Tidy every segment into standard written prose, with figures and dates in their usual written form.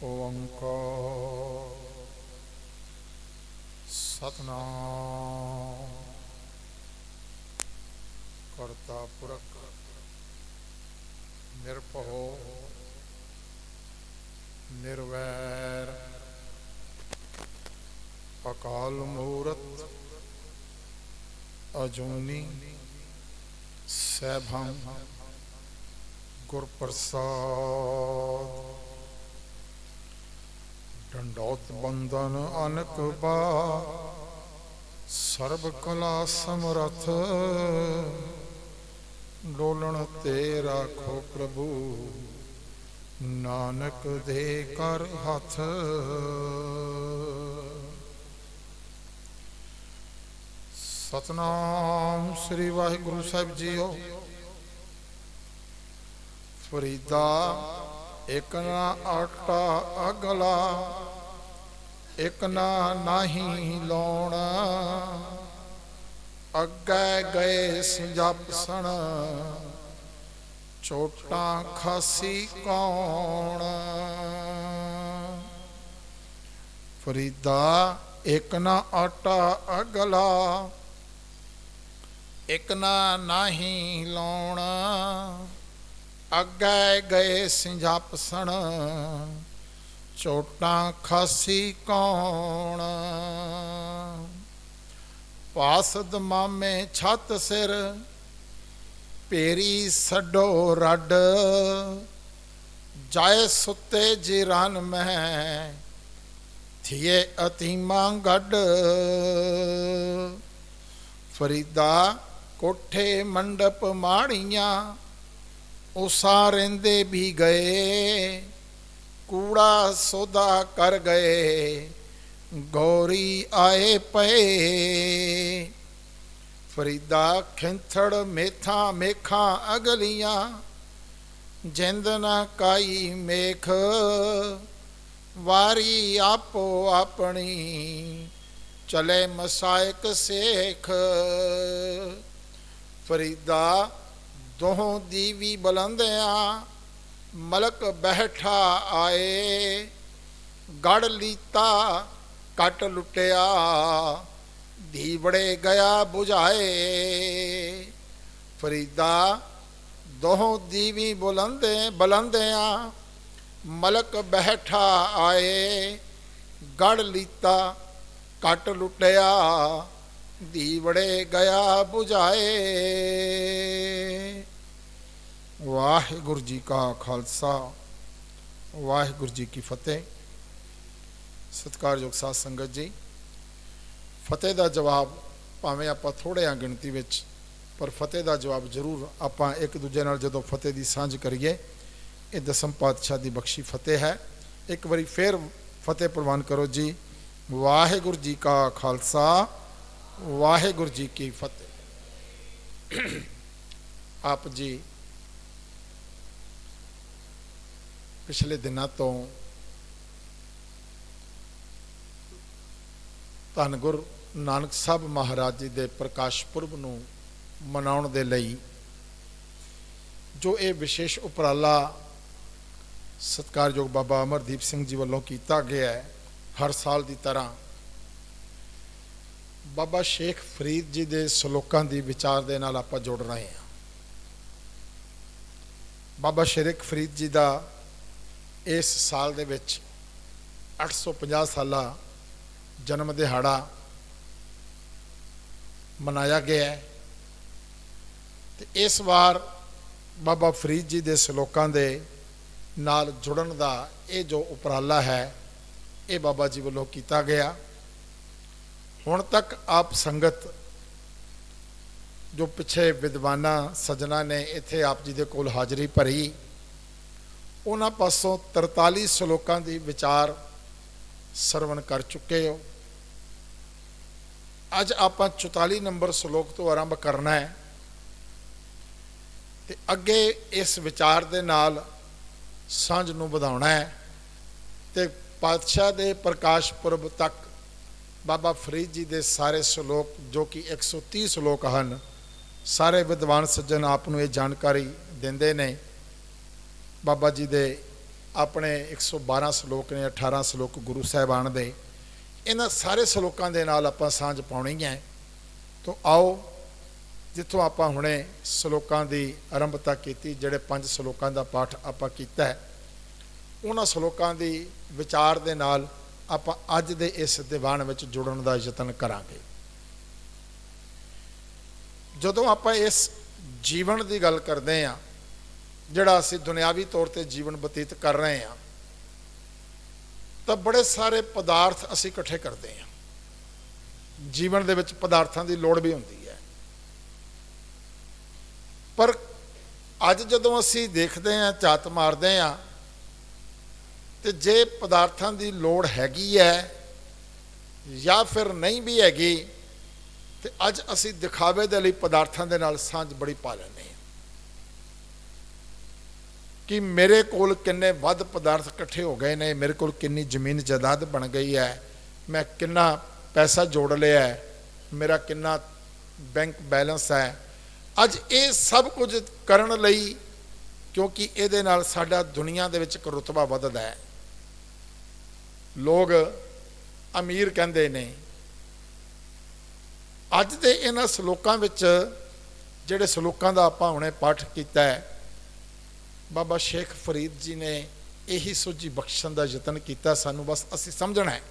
ओंकार सतनाम करता पुरख निरभओ निर्वैर अकाल मूरत अजूनी सैभं गुरप्रसाद दंडौत बंदन अनक बा सर्व कला समरथ डोलन ते राखो प्रभु नानक दे कर हथ। सतनाम श्री वाहिगुरु साहिब जीओ। फरीदा एक ना आटा अगला एक ना नाही लौना अगे गए संजप सन चोटा खासी कौन। फरीदा एक ना आटा अगला एक ना नाही लौना अगे गए संजप सन चोटा खासी कौन। पासद मामे छत सिर पेरी सडो रड जाए सुते जिरन में थिए अतीमा गड। फरीदा कोठे मंडप माड़ियाँ उसा रेंदे भी गए कूड़ा सौदा कर गए गौरी आए पे। फरीदा खिंथड़ मेथा मेखा अगलियां जिंद न काई मेख वारी आपो अपनी चले मसायक सेख। फरीदा दोहों दीवी बुलंदिया मलक बैठा आए गढ़ लीता कट लुटिया दीवड़े गया बुझाए। फरीदा दोहों दीवी बुलंदिया मलक बैठा आए गढ़ लीता कट लुटिया दीवड़े गया बुझाए। वाहिगुरु जी का खालसा वाहिगुरु जी की फतेह। सत्कारयोग साध संगत जी, फतेह का जवाब भावें आप थोड़े हाँ गिणती विच पर फतेह का जवाब जरूर आप एक दूजे नाल जदों फतेह की सांझ करिए। ये दसम पातशाह की बख्शी फतेह है। एक बारी फिर फतेह प्रवान करो जी। वाहिगुरु जी का खालसा वाहिगुरु जी की फतेह। आप जी पिछले दिनों तो धन गुरु नानक साहब महाराज जी के प्रकाश पुरब नूं मनाउण दे लई जो ये विशेष उपराला सत्कारयोग बाबा अमरदीप सिंह जी वालों किया गया है, हर साल की तरह बाबा शेख फरीद जी के सलोकां की विचार के नाल आपां जुड़ रहे हैं। बाबा शेख फरीद जी का इस साल दे विच 850 साला जन्म दिहाड़ा मनाया गया है। तो इस बार बाबा फरीद जी के सलोकां दे नाल जुड़न का ये जो उपराला है ये बाबा जी वालों किया गया। हुण तक आप संगत जो पिछे विद्वाना सजना ने इत्थे आप जी दे कोल हाज़री भरी उन्हां पासों 43 सलोकां दी विचार सरवण कर चुके हो। अज आप 44 नंबर सलोक तो आरंभ करना है ते अगे इस विचार दे नाल सांझ नूं वधाउणा है ते पातशाह दे प्रकाश पुरब तक बाबा फरीद जी दे सारे सलोक जो कि 130 सलोक हैं सारे विद्वान सज्जन आप ये जानकारी देंदे ने। बाबा जी दे ਆਪਣੇ 112 ਸ਼ਲੋਕ ਨੇ, 18 ਸ਼ਲੋਕ ਗੁਰੂ ਸਾਹਿਬਾਨ ਦੇ, ਇਹਨਾਂ ਸਾਰੇ ਸ਼ਲੋਕਾਂ ਦੇ ਨਾਲ ਆਪਾਂ ਸਾਂਝ ਪਾਉਣੀ ਹੈ। ਤਾਂ ਆਓ ਜਿੱਥੋਂ ਆਪਾਂ ਹੁਣੇ ਸ਼ਲੋਕਾਂ ਦੀ ਆਰੰਭਤਾ ਕੀਤੀ, ਜਿਹੜੇ 5 ਸ਼ਲੋਕਾਂ ਦਾ ਪਾਠ ਆਪਾਂ ਕੀਤਾ ਹੈ, ਉਹਨਾਂ ਸ਼ਲੋਕਾਂ ਦੀ ਵਿਚਾਰ ਦੇ ਨਾਲ ਆਪਾਂ ਅੱਜ ਦੇ ਇਸ ਦੀਵਾਨ ਵਿੱਚ ਜੁੜਨ ਦਾ ਯਤਨ ਕਰਾਂਗੇ। ਜਦੋਂ ਆਪਾਂ ਇਸ ਜੀਵਨ ਦੀ ਗੱਲ ਕਰਦੇ ਹਾਂ, ਜਿਹੜਾ ਅਸੀਂ ਦੁਨਿਆਵੀ ਤੌਰ ਤੇ ਜੀਵਨ ਬਤੀਤ ਕਰ ਰਹੇ ਹਾਂ, ਤਾਂ ਬੜੇ ਸਾਰੇ ਪਦਾਰਥ ਅਸੀਂ ਇਕੱਠੇ ਕਰਦੇ ਹਾਂ। ਜੀਵਨ ਦੇ ਵਿੱਚ ਪਦਾਰਥਾਂ ਦੀ ਲੋੜ ਵੀ ਹੁੰਦੀ ਹੈ, ਪਰ ਅੱਜ ਜਦੋਂ ਅਸੀਂ ਦੇਖਦੇ ਹਾਂ, ਝਾਤ ਮਾਰਦੇ ਹਾਂ, ਤੇ ਜੇ ਪਦਾਰਥਾਂ ਦੀ ਲੋੜ ਹੈਗੀ ਹੈ ਜਾਂ ਫਿਰ ਨਹੀਂ ਵੀ ਹੈਗੀ, ਤੇ ਅੱਜ ਅਸੀਂ ਦਿਖਾਵੇ ਦੇ ਲਈ ਪਦਾਰਥਾਂ ਦੇ ਨਾਲ ਸਾਂਝ ਬੜੀ ਪਾ ਲੈਂਦੇ ਹਾਂ ਕਿ ਮੇਰੇ ਕੋਲ ਕਿੰਨੇ ਵੱਧ ਪਦਾਰਥ ਇਕੱਠੇ ਹੋ ਗਏ ਨੇ, ਮੇਰੇ ਕੋਲ ਕਿੰਨੀ ਜ਼ਮੀਨ ਜਾਇਦਾਦ ਬਣ ਗਈ ਹੈ, ਮੈਂ ਕਿੰਨਾ ਪੈਸਾ ਜੋੜ ਲਿਆ ਹੈ, ਮੇਰਾ ਕਿੰਨਾ ਬੈਂਕ ਬੈਲੈਂਸ ਹੈ। ਅੱਜ ਇਹ ਸਭ ਕੁਝ ਕਰਨ ਲਈ, ਕਿਉਂਕਿ ਇਹਦੇ ਨਾਲ ਸਾਡਾ ਦੁਨੀਆ ਦੇ ਵਿੱਚ ਇੱਕ ਰੁਤਬਾ ਵੱਧਦਾ ਹੈ। ਲੋਕ ਅਮੀਰ ਕਹਿੰਦੇ ਨੇ। ਅੱਜ ਦੇ ਇਹਨਾਂ ਸ਼ਲੋਕਾਂ ਵਿੱਚ, ਜਿਹੜੇ ਸ਼ਲੋਕਾਂ ਦਾ ਆਪਾਂ ਹੁਣੇ ਪਾਠ ਕੀਤਾ ਹੈ, ਬਾਬਾ ਸ਼ੇਖ ਫਰੀਦ ਜੀ ਨੇ ਇਹੀ ਸੋਝੀ ਬਖਸ਼ਣ ਦਾ ਯਤਨ ਕੀਤਾ ਸਾਨੂੰ। ਬਸ ਅਸੀਂ ਸਮਝਣਾ ਹੈ।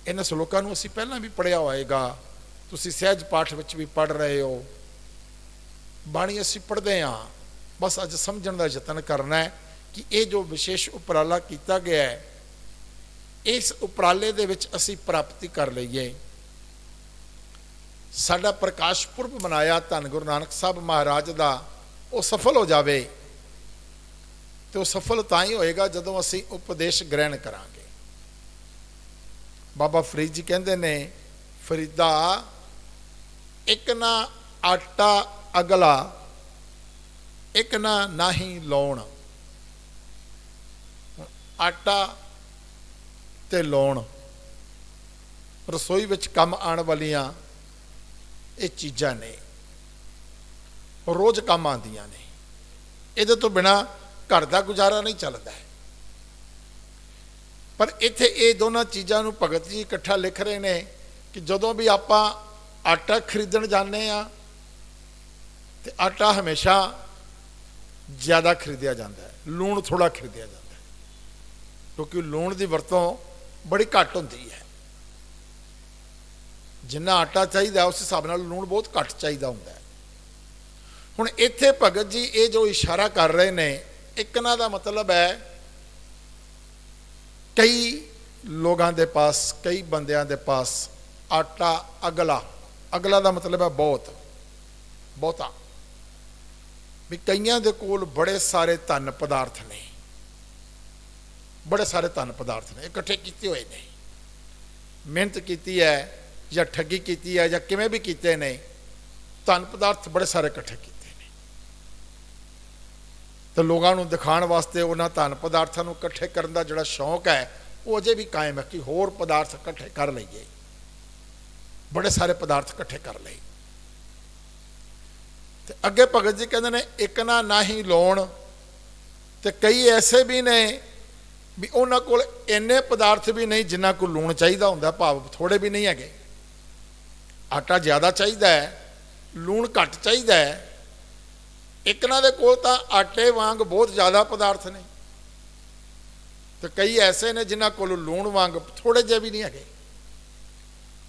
ਇਹਨਾਂ ਸ਼ਲੋਕਾਂ ਨੂੰ ਅਸੀਂ ਪਹਿਲਾਂ ਵੀ ਪੜ੍ਹਿਆ ਹੋਏਗਾ, ਤੁਸੀਂ ਸਹਿਜ ਪਾਠ ਵਿੱਚ ਵੀ ਪੜ੍ਹ ਰਹੇ ਹੋ, ਬਾਣੀ ਅਸੀਂ ਪੜ੍ਹਦੇ ਹਾਂ। ਬਸ ਅੱਜ ਸਮਝਣ ਦਾ ਯਤਨ ਕਰਨਾ ਹੈ ਕਿ ਇਹ ਜੋ ਵਿਸ਼ੇਸ਼ ਉਪਰਾਲਾ ਕੀਤਾ ਗਿਆ ਹੈ, ਇਸ ਉਪਰਾਲੇ ਦੇ ਵਿੱਚ ਅਸੀਂ ਪ੍ਰਾਪਤੀ ਕਰ ਲਈਏ। ਸਾਡਾ ਪ੍ਰਕਾਸ਼ ਪੁਰਬ ਮਨਾਇਆ ਧੰਨ ਗੁਰੂ ਨਾਨਕ ਸਾਹਿਬ ਮਹਾਰਾਜ ਦਾ, ਉਹ ਸਫਲ ਹੋ ਜਾਵੇ। ਤੇ ਉਹ ਸਫਲ ਤਾਂ ਹੀ ਹੋਏਗਾ ਜਦੋਂ ਅਸੀਂ ਉਪਦੇਸ਼ ਗ੍ਰਹਿਣ ਕਰਾਂਗੇ। ਬਾਬਾ ਫਰੀਦ ਜੀ ਕਹਿੰਦੇ ਨੇ, ਫਰੀਦਾ ਇੱਕ ਨਾ ਆਟਾ ਅਗਲਾ, ਇੱਕ ਨਾ ਨਾਹੀਂ ਲਾਉਣ। ਆਟਾ ਤੇ ਲਾਉਣ ਰਸੋਈ ਵਿੱਚ ਕੰਮ ਆਉਣ ਵਾਲੀਆਂ ਇਹ ਚੀਜ਼ਾਂ ਨੇ, ਰੋਜ਼ ਕੰਮ ਆਉਂਦੀਆਂ ਨੇ। ਇਹਦੇ ਤੋਂ ਬਿਨਾਂ ਘਰ ਦਾ ਗੁਜ਼ਾਰਾ ਨਹੀਂ ਚੱਲਦਾ ਹੈ। ਪਰ ਇੱਥੇ ਇਹ ਦੋਨਾਂ ਚੀਜ਼ਾਂ ਨੂੰ ਭਗਤ ਜੀ ਇਕੱਠਾ ਲਿਖ ਰਹੇ ਨੇ ਕਿ ਜਦੋਂ ਵੀ ਆਪਾਂ ਆਟਾ ਖਰੀਦਣ ਜਾਂਦੇ ਹਾਂ, ਤੇ ਆਟਾ ਹਮੇਸ਼ਾ ਜ਼ਿਆਦਾ ਖਰੀਦਿਆ ਜਾਂਦਾ ਹੈ, ਲੂਣ ਥੋੜ੍ਹਾ ਖਰੀਦਿਆ ਜਾਂਦਾ ਹੈ, ਕਿਉਂਕਿ ਲੂਣ ਦੀ ਵਰਤੋਂ ਬੜੀ ਘੱਟ ਹੁੰਦੀ ਹੈ। ਜਿੰਨਾ ਆਟਾ ਚਾਹੀਦਾ ਉਸ ਹਿਸਾਬ ਨਾਲ ਲੂਣ ਬਹੁਤ ਘੱਟ ਚਾਹੀਦਾ ਹੁੰਦਾ ਹੈ। ਹੁਣ ਇੱਥੇ ਭਗਤ ਜੀ ਇਹ ਜੋ ਇਸ਼ਾਰਾ ਕਰ ਰਹੇ ਨੇ, ਇੱਕ ਨਾ ਦਾ ਮਤਲਬ ਹੈ ਕਈ ਲੋਕਾਂ ਦੇ ਪਾਸ, ਕਈ ਬੰਦਿਆਂ ਦੇ ਪਾਸ ਆਟਾ ਅਗਲਾ, ਅਗਲਾ ਦਾ ਮਤਲਬ ਹੈ ਬਹੁਤ, ਬਹੁਤਾ, ਵੀ ਕਈਆਂ ਦੇ ਕੋਲ ਬੜੇ ਸਾਰੇ ਧਨ ਪਦਾਰਥ ਨੇ, ਬੜੇ ਸਾਰੇ ਧਨ ਪਦਾਰਥ ਨੇ, ਇਕੱਠੇ ਕੀਤੇ ਹੋਏ ਨੇ, ਮਿਹਨਤ ਕੀਤੀ ਹੈ ਜਾਂ ਠੱਗੀ ਕੀਤੀ ਹੈ ਜਾਂ ਕਿਵੇਂ ਵੀ ਕੀਤੇ ਨੇ, ਧਨ ਪਦਾਰਥ ਬੜੇ ਸਾਰੇ ਇਕੱਠੇ ਕੀਤੇ ਨੇ। ਤੇ ਲੋਕਾਂ ਨੂੰ ਦਿਖਾਉਣ ਵਾਸਤੇ ਉਹਨਾਂ ਧਨ ਪਦਾਰਥਾਂ ਨੂੰ ਇਕੱਠੇ ਕਰਨ ਦਾ ਜਿਹੜਾ ਸ਼ੌਂਕ ਹੈ, ਉਹ ਅਜੇ ਵੀ ਕਾਇਮ ਹੈ ਕਿ ਹੋਰ ਪਦਾਰਥ ਇਕੱਠੇ ਕਰ ਲਈਏ। ਬੜੇ ਸਾਰੇ ਪਦਾਰਥ ਇਕੱਠੇ ਕਰ ਲਏ। ਤੇ ਅੱਗੇ ਭਗਤ ਜੀ ਕਹਿੰਦੇ ਨੇ, ਇੱਕ ਨਾ ਨਾਹੀਂ ਲਾਉਣ। ਤੇ ਕਈ ਐਸੇ ਵੀ ਨੇ ਵੀ ਉਹਨਾਂ ਕੋਲ ਇੰਨੇ ਪਦਾਰਥ ਵੀ ਨਹੀਂ ਜਿੰਨਾ ਕੋਲ ਲੂਣ ਚਾਹੀਦਾ ਹੁੰਦਾ, ਭਾਵ ਥੋੜੇ ਵੀ ਨਹੀਂ ਹੈਗੇ। ਆਟਾ ਜ਼ਿਆਦਾ ਚਾਹੀਦਾ ਹੈ, ਲੂਣ ਘੱਟ ਚਾਹੀਦਾ ਹੈ। ਇੱਕ ਨਾ ਦੇ ਕੋਲ ਤਾਂ ਆਟੇ ਵਾਂਗ ਬਹੁਤ ਜ਼ਿਆਦਾ ਪਦਾਰਥ ਨੇ, ਤੇ ਕਈ ਐਸੇ ਨੇ ਜਿਨ੍ਹਾਂ ਕੋਲ ਲੂਣ ਵਾਂਗ ਥੋੜੇ ਜਿਹੇ ਵੀ ਨਹੀਂ ਹੈਗੇ।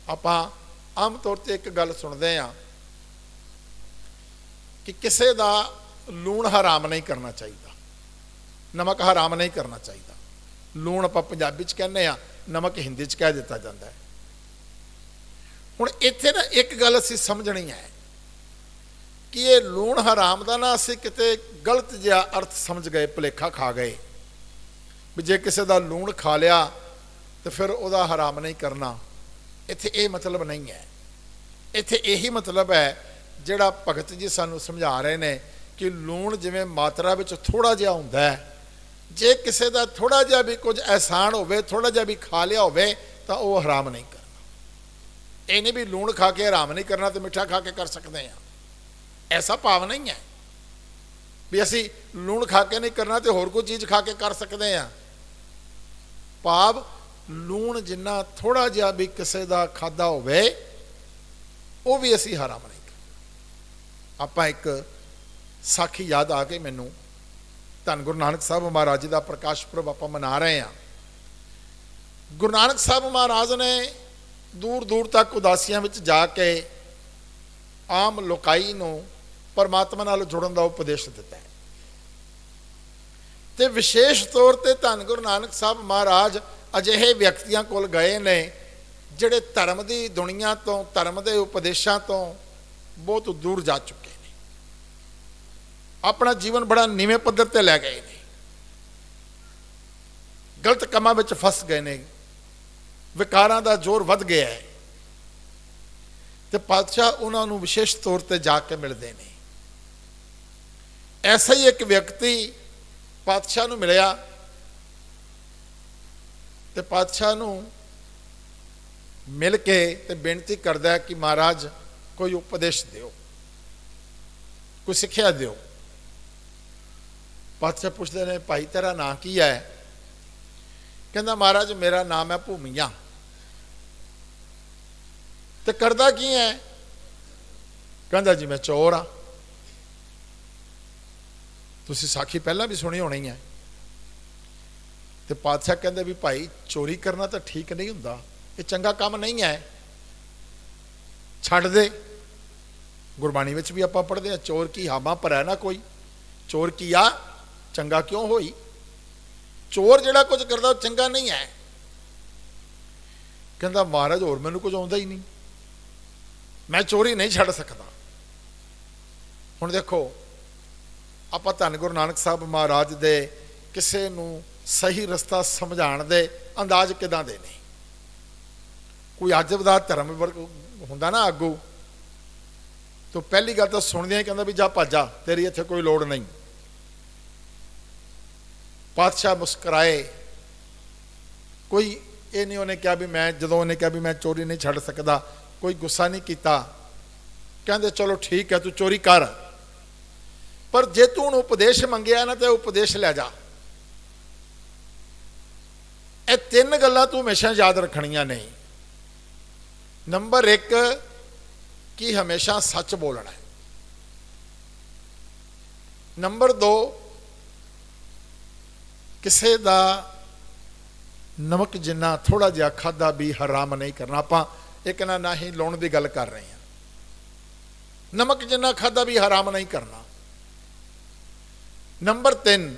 ਆਪਾਂ ਆਮ ਤੌਰ ਤੇ ਇੱਕ ਗੱਲ ਸੁਣਦੇ ਹਾਂ ਕਿ ਕਿਸੇ ਦਾ ਲੂਣ ਹਰਾਮ ਨਹੀਂ ਕਰਨਾ ਚਾਹੀਦਾ, ਨਮਕ ਹਰਾਮ ਨਹੀਂ ਕਰਨਾ ਚਾਹੀਦਾ। ਲੂਣ ਆਪਾਂ ਪੰਜਾਬੀ 'ਚ ਕਹਿੰਦੇ ਹਾਂ, ਨਮਕ ਹਿੰਦੀ 'ਚ ਕਹਿ ਦਿੱਤਾ ਜਾਂਦਾ ਹੈ। ਹੁਣ ਇੱਥੇ ਨਾ ਇੱਕ ਗੱਲ ਅਸੀਂ ਸਮਝਣੀ ਹੈ ਕਿ ਇਹ ਲੂਣ ਹਰਾਮ ਦਾ ਨਾ ਅਸੀਂ ਕਿਤੇ ਗਲਤ ਜਿਹਾ ਅਰਥ ਸਮਝ ਗਏ, ਭੁਲੇਖਾ ਖਾ ਗਏ ਵੀ ਜੇ ਕਿਸੇ ਦਾ ਲੂਣ ਖਾ ਲਿਆ ਤੇ ਫਿਰ ਉਹਦਾ ਹਰਾਮ ਨਹੀਂ ਕਰਨਾ। ਇੱਥੇ ਇਹ ਮਤਲਬ ਨਹੀਂ ਹੈ। ਇੱਥੇ ਇਹੀ ਮਤਲਬ ਹੈ ਜਿਹੜਾ ਭਗਤ ਜੀ ਸਾਨੂੰ ਸਮਝਾ ਰਹੇ ਨੇ ਕਿ ਲੂਣ ਜਿਵੇਂ ਮਾਤਰਾ ਵਿੱਚ ਥੋੜ੍ਹਾ ਜਿਹਾ ਹੁੰਦਾ ਹੈ, ਜੇ ਕਿਸੇ ਦਾ ਥੋੜ੍ਹਾ ਜਿਹਾ ਵੀ ਕੁਝ ਅਹਿਸਾਨ ਹੋਵੇ, ਥੋੜ੍ਹਾ ਜਿਹਾ ਵੀ ਖਾ ਲਿਆ ਹੋਵੇ, ਤਾਂ ਉਹ ਹਰਾਮ ਨਹੀਂ ਕਰਨਾ। ਇਹ ਨਹੀਂ ਵੀ ਲੂਣ ਖਾ ਕੇ ਹਰਾਮ ਨਹੀਂ ਕਰਨਾ ਤੇ ਮਿੱਠਾ ਖਾ ਕੇ ਕਰ ਸਕਦੇ ਹਾਂ, ਐਸਾ ਭਾਵ ਨਹੀਂ ਹੈ। ਵੀ ਅਸੀਂ ਲੂਣ ਖਾ ਕੇ ਨਹੀਂ ਕਰਨਾ ਤੇ ਹੋਰ ਕੋਈ ਚੀਜ਼ ਖਾ ਕੇ ਕਰ ਸਕਦੇ ਹਾਂ। ਭਾਵ ਲੂਣ ਜਿੰਨਾ ਥੋੜਾ ਜਿਹਾ ਵੀ ਕਿਸੇ ਦਾ ਖਾਦਾ ਹੋਵੇ ਉਹ ਵੀ ਅਸੀਂ ਹਰਾਮ ਨਹੀਂ ਕਰਨਾ। ਆਪਾਂ ਇੱਕ ਸਾਖੀ ਯਾਦ ਆ ਗਈ ਮੈਨੂੰ, ਧੰਨ ਗੁਰੂ ਨਾਨਕ ਸਾਹਿਬ ਮਹਾਰਾਜ ਜੀ ਦਾ ਪ੍ਰਕਾਸ਼ ਪੁਰਬ ਆਪਾਂ ਮਨਾ ਰਹੇ ਹਾਂ। ਗੁਰੂ ਨਾਨਕ ਸਾਹਿਬ ਮਹਾਰਾਜ ਨੇ ਦੂਰ ਦੂਰ ਤੱਕ ਉਦਾਸੀਆਂ ਵਿੱਚ ਜਾ ਕੇ ਆਮ ਲੋਕਾਈ ਨੂੰ ਪਰਮਾਤਮਾ ਨਾਲ ਜੁੜਨ ਦਾ ਉਪਦੇਸ਼ ਦਿੱਤਾ ਹੈ। ਤੇ ਵਿਸ਼ੇਸ਼ ਤੌਰ ਤੇ ਧੰਨ ਗੁਰੂ ਨਾਨਕ ਸਾਹਿਬ ਮਹਾਰਾਜ ਅਜਿਹੇ ਵਿਅਕਤੀਆਂ ਕੋਲ ਗਏ ਨੇ ਜਿਹੜੇ ਧਰਮ ਦੀ ਦੁਨੀਆ ਤੋਂ, ਧਰਮ ਦੇ ਉਪਦੇਸ਼ਾਂ ਤੋਂ ਬਹੁਤ ਦੂਰ ਜਾ ਚੁੱਕੇ ਨੇ, ਆਪਣਾ ਜੀਵਨ ਬੜਾ ਨੀਵੇਂ ਪੱਧਰ ਤੇ ਲੈ ਗਏ ਨੇ, ਗਲਤ ਕੰਮਾਂ ਵਿੱਚ ਫਸ ਗਏ ਨੇ, ਵਿਕਾਰਾਂ ਦਾ ਜ਼ੋਰ ਵੱਧ ਗਿਆ ਹੈ। ਤੇ ਪਾਤਸ਼ਾਹ ਉਹਨਾਂ ਨੂੰ ਵਿਸ਼ੇਸ਼ ਤੌਰ ਤੇ ਜਾ ਕੇ ਮਿਲਦੇ ਨੇ। ਐਸਾ ਹੀ ਇੱਕ ਵਿਅਕਤੀ ਪਾਤਸ਼ਾਹ ਨੂੰ ਮਿਲਿਆ ਤੇ ਪਾਤਸ਼ਾਹ ਨੂੰ ਮਿਲ ਕੇ ਤੇ ਬੇਨਤੀ ਕਰਦਾ ਕਿ ਮਹਾਰਾਜ ਕੋਈ ਉਪਦੇਸ਼ ਦਿਓ, ਕੋਈ ਸਿੱਖਿਆ ਦਿਓ। ਪਾਤਸ਼ਾਹ ਪੁੱਛਦੇ ਨੇ, ਭਾਈ ਤੇਰਾ ਨਾਂ ਕੀ ਹੈ? ਕਹਿੰਦਾ ਮਹਾਰਾਜ ਮੇਰਾ ਨਾਮ ਹੈ ਭੂਮੀਆ। ਤੇ ਕਰਦਾ ਕੀ ਹੈ? ਕਹਿੰਦਾ ਜੀ ਮੈਂ ਚੋਰ ਹਾਂ। ਤੁਸੀਂ ਸਾਖੀ ਪਹਿਲਾਂ ਵੀ ਸੁਣੀ ਹੋਣੀ ਹੈ। ਤੇ ਪਾਤਸ਼ਾਹ ਕਹਿੰਦੇ ਵੀ ਭਾਈ ਚੋਰੀ ਕਰਨਾ ਤਾਂ ਠੀਕ ਨਹੀਂ ਹੁੰਦਾ, ਇਹ ਚੰਗਾ ਕੰਮ ਨਹੀਂ ਹੈ, ਛੱਡ ਦੇ। ਗੁਰਬਾਣੀ ਵਿੱਚ ਵੀ ਆਪਾਂ ਪੜ੍ਹਦੇ ਹਾਂ, ਚੋਰ ਕੀ ਹਾਮਾ ਭਰੈ ਨਾ ਕੋਈ, ਚੋਰ ਕੀਆ ਚੰਗਾ ਕਿਉਂ ਹੋਈ। ਚੋਰ ਜਿਹੜਾ ਕੁਝ ਕਰਦਾ ਉਹ ਚੰਗਾ ਨਹੀਂ ਹੈ। ਕਹਿੰਦਾ ਮਹਾਰਾਜ ਹੋਰ ਮੈਨੂੰ ਕੁਝ ਆਉਂਦਾ ਹੀ ਨਹੀਂ, ਮੈਂ ਚੋਰੀ ਨਹੀਂ ਛੱਡ ਸਕਦਾ। ਹੁਣ ਦੇਖੋ ਆਪਾਂ ਧੰਨ ਗੁਰੂ ਨਾਨਕ ਸਾਹਿਬ ਮਹਾਰਾਜ ਦੇ ਕਿਸੇ ਨੂੰ ਸਹੀ ਰਸਤਾ ਸਮਝਾਉਣ ਦੇ ਅੰਦਾਜ਼ ਕਿਦਾਂ ਦੇ ਨੇ। ਕੋਈ ਅੱਜ ਦਾ ਧਰਮ ਹੁੰਦਾ ਨਾ ਆਗੂ, ਤਾਂ ਪਹਿਲੀ ਗੱਲ ਤਾਂ ਸੁਣਦਿਆਂ ਹੀ ਕਹਿੰਦਾ ਵੀ ਜਾ ਭੱਜਾ, ਤੇਰੀ ਇੱਥੇ ਕੋਈ ਲੋੜ ਨਹੀਂ। ਪਾਤਸ਼ਾਹ ਮੁਸਕਰਾਏ, ਕੋਈ ਇਹ ਨਹੀਂ ਉਹਨੇ ਕਿਹਾ ਵੀ ਮੈਂ, ਜਦੋਂ ਉਹਨੇ ਕਿਹਾ ਵੀ ਮੈਂ ਚੋਰੀ ਨਹੀਂ ਛੱਡ ਸਕਦਾ, ਕੋਈ ਗੁੱਸਾ ਨਹੀਂ ਕੀਤਾ। ਕਹਿੰਦੇ ਚਲੋ ਠੀਕ ਹੈ ਤੂੰ ਚੋਰੀ ਕਰ, ਪਰ ਜੇ ਤੂੰ ਹੁਣ ਉਪਦੇਸ਼ ਮੰਗਿਆ ਨਾ ਤੇ ਉਪਦੇਸ਼ ਲੈ ਜਾ। ਇਹ ਤਿੰਨ ਗੱਲਾਂ ਤੂੰ ਹਮੇਸ਼ਾ ਯਾਦ ਰੱਖਣੀਆਂ ਨੇ। ਨੰਬਰ 1 ਕਿ ਹਮੇਸ਼ਾ ਸੱਚ ਬੋਲਣਾ ਹੈ। ਨੰਬਰ 2 ਕਿਸੇ ਦਾ ਨਮਕ ਜਿੰਨਾ ਥੋੜਾ ਜਿਹਾ ਖਾਦਾ ਵੀ ਹਰਾਮ ਨਹੀਂ ਕਰਨਾ। ਆਪਾਂ ਇੱਕ ਨਾ ਹੀ ਲਾਉਣ ਦੀ ਗੱਲ ਕਰ ਰਹੇ ਹਾਂ। ਨਮਕ ਜਿੰਨਾ ਖਾਦਾ ਵੀ ਹਰਾਮ ਨਹੀਂ ਕਰਨਾ। ਨੰਬਰ 3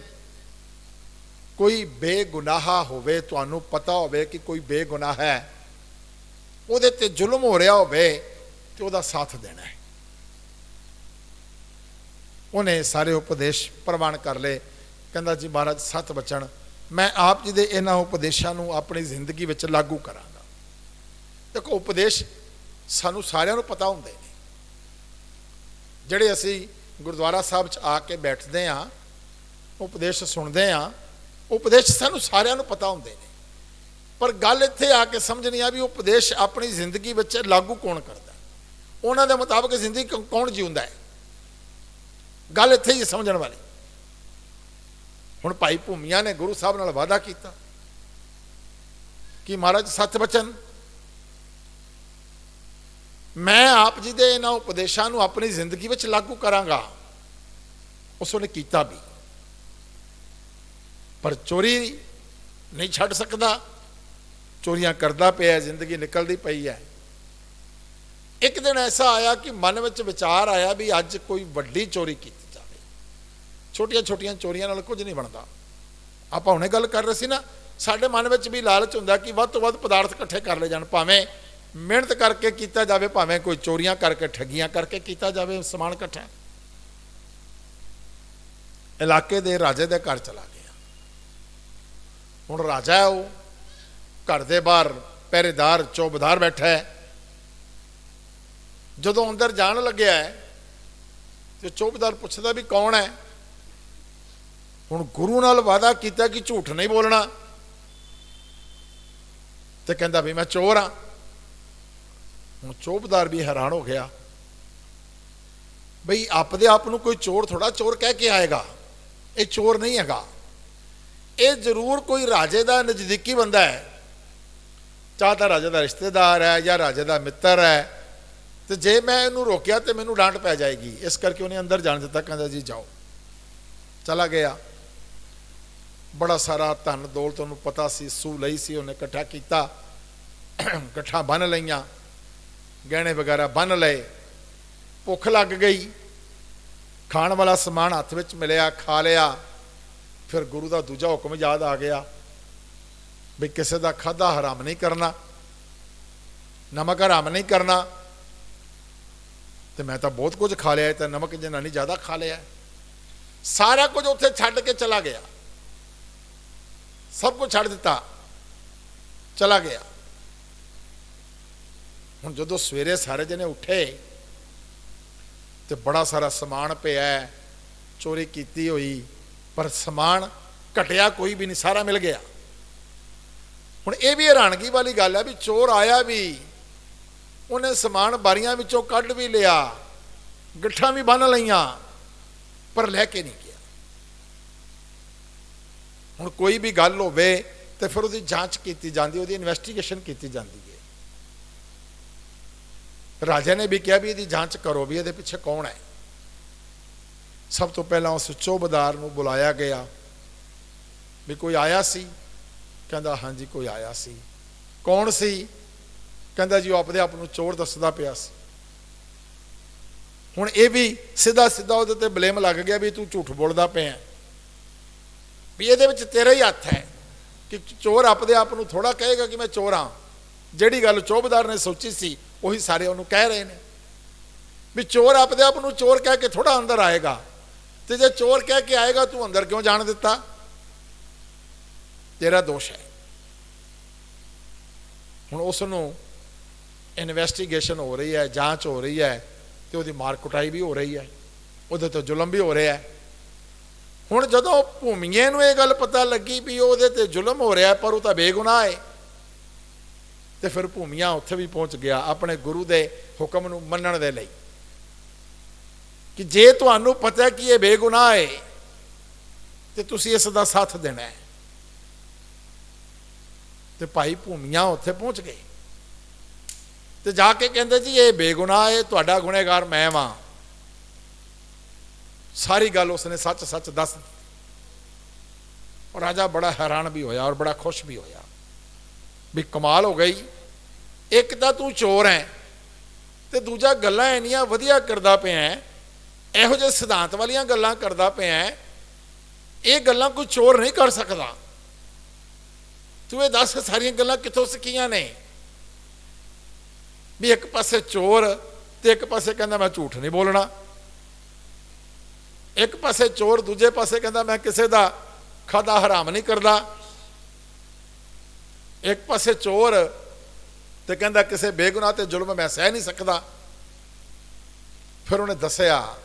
ਕੋਈ ਬੇਗੁਨਾਹ ਹੋਵੇ, ਤੁਹਾਨੂੰ ਪਤਾ ਹੋਵੇ ਕਿ ਕੋਈ ਬੇਗੁਨਾਹ ਹੈ, ਉਹਦੇ ਤੇ ਜ਼ੁਲਮ ਹੋ ਰਿਹਾ ਹੋਵੇ ਤੇ ਉਹਦਾ ਸਾਥ ਦੇਣਾ ਹੈ। ਉਹਨੇ ਸਾਰੇ ਉਪਦੇਸ਼ ਪ੍ਰਵਾਨ ਕਰ ਲਏ। ਕਹਿੰਦਾ ਜੀ ਮਹਾਰਾਜ 7 ਬਚਨ ਮੈਂ ਆਪ ਜੀ ਦੇ ਇਹਨਾਂ ਉਪਦੇਸ਼ਾਂ ਨੂੰ ਆਪਣੀ ਜ਼ਿੰਦਗੀ ਵਿੱਚ ਲਾਗੂ ਕਰਾਂਗਾ। ਦੇਖੋ ਉਪਦੇਸ਼ ਸਾਨੂੰ ਸਾਰਿਆਂ ਨੂੰ ਪਤਾ ਹੁੰਦੇ ਨੇ। ਜਿਹੜੇ ਅਸੀਂ ਗੁਰਦੁਆਰਾ ਸਾਹਿਬ 'ਚ ਆ ਕੇ ਬੈਠਦੇ ਹਾਂ, ਉਪਦੇਸ਼ ਸੁਣਦੇ ਹਾਂ, ਉਪਦੇਸ਼ ਸਾਨੂੰ ਸਾਰਿਆਂ ਨੂੰ ਪਤਾ ਹੁੰਦੇ ਨੇ। ਪਰ ਗੱਲ ਇੱਥੇ ਆ ਕੇ ਸਮਝਣੀ ਆ ਵੀ ਉਪਦੇਸ਼ ਆਪਣੀ ਜ਼ਿੰਦਗੀ ਵਿੱਚ ਲਾਗੂ ਕੌਣ ਕਰਦਾ, ਉਹਨਾਂ ਦੇ ਮੁਤਾਬਕ ਜ਼ਿੰਦਗੀ ਕੌਣ ਜਿਉਂਦਾ ਹੈ। ਗੱਲ ਇੱਥੇ ਹੀ ਸਮਝਣ ਵਾਲੀ। ਹੁਣ ਭਾਈ ਭੂਮੀਆ ਨੇ ਗੁਰੂ ਸਾਹਿਬ ਨਾਲ ਵਾਅਦਾ ਕੀਤਾ ਕਿ ਮਹਾਰਾਜ 7 ਬਚਨ ਮੈਂ ਆਪ ਜੀ ਦੇ ਇਹਨਾਂ ਉਪਦੇਸ਼ਾਂ ਨੂੰ ਆਪਣੀ ਜ਼ਿੰਦਗੀ ਵਿੱਚ ਲਾਗੂ ਕਰਾਂਗਾ। ਉਸ ਨੇ ਕੀਤਾ ਵੀ, ਪਰ ਚੋਰੀ ਨਹੀਂ ਛੱਡ ਸਕਦਾ। ਚੋਰੀਆਂ ਕਰਦਾ ਪਿਆ, ਜ਼ਿੰਦਗੀ ਨਿਕਲਦੀ ਪਈ ਹੈ। ਇੱਕ ਦਿਨ ਐਸਾ ਆਇਆ ਕਿ ਮਨ ਵਿੱਚ ਵਿਚਾਰ ਆਇਆ ਵੀ ਅੱਜ ਕੋਈ ਵੱਡੀ ਚੋਰੀ ਕੀਤੀ ਜਾਵੇ। ਛੋਟੀਆਂ ਛੋਟੀਆਂ ਚੋਰੀਆਂ ਨਾਲ ਕੁਝ ਨਹੀਂ ਬਣਦਾ। ਆਪਾਂ ਹੁਣੇ ਗੱਲ ਕਰ ਰਹੇ ਸੀ ਨਾ, ਸਾਡੇ ਮਨ ਵਿੱਚ ਵੀ ਲਾਲਚ ਹੁੰਦਾ ਕਿ ਵੱਧ ਤੋਂ ਵੱਧ ਪਦਾਰਥ ਇਕੱਠੇ ਕਰ ਲਏ ਜਾਣ, ਭਾਵੇਂ ਮਿਹਨਤ ਕਰਕੇ ਕੀਤਾ ਜਾਵੇ, ਭਾਵੇਂ ਕੋਈ ਚੋਰੀਆਂ ਕਰਕੇ, ਠੱਗੀਆਂ ਕਰਕੇ ਕੀਤਾ ਜਾਵੇ ਸਮਾਨ ਇਕੱਠਾ। ਇਲਾਕੇ ਦੇ ਰਾਜੇ ਦੇ ਘਰ ਚਲਾ ਗਿਆ। ਹੁਣ ਰਾਜਾ ਹੈ, ਉਹ ਘਰ ਦੇ ਬਾਹਰ ਪਹਿਰੇਦਾਰ ਚੌਬਦਾਰ ਬੈਠਾ ਹੈ। ਜਦੋਂ ਅੰਦਰ ਜਾਣ ਲੱਗਿਆ ਤੇ ਚੌਬਦਾਰ ਪੁੱਛਦਾ ਵੀ ਕੌਣ ਹੈ। ਹੁਣ ਗੁਰੂ ਨਾਲ ਵਾਅਦਾ ਕੀਤਾ ਕਿ ਝੂਠ ਨਹੀਂ ਬੋਲਣਾ, ਤੇ ਕਹਿੰਦਾ ਵੀ ਮੈਂ ਚੋਰ ਹਾਂ। ਹੁਣ ਚੌਬਦਾਰ ਵੀ ਹੈਰਾਨ ਹੋ ਗਿਆ ਬਈ ਆਪਦੇ ਆਪ ਨੂੰ ਕੋਈ ਚੋਰ ਥੋੜਾ ਚੋਰ ਕਹਿ ਕੇ ਆਏਗਾ, ਇਹ ਚੋਰ ਨਹੀਂ ਹੈਗਾ। ਇਹ ਜ਼ਰੂਰ ਕੋਈ ਰਾਜੇ ਦਾ ਨਜ਼ਦੀਕੀ ਬੰਦਾ ਹੈ, ਚਾਹ ਤਾਂ ਰਾਜੇ ਦਾ ਰਿਸ਼ਤੇਦਾਰ ਹੈ ਜਾਂ ਰਾਜੇ ਦਾ ਮਿੱਤਰ ਹੈ, ਤੇ ਜੇ ਮੈਂ ਇਹਨੂੰ ਰੋਕਿਆ ਤੇ ਮੈਨੂੰ ਡਾਂਟ ਪੈ ਜਾਏਗੀ, ਇਸ ਕਰਕੇ ਉਹਨੇ ਅੰਦਰ ਜਾਣ ਦਿੱਤਾ। ਕਹਿੰਦਾ ਜੀ ਜਾਓ। ਚਲਾ ਗਿਆ। ਬੜਾ ਸਾਰਾ ਧਨ ਦੌਲਤ ਉਹਨੂੰ ਪਤਾ ਸੀ, ਸੂ ਲਈ ਸੀ, ਉਹਨੇ ਇਕੱਠਾ ਕੀਤਾ, ਇਕੱਠਾ ਬੰਨ ਲਈਆਂ, ਗਹਿਣੇ ਵਗੈਰਾ ਬੰਨ ਲਏ। ਭੁੱਖ ਲੱਗ ਗਈ, ਖਾਣ ਵਾਲਾ ਸਮਾਨ ਹੱਥ ਵਿੱਚ ਮਿਲਿਆ, ਖਾ ਲਿਆ। ਫਿਰ ਗੁਰੂ ਦਾ ਦੂਜਾ ਹੁਕਮ ਯਾਦ ਆ ਗਿਆ ਵੀ ਕਿਸੇ ਦਾ ਖਾਧਾ ਹਰਾਮ ਨਹੀਂ ਕਰਨਾ, ਨਮਕ ਹਰਾਮ ਨਹੀਂ ਕਰਨਾ। ਤੇ ਮੈਂ ਤਾਂ ਬਹੁਤ ਕੁਝ ਖਾ ਲਿਆ, ਤੇ ਨਮਕ ਜਿੰਨਾ ਨਹੀਂ ਜ਼ਿਆਦਾ ਖਾ ਲਿਆ। ਸਾਰਾ ਕੁਝ ਉੱਥੇ ਛੱਡ ਕੇ ਚਲਾ ਗਿਆ, ਸਭ ਕੁਝ ਛੱਡ ਦਿੱਤਾ, ਚਲਾ ਗਿਆ। ਹੁਣ ਜਦੋਂ ਸਵੇਰੇ ਸਾਰੇ ਜਣੇ ਉੱਠੇ ਤੇ ਬੜਾ ਸਾਰਾ ਸਮਾਨ ਪਿਆ, ਚੋਰੀ ਕੀਤੀ ਹੋਈ, ਪਰ ਸਮਾਨ ਘਟਿਆ ਕੋਈ ਵੀ ਨਹੀਂ, ਸਾਰਾ ਮਿਲ ਗਿਆ। ਹੁਣ ਇਹ ਵੀ ਹੈਰਾਨਗੀ ਵਾਲੀ ਗੱਲ ਹੈ ਵੀ ਚੋਰ ਆਇਆ ਵੀ, ਉਹਨੇ ਸਮਾਨ ਬਾਰੀਆਂ ਵਿੱਚੋਂ ਕੱਢ ਵੀ ਲਿਆ, ਗਿੱਠਾਂ ਵੀ ਬੰਨ ਲਈਆਂ, ਪਰ ਲੈ ਕੇ ਨਹੀਂ ਗਿਆ। ਹੁਣ ਕੋਈ ਵੀ ਗੱਲ ਹੋਵੇ ਤੇ ਫਿਰ ਉਹਦੀ ਜਾਂਚ ਕੀਤੀ ਜਾਂਦੀ, ਉਹਦੀ ਇਨਵੈਸਟੀਗੇਸ਼ਨ ਕੀਤੀ ਜਾਂਦੀ ਹੈ। ਰਾਜਾ ਨੇ ਵੀ ਕਿਹਾ ਵੀ ਇਹਦੀ ਜਾਂਚ ਕਰੋ ਵੀ ਇਹਦੇ ਪਿੱਛੇ ਕੌਣ ਹੈ। ਸਭ ਤੋਂ ਪਹਿਲਾਂ ਉਸ ਚੌਬਦਾਰ ਨੂੰ ਬੁਲਾਇਆ ਗਿਆ ਵੀ ਕੋਈ ਆਇਆ ਸੀ? ਕਹਿੰਦਾ ਹਾਂਜੀ ਕੋਈ ਆਇਆ ਸੀ। ਕੌਣ ਸੀ? ਕਹਿੰਦਾ ਜੀ ਉਹ ਆਪਦੇ ਆਪ ਨੂੰ ਚੋਰ ਦੱਸਦਾ ਪਿਆ ਸੀ। ਹੁਣ ਇਹ ਵੀ ਸਿੱਧਾ ਸਿੱਧਾ ਉਹਦੇ ਤੇ ਬਲੇਮ ਲੱਗ ਗਿਆ ਵੀ ਤੂੰ ਝੂਠ ਬੋਲਦਾ ਪਿਆ, ਵੀ ਇਹਦੇ ਵਿੱਚ ਤੇਰਾ ਹੀ ਹੱਥ ਹੈ, ਕਿ ਚੋਰ ਆਪਦੇ ਆਪ ਨੂੰ ਥੋੜਾ ਕਹੇਗਾ ਕਿ ਮੈਂ ਚੋਰ ਹਾਂ। ਜਿਹੜੀ ਗੱਲ ਚੌਬਦਾਰ ਨੇ ਸੋਚੀ ਸੀ ਉਹੀ ਸਾਰੇ ਉਹਨੂੰ ਕਹਿ ਰਹੇ ਨੇ ਵੀ ਚੋਰ ਆਪਦੇ ਆਪ ਨੂੰ ਚੋਰ ਕਹਿ ਕੇ ਥੋੜਾ ਅੰਦਰ ਆਏਗਾ, ਤੇ ਜੇ ਚੋਰ ਕਹਿ ਕੇ ਆਏਗਾ ਤੂੰ ਅੰਦਰ ਕਿਉਂ ਜਾਣ ਦਿੱਤਾ? ਤੇਰਾ ਦੋਸ਼ ਹੈ। ਹੁਣ ਉਸ ਨੂੰ ਇਨਵੈਸਟੀਗੇਸ਼ਨ ਹੋ ਰਹੀ ਹੈ, ਜਾਂਚ ਹੋ ਰਹੀ ਹੈ, ਤੇ ਉਹਦੀ ਮਾਰ ਕੁਟਾਈ ਵੀ ਹੋ ਰਹੀ ਹੈ, ਉਹਦੇ ਤੋਂ ਜ਼ੁਲਮ ਵੀ ਹੋ ਰਿਹਾ ਹੈ। ਹੁਣ ਜਦੋਂ ਭੂਮੀਏ ਨੂੰ ਇਹ ਗੱਲ ਪਤਾ ਲੱਗੀ ਵੀ ਉਹਦੇ ਤੇ ਜ਼ੁਲਮ ਹੋ ਰਿਹਾ ਪਰ ਉਹ ਤਾਂ ਬੇਗੁਨਾਹ ਹੈ, ਤੇ ਫਿਰ ਭੂਮੀਆ ਉੱਥੇ ਵੀ ਪਹੁੰਚ ਗਿਆ ਆਪਣੇ ਗੁਰੂ ਦੇ ਹੁਕਮ ਨੂੰ ਮੰਨਣ ਦੇ ਲਈ ਕਿ ਜੇ ਤੁਹਾਨੂੰ ਪਤਾ ਕਿ ਇਹ ਬੇਗੁਨਾਹ ਹੈ ਤੇ ਤੁਸੀਂ ਇਸ ਦਾ ਸਾਥ ਦੇਣਾ ਹੈ। ਤੇ ਭਾਈ ਭੂਮੀਆ ਉੱਥੇ ਪਹੁੰਚ ਗਏ ਤੇ ਜਾ ਕੇ ਕਹਿੰਦੇ ਜੀ ਇਹ ਬੇਗੁਨਾਹ ਹੈ, ਤੁਹਾਡਾ ਗੁਨੇਗਾਰ ਮੈਂ ਵਾਂ। ਸਾਰੀ ਗੱਲ ਉਸਨੇ ਸੱਚ ਸੱਚ ਦੱਸ ਦਿੱਤੀ। ਔਰ ਰਾਜਾ ਬੜਾ ਹੈਰਾਨ ਵੀ ਹੋਇਆ ਔਰ ਬੜਾ ਖੁਸ਼ ਵੀ ਹੋਇਆ ਵੀ ਕਮਾਲ ਹੋ ਗਈ, ਇੱਕ ਤਾਂ ਤੂੰ ਚੋਰ ਹੈ ਤੇ ਦੂਜਾ ਗੱਲਾਂ ਇੰਨੀਆਂ ਵਧੀਆ ਕਰਦਾ ਪਿਆ, ਇਹੋ ਜਿਹੇ ਸਿਧਾਂਤ ਵਾਲੀਆਂ ਗੱਲਾਂ ਕਰਦਾ ਪਿਆ, ਇਹ ਗੱਲਾਂ ਕੋਈ ਚੋਰ ਨਹੀਂ ਕਰ ਸਕਦਾ। ਤੂੰ ਇਹ ਦੱਸ ਸਾਰੀਆਂ ਗੱਲਾਂ ਕਿੱਥੋਂ ਸਿੱਖੀਆਂ ਨੇ? ਵੀ ਇੱਕ ਪਾਸੇ ਚੋਰ ਤੇ ਇੱਕ ਪਾਸੇ ਕਹਿੰਦਾ ਮੈਂ ਝੂਠ ਨਹੀਂ ਬੋਲਣਾ, ਇੱਕ ਪਾਸੇ ਚੋਰ ਦੂਜੇ ਪਾਸੇ ਕਹਿੰਦਾ ਮੈਂ ਕਿਸੇ ਦਾ ਖਾਧਾ ਹਰਾਮ ਨਹੀਂ ਕਰਦਾ, ਇੱਕ ਪਾਸੇ ਚੋਰ ਤੇ ਕਹਿੰਦਾ ਕਿਸੇ ਬੇਗੁਨਾਹ ਤੇ ਜ਼ੁਲਮ ਮੈਂ ਸਹਿ ਨਹੀਂ ਸਕਦਾ। ਫਿਰ ਉਹਨੇ ਦੱਸਿਆ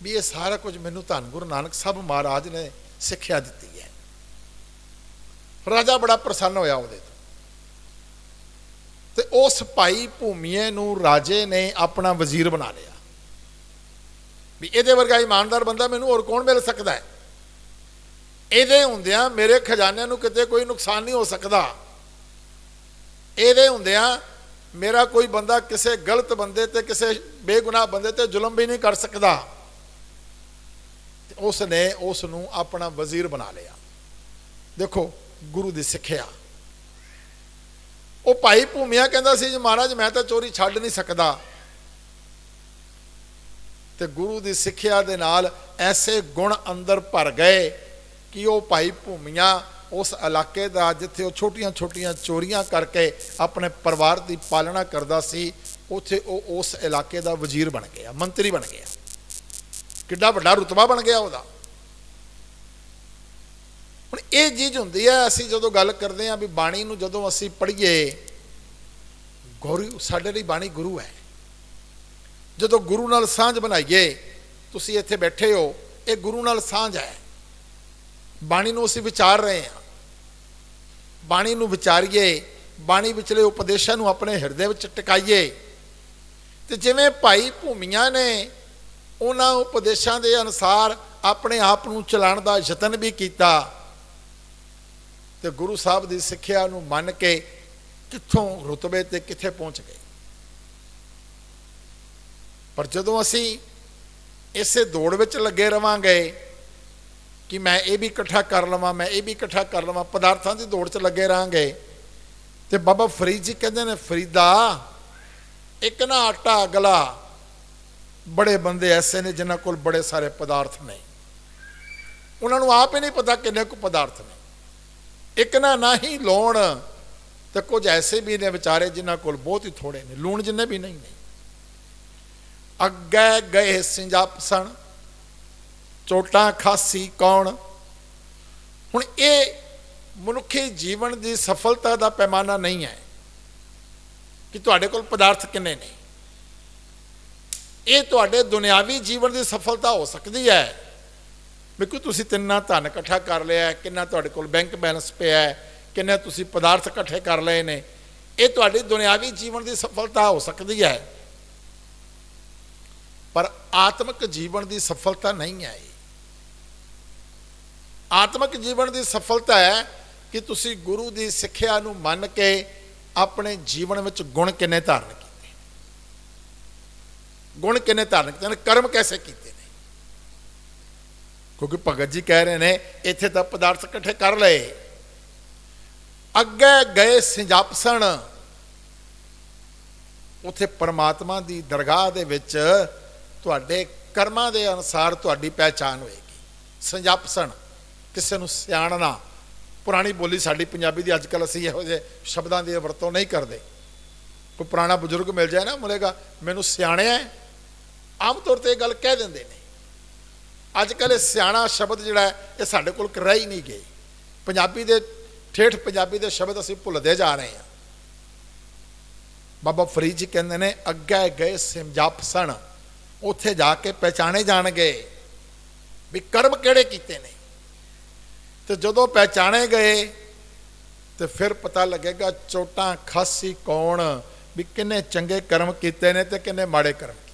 ਵੀ ਇਹ ਸਾਰਾ ਕੁਝ ਮੈਨੂੰ ਧੰਨ ਗੁਰੂ ਨਾਨਕ ਸਾਹਿਬ ਮਹਾਰਾਜ ਨੇ ਸਿੱਖਿਆ ਦਿੱਤੀ ਹੈ। ਰਾਜਾ ਬੜਾ ਪ੍ਰਸੰਨ ਹੋਇਆ ਉਹਦੇ ਤੋਂ, ਤੇ ਉਸ ਭਾਈ ਭੂਮੀਏ ਨੂੰ ਰਾਜੇ ਨੇ ਆਪਣਾ ਵਜ਼ੀਰ ਬਣਾ ਲਿਆ ਵੀ ਇਹਦੇ ਵਰਗਾ ਇਮਾਨਦਾਰ ਬੰਦਾ ਮੈਨੂੰ ਹੋਰ ਕੌਣ ਮਿਲ ਸਕਦਾ ਹੈ? ਇਹਦੇ ਹੁੰਦਿਆਂ ਮੇਰੇ ਖਜ਼ਾਨਿਆਂ ਨੂੰ ਕਿਤੇ ਕੋਈ ਨੁਕਸਾਨ ਨਹੀਂ ਹੋ ਸਕਦਾ, ਇਹਦੇ ਹੁੰਦਿਆਂ ਮੇਰਾ ਕੋਈ ਬੰਦਾ ਕਿਸੇ ਗਲਤ ਬੰਦੇ ਤੇ ਕਿਸੇ ਬੇਗੁਨਾਹ ਬੰਦੇ ਤੇ ਜ਼ੁਲਮ ਵੀ ਨਹੀਂ ਕਰ ਸਕਦਾ। ਉਸ ਨੇ ਉਸ ਨੂੰ ਆਪਣਾ ਵਜ਼ੀਰ ਬਣਾ ਲਿਆ। ਦੇਖੋ ਗੁਰੂ ਦੀ ਸਿੱਖਿਆ। ਉਹ ਭਾਈ ਭੂਮੀਆ ਕਹਿੰਦਾ ਸੀ ਜੀ ਮਹਾਰਾਜ ਮੈਂ ਤਾਂ ਚੋਰੀ ਛੱਡ ਨਹੀਂ ਸਕਦਾ, ਤੇ ਗੁਰੂ ਦੀ ਸਿੱਖਿਆ ਦੇ ਨਾਲ ਐਸੇ ਗੁਣ ਅੰਦਰ ਭਰ ਗਏ ਕਿ ਉਹ ਭਾਈ ਭੂਮੀਆ ਉਸ ਇਲਾਕੇ ਦਾ ਜਿੱਥੇ ਉਹ ਛੋਟੀਆਂ ਛੋਟੀਆਂ ਚੋਰੀਆਂ ਕਰਕੇ ਆਪਣੇ ਪਰਿਵਾਰ ਦੀ ਪਾਲਣਾ ਕਰਦਾ ਸੀ, ਉੱਥੇ ਉਹ ਉਸ ਇਲਾਕੇ ਦਾ ਵਜ਼ੀਰ ਬਣ ਗਿਆ, ਮੰਤਰੀ ਬਣ ਗਿਆ। ਕਿੱਡਾ ਵੱਡਾ ਰੁਤਬਾ ਬਣ ਗਿਆ ਉਹਦਾ। ਹੁਣ ਇਹ ਚੀਜ਼ ਹੁੰਦੀ ਹੈ, ਅਸੀਂ ਜਦੋਂ ਗੱਲ ਕਰਦੇ ਹਾਂ ਵੀ ਬਾਣੀ ਨੂੰ ਜਦੋਂ ਅਸੀਂ ਪੜ੍ਹੀਏ, ਗੁਰੂ ਸਾਡੇ ਲਈ ਬਾਣੀ ਗੁਰੂ ਹੈ। ਜਦੋਂ ਗੁਰੂ ਨਾਲ ਸਾਂਝ ਬਣਾਈਏ, ਤੁਸੀਂ ਇੱਥੇ ਬੈਠੇ ਹੋ, ਇਹ ਗੁਰੂ ਨਾਲ ਸਾਂਝ ਹੈ। ਬਾਣੀ ਨੂੰ ਅਸੀਂ ਵਿਚਾਰ ਰਹੇ ਹਾਂ, ਬਾਣੀ ਨੂੰ ਵਿਚਾਰੀਏ, ਬਾਣੀ ਵਿਚਲੇ ਉਪਦੇਸ਼ਾਂ ਨੂੰ ਆਪਣੇ ਹਿਰਦੇ ਵਿੱਚ ਟਿਕਾਈਏ। ਤੇ ਜਿਵੇਂ ਭਾਈ ਭੂਮੀਆ ਨੇ ਉਹਨਾਂ ਉਪਦੇਸ਼ਾਂ ਦੇ ਅਨੁਸਾਰ ਆਪਣੇ ਆਪ ਨੂੰ ਚਲਾਉਣ ਦਾ ਯਤਨ ਵੀ ਕੀਤਾ ਤੇ ਗੁਰੂ ਸਾਹਿਬ ਦੀ ਸਿੱਖਿਆ ਨੂੰ ਮੰਨ ਕੇ ਕਿੱਥੋਂ ਰੁਤਬੇ ਤੇ ਕਿੱਥੇ ਪਹੁੰਚ ਗਏ। ਪਰ ਜਦੋਂ ਅਸੀਂ ਇਸੇ ਦੌੜ ਵਿੱਚ ਲੱਗੇ ਰਵਾਂਗੇ ਕਿ ਮੈਂ ਇਹ ਵੀ ਇਕੱਠਾ ਕਰ ਲਵਾਂ, ਮੈਂ ਇਹ ਵੀ ਇਕੱਠਾ ਕਰ ਲਵਾਂ, ਪਦਾਰਥਾਂ ਦੀ ਦੌੜ 'ਚ ਲੱਗੇ ਰਹਾਂਗੇ ਤੇ ਬਾਬਾ ਫਰੀਦ ਜੀ ਕਹਿੰਦੇ ਨੇ, ਫਰੀਦਾ ਇੱਕ ਨਾ ਆਟਾ ਅਗਲਾ, ਬੜੇ ਬੰਦੇ ਐਸੇ ਨੇ ਜਿਨ੍ਹਾਂ ਕੋਲ ਬੜੇ ਸਾਰੇ ਪਦਾਰਥ ਨੇ, ਉਹਨਾਂ ਨੂੰ ਆਪ ਹੀ ਨਹੀਂ ਪਤਾ ਕਿੰਨੇ ਕੁ ਪਦਾਰਥ ਨੇ। ਇੱਕ ਨਾ ਹੀ ਲਾਉਣ ਤੇ ਕੁਝ ਐਸੇ ਵੀ ਨੇ ਵਿਚਾਰੇ ਜਿਨ੍ਹਾਂ ਕੋਲ ਬਹੁਤ ਹੀ ਥੋੜੇ ਨੇ, ਲੂਣ ਜਿੰਨੇ ਵੀ ਨਹੀਂ ਨੇ। ਅੱਗੇ ਗਏ ਸਿੰਜਾਪਸਣ, ਚੋਟਾਂ ਖਾਸੀ ਕੌਣ। ਹੁਣ ਇਹ ਮਨੁੱਖੀ ਜੀਵਨ ਦੀ ਸਫਲਤਾ ਦਾ ਪੈਮਾਨਾ ਨਹੀਂ ਹੈ ਕਿ ਤੁਹਾਡੇ ਕੋਲ ਪਦਾਰਥ ਕਿੰਨੇ ਨੇ। ਇਹ ਤੁਹਾਡੇ ਦੁਨਿਆਵੀ ਜੀਵਨ ਦੀ ਸਫਲਤਾ ਹੋ ਸਕਦੀ ਹੈ ਵੀ ਕੋਈ ਤੁਸੀਂ ਕਿੰਨਾ ਧਨ ਇਕੱਠਾ ਕਰ ਲਿਆ, ਕਿੰਨਾ ਤੁਹਾਡੇ ਕੋਲ ਬੈਂਕ ਬੈਲੈਂਸ ਪਿਆ ਹੈ, ਕਿੰਨੇ ਤੁਸੀਂ ਪਦਾਰਥ ਇਕੱਠੇ ਕਰ ਲਏ ਨੇ। ਇਹ ਤੁਹਾਡੀ ਦੁਨਿਆਵੀ ਜੀਵਨ ਦੀ ਸਫਲਤਾ ਹੋ ਸਕਦੀ ਹੈ, ਪਰ ਆਤਮਿਕ ਜੀਵਨ ਦੀ ਸਫਲਤਾ ਨਹੀਂ ਹੈ। ਆਤਮਿਕ ਜੀਵਨ ਦੀ ਸਫਲਤਾ ਹੈ ਕਿ ਤੁਸੀਂ ਗੁਰੂ ਦੀ ਸਿੱਖਿਆ ਨੂੰ ਮੰਨ ਕੇ ਆਪਣੇ ਜੀਵਨ ਵਿੱਚ ਗੁਣ ਕਿੰਨੇ ਧਾਰਨ ਕੀਤੇ, ਗੁਣ ਕਿੰਨੇ ਧਾਰਨ ਕੀਤੇ ਨੇ, ਕਰਮ ਕੈਸੇ ਕੀਤੇ ਨੇ। ਕਿਉਂਕਿ ਭਗਤ ਜੀ ਕਹਿ ਰਹੇ ਨੇ ਇੱਥੇ ਤਾਂ ਪਦਾਰਥ ਇਕੱਠੇ ਕਰ ਲਏ, ਅੱਗੇ ਗਏ ਸਿੰਜਾਪਸਣ, ਉੱਥੇ ਪਰਮਾਤਮਾ ਦੀ ਦਰਗਾਹ ਦੇ ਵਿੱਚ ਤੁਹਾਡੇ ਕਰਮਾਂ ਦੇ ਅਨੁਸਾਰ ਤੁਹਾਡੀ ਪਹਿਚਾਣ ਹੋਏਗੀ। ਸਿੰਜਾਪਸਣ ਕਿਸੇ ਨੂੰ ਸਿਆਣਨਾ, ਪੁਰਾਣੀ ਬੋਲੀ ਸਾਡੀ ਪੰਜਾਬੀ ਦੀ, ਅੱਜ ਕੱਲ੍ਹ ਅਸੀਂ ਇਹੋ ਜਿਹੇ ਸ਼ਬਦਾਂ ਦੀ ਵਰਤੋਂ ਨਹੀਂ ਕਰਦੇ। ਕੋਈ ਪੁਰਾਣਾ ਬਜ਼ੁਰਗ ਮਿਲ ਜਾਏ ਨਾ, ਮਿਲੇਗਾ ਮੈਨੂੰ ਸਿਆਣਿਆ, ਆਮ ਤੌਰ 'ਤੇ ਇਹ ਗੱਲ ਕਹਿ ਦਿੰਦੇ ਨੇ। ਅੱਜ ਕੱਲ੍ਹ ਇਹ ਸਿਆਣਾ ਸ਼ਬਦ ਜਿਹੜਾ ਹੈ ਇਹ ਸਾਡੇ ਕੋਲ ਰਹਿ ਹੀ ਨਹੀਂ ਗਏ। ਪੰਜਾਬੀ ਦੇ ਠੇਠ ਪੰਜਾਬੀ ਦੇ ਸ਼ਬਦ ਅਸੀਂ ਭੁੱਲਦੇ ਜਾ ਰਹੇ ਹਾਂ। ਬਾਬਾ ਫਰੀਦ ਜੀ ਕਹਿੰਦੇ ਨੇ, ਅੱਗੇ ਗਏ ਸਿੰਜਾਪਸਣ, ਉੱਥੇ ਜਾ ਕੇ ਪਹਿਚਾਣੇ ਜਾਣਗੇ ਵੀ ਕਰਮ ਕਿਹੜੇ ਕੀਤੇ ਨੇ। ਤੇ ਜਦੋਂ ਪਹਿਚਾਣੇ ਗਏ ਤੇ ਫਿਰ ਪਤਾ ਲੱਗੇਗਾ ਚੋਟਾਂ ਖਾਸੀ ਕੌਣ, ਵੀ ਕਿੰਨੇ ਚੰਗੇ ਕਰਮ ਕੀਤੇ ਨੇ ਤੇ ਕਿੰਨੇ ਮਾੜੇ ਕਰਮ ਕੀਤੇ।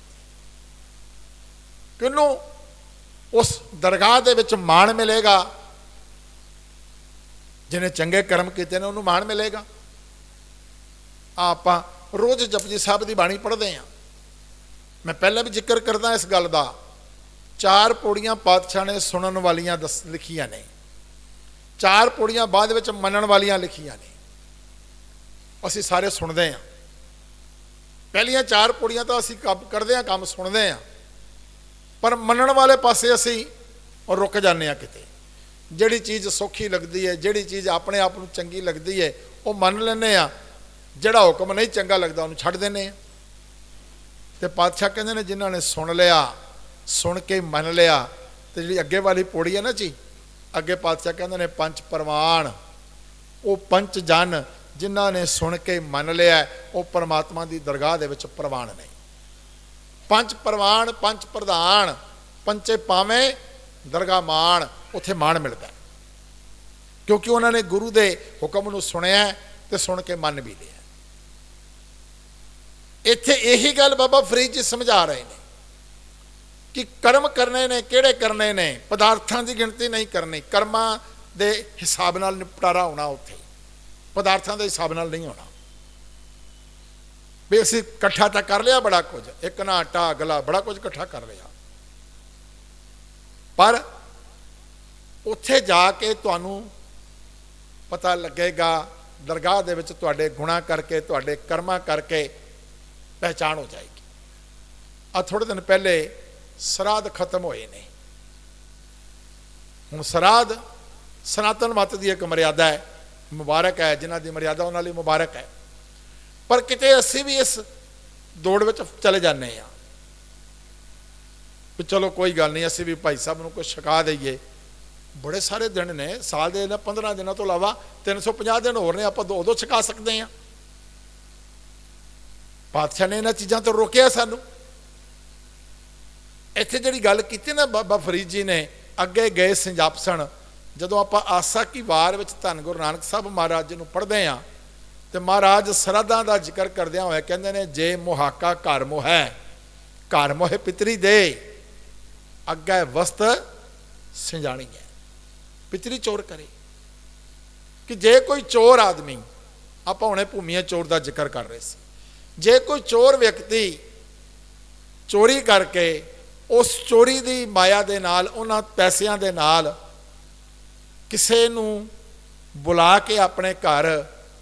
ਕਿਹਨੂੰ ਉਸ ਦਰਗਾਹ ਦੇ ਵਿੱਚ ਮਾਣ ਮਿਲੇਗਾ, ਜਿਹਨੇ ਚੰਗੇ ਕਰਮ ਕੀਤੇ ਨੇ ਉਹਨੂੰ ਮਾਣ ਮਿਲੇਗਾ। ਆਪਾਂ ਰੋਜ਼ ਜਪਜੀ ਸਾਹਿਬ ਦੀ ਬਾਣੀ ਪੜ੍ਹਦੇ ਹਾਂ। ਮੈਂ ਪਹਿਲਾਂ ਵੀ ਜ਼ਿਕਰ ਕਰਦਾ ਇਸ ਗੱਲ ਦਾ। 4 ਪੌੜੀਆਂ ਪਾਤਸ਼ਾਹ ਨੇ ਸੁਣਨ ਵਾਲੀਆਂ ਲਿਖੀਆਂ ਨੇ, 4 ਪੌੜੀਆਂ ਬਾਅਦ ਵਿੱਚ ਮੰਨਣ ਵਾਲੀਆਂ ਲਿਖੀਆਂ ਨੇ। ਅਸੀਂ ਸਾਰੇ ਸੁਣਦੇ ਹਾਂ। ਪਹਿਲੀਆਂ 4 ਪੌੜੀਆਂ ਤਾਂ ਅਸੀਂ ਕਰਦੇ ਹਾਂ, ਕੰਮ ਸੁਣਦੇ ਹਾਂ, ਪਰ ਮੰਨਣ ਵਾਲੇ ਪਾਸੇ ਅਸੀਂ ਰੁਕ ਜਾਂਦੇ ਹਾਂ। ਕਿਤੇ ਜਿਹੜੀ ਚੀਜ਼ ਸੌਖੀ ਲੱਗਦੀ ਹੈ, ਜਿਹੜੀ ਚੀਜ਼ ਆਪਣੇ ਆਪ ਨੂੰ ਚੰਗੀ ਲੱਗਦੀ ਹੈ ਉਹ ਮੰਨ ਲੈਂਦੇ ਹਾਂ, ਜਿਹੜਾ ਹੁਕਮ ਨਹੀਂ ਚੰਗਾ ਲੱਗਦਾ ਉਹਨੂੰ ਛੱਡ ਦਿੰਦੇ ਹਾਂ। ਤੇ ਪਾਤਸ਼ਾਹ ਕਹਿੰਦੇ ਨੇ ਜਿਨ੍ਹਾਂ ਨੇ ਸੁਣ ਲਿਆ, ਸੁਣ ਕੇ ਮੰਨ ਲਿਆ, ਤੇ ਜਿਹੜੀ ਅੱਗੇ ਵਾਲੀ ਪੌੜੀ ਹੈ ਨਾ ਜੀ, ਅੱਗੇ ਪਾਤਸ਼ਾਹ ਕਹਿੰਦੇ ਨੇ ਪੰਜ ਪ੍ਰਵਾਨ, ਉਹ ਪੰਜ ਜਨ ਜਿਨ੍ਹਾਂ ਨੇ ਸੁਣ ਕੇ ਮੰਨ ਲਿਆ ਉਹ ਪਰਮਾਤਮਾ ਦੀ ਦਰਗਾਹ ਦੇ ਵਿੱਚ ਪ੍ਰਵਾਨ ਨੇ। ਪੰਜ ਪ੍ਰਵਾਨ, ਪੰਜ ਪ੍ਰਧਾਨ, ਪੰਚੇ ਪਾਵੇਂ ਦਰਗਾਹ ਮਾਣ, ਉੱਥੇ ਮਾਣ ਮਿਲਦਾ ਕਿਉਂਕਿ ਉਹਨਾਂ ਨੇ ਗੁਰੂ ਦੇ ਹੁਕਮ ਨੂੰ ਸੁਣਿਆ ਤੇ ਸੁਣ ਕੇ ਮੰਨ ਵੀ ਲਿਆ। ਇੱਥੇ ਇਹੀ ਗੱਲ ਬਾਬਾ ਫਰੀਦ ਜੀ ਸਮਝਾ ਰਹੇ ਨੇ ਕਿ ਕਰਮ ਕਰਨੇ ਨੇ, ਕਿਹੜੇ ਕਰਨੇ ਨੇ, ਪਦਾਰਥਾਂ ਦੀ ਗਿਣਤੀ ਨਹੀਂ ਕਰਨੀ। ਕਰਮਾਂ ਦੇ ਹਿਸਾਬ ਨਾਲ ਨਿਪਟਾਰਾ ਹੋਣਾ, ਉੱਥੇ ਪਦਾਰਥਾਂ ਦੇ ਹਿਸਾਬ ਨਾਲ ਨਹੀਂ ਹੋਣਾ। ਵੀ ਅਸੀਂ ਇਕੱਠਾ ਤਾਂ ਕਰ ਲਿਆ ਬੜਾ ਕੁਝ, ਇੱਕ ਨਾ ਆਟਾ ਅਗਲਾ, ਬੜਾ ਕੁਝ ਇਕੱਠਾ ਕਰ ਲਿਆ, ਪਰ ਉੱਥੇ ਜਾ ਕੇ ਤੁਹਾਨੂੰ ਪਤਾ ਲੱਗੇਗਾ ਦਰਗਾਹ ਦੇ ਵਿੱਚ ਤੁਹਾਡੇ ਗੁਣਾਂ ਕਰਕੇ, ਤੁਹਾਡੇ ਕਰਮਾਂ ਕਰਕੇ ਪਹਿਚਾਣ ਹੋ ਜਾਏਗੀ। ਆ ਥੋੜੇ ਦਿਨ ਪਹਿਲੇ ਸਰਾਧ ਖਤਮ ਹੋਏ ਨੇ। ਹੁਣ ਸਰਾਧ ਸਨਾਤਨ ਮਤ ਦੀ ਇੱਕ ਮਰਿਆਦਾ ਹੈ, ਮੁਬਾਰਕ ਹੈ, ਜਿਨ੍ਹਾਂ ਦੀ ਮਰਿਆਦਾ ਉਹਨਾਂ ਲਈ ਮੁਬਾਰਕ ਹੈ। ਪਰ ਕਿਤੇ ਅਸੀਂ ਵੀ ਇਸ ਦੌੜ ਵਿੱਚ ਚਲੇ ਜਾਂਦੇ ਹਾਂ ਵੀ ਚਲੋ ਕੋਈ ਗੱਲ ਨਹੀਂ, ਅਸੀਂ ਵੀ ਭਾਈ ਸਾਹਿਬ ਨੂੰ ਕੁਝ ਛਕਾ ਦਈਏ। ਬੜੇ ਸਾਰੇ ਦਿਨ ਨੇ ਸਾਲ ਦੇ, 15 ਦਿਨਾਂ ਤੋਂ ਇਲਾਵਾ 350 ਦਿਨ ਹੋਰ ਨੇ, ਆਪਾਂ ਉਦੋਂ ਛਕਾ ਸਕਦੇ ਹਾਂ। ਪਾਤਸ਼ਾਹ ਨੇ ਇਹਨਾਂ ਚੀਜ਼ਾਂ ਤੋਂ ਰੋਕਿਆ ਸਾਨੂੰ। ਇੱਥੇ ਜਿਹੜੀ ਗੱਲ ਕੀਤੀ ਨਾ ਬਾਬਾ ਫਰੀਦ ਜੀ ਨੇ, ਅੱਗੇ ਗਏ ਸਿੰਜਾਪਸਣ, ਜਦੋਂ ਆਪਾਂ ਆਸਾ ਕੀ ਵਾਰ ਵਿੱਚ ਧੰਨ ਗੁਰੂ ਨਾਨਕ ਸਾਹਿਬ ਮਹਾਰਾਜ ਜੀ ਨੂੰ ਪੜ੍ਹਦੇ ਹਾਂ ਤੇ ਮਹਾਰਾਜ ਸਰਾਧਾਂ ਦਾ ਜ਼ਿਕਰ ਕਰਦਿਆਂ ਹੋਇਆ ਕਹਿੰਦੇ ਨੇ, ਜੇ ਮੁਹਾਕਾ ਘਰ ਮੋਹੈ, ਘਰ ਮੋਹੇ ਪਿਤਰੀ ਦੇ, ਅੱਗੇ ਵਸਤ ਸਿੰਜਾਣੀ ਹੈ। ਪਿਤਰੀ ਚੋਰ ਕਰੇ ਕਿ ਜੇ ਕੋਈ ਚੋਰ ਆਦਮੀ, ਆਪਾਂ ਹੁਣੇ ਭੂਮੀਆ ਚੋਰ ਦਾ ਜ਼ਿਕਰ ਕਰ ਰਹੇ ਸੀ, ਜੇ ਕੋਈ ਚੋਰ ਵਿਅਕਤੀ ਚੋਰੀ ਕਰਕੇ ਉਸ ਚੋਰੀ ਦੀ ਮਾਇਆ ਦੇ ਨਾਲ, ਉਹਨਾਂ ਪੈਸਿਆਂ ਦੇ ਨਾਲ ਕਿਸੇ ਨੂੰ ਬੁਲਾ ਕੇ ਆਪਣੇ ਘਰ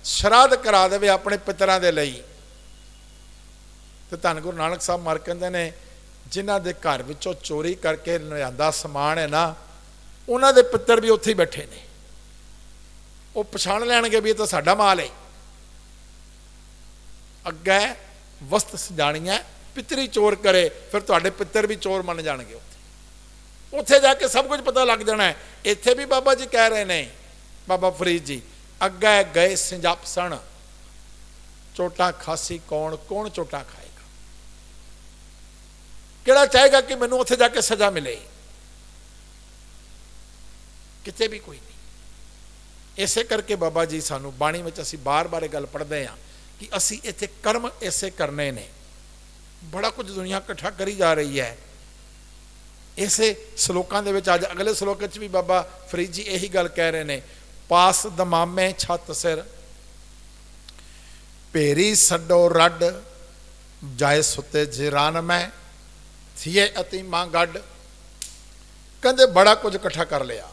ਸ਼ਰਾਧ ਕਰਾ ਦੇਵੇ ਆਪਣੇ ਪਿਤਰਾਂ ਦੇ ਲਈ, ਤੇ ਧੰਨ ਗੁਰੂ ਨਾਨਕ ਸਾਹਿਬ ਮਰ ਕਹਿੰਦੇ ਨੇ ਜਿਨ੍ਹਾਂ ਦੇ ਘਰ ਵਿੱਚੋਂ ਚੋਰੀ ਕਰਕੇ ਲਿਆਂਦਾ ਸਮਾਨ ਹੈ ਨਾ, ਉਹਨਾਂ ਦੇ ਪਿੱਤਰ ਵੀ ਉੱਥੇ ਹੀ ਬੈਠੇ ਨੇ, ਉਹ ਪਛਾਣ ਲੈਣਗੇ ਵੀ ਇਹ ਤਾਂ ਸਾਡਾ ਮਾਲ ਹੈ। ਅੱਗੇ ਵਸਤ ਸਜਾਣੀ ਹੈ। ਪਿਤਰੀ ਚੋਰ ਕਰੇ, ਫਿਰ ਤੁਹਾਡੇ ਪਿੱਤਰ ਵੀ ਚੋਰ ਮੰਨ ਜਾਣਗੇ। ਉੱਥੇ ਜਾ ਕੇ ਸਭ ਕੁਝ ਪਤਾ ਲੱਗ ਜਾਣਾ ਹੈ। ਇੱਥੇ ਵੀ ਬਾਬਾ ਜੀ ਕਹਿ ਰਹੇ ਨੇ, ਬਾਬਾ ਫਰੀਦ ਜੀ, ਅੱਗੇ ਗਏ ਸਿੰਜਪ ਸਣ, ਚੋਟਾਂ ਖਾਸੀ ਕੌਣ, ਕੌਣ ਚੋਟਾਂ ਖਾਏਗਾ? ਕਿਹੜਾ ਚਾਹੇਗਾ ਕਿ ਮੈਨੂੰ ਉੱਥੇ ਜਾ ਕੇ ਸਜ਼ਾ ਮਿਲੇ? ਕਿਤੇ ਵੀ ਕੋਈ ਨਹੀਂ। ਇਸੇ ਕਰਕੇ ਬਾਬਾ ਜੀ ਸਾਨੂੰ ਬਾਣੀ ਵਿੱਚ ਅਸੀਂ ਬਾਰ-ਬਾਰ ਇਹ ਗੱਲ ਪੜ੍ਹਦੇ ਹਾਂ ਕਿ ਅਸੀਂ ਇੱਥੇ ਕਰਮ ਐਸੇ ਕਰਨੇ ਨੇ। ਬੜਾ ਕੁਝ ਦੁਨੀਆ ਇਕੱਠਾ ਕਰੀ ਜਾ ਰਹੀ ਹੈ। ਇਸੇ ਸ਼ਲੋਕਾਂ ਦੇ ਵਿੱਚ ਅੱਜ ਅਗਲੇ ਸ਼ਲੋਕ 'ਚ ਵੀ ਬਾਬਾ ਫਰੀਦ ਜੀ ਇਹੀ ਗੱਲ ਕਹਿ ਰਹੇ ਨੇ, ਪਾਸ ਦਮਾਮੇ ਛੱਤ ਸਿਰ, ਭੇਰੀ ਛੱਡੋ ਰੱਡ, ਜਾਏ ਸੁੱਤੇ ਜਿਰਾਨ ਮੈਂ, ਥੀਏ ਅਤੀ ਮਾਂ ਗੱਡ। ਕਹਿੰਦੇ ਬੜਾ ਕੁਝ ਇਕੱਠਾ ਕਰ ਲਿਆ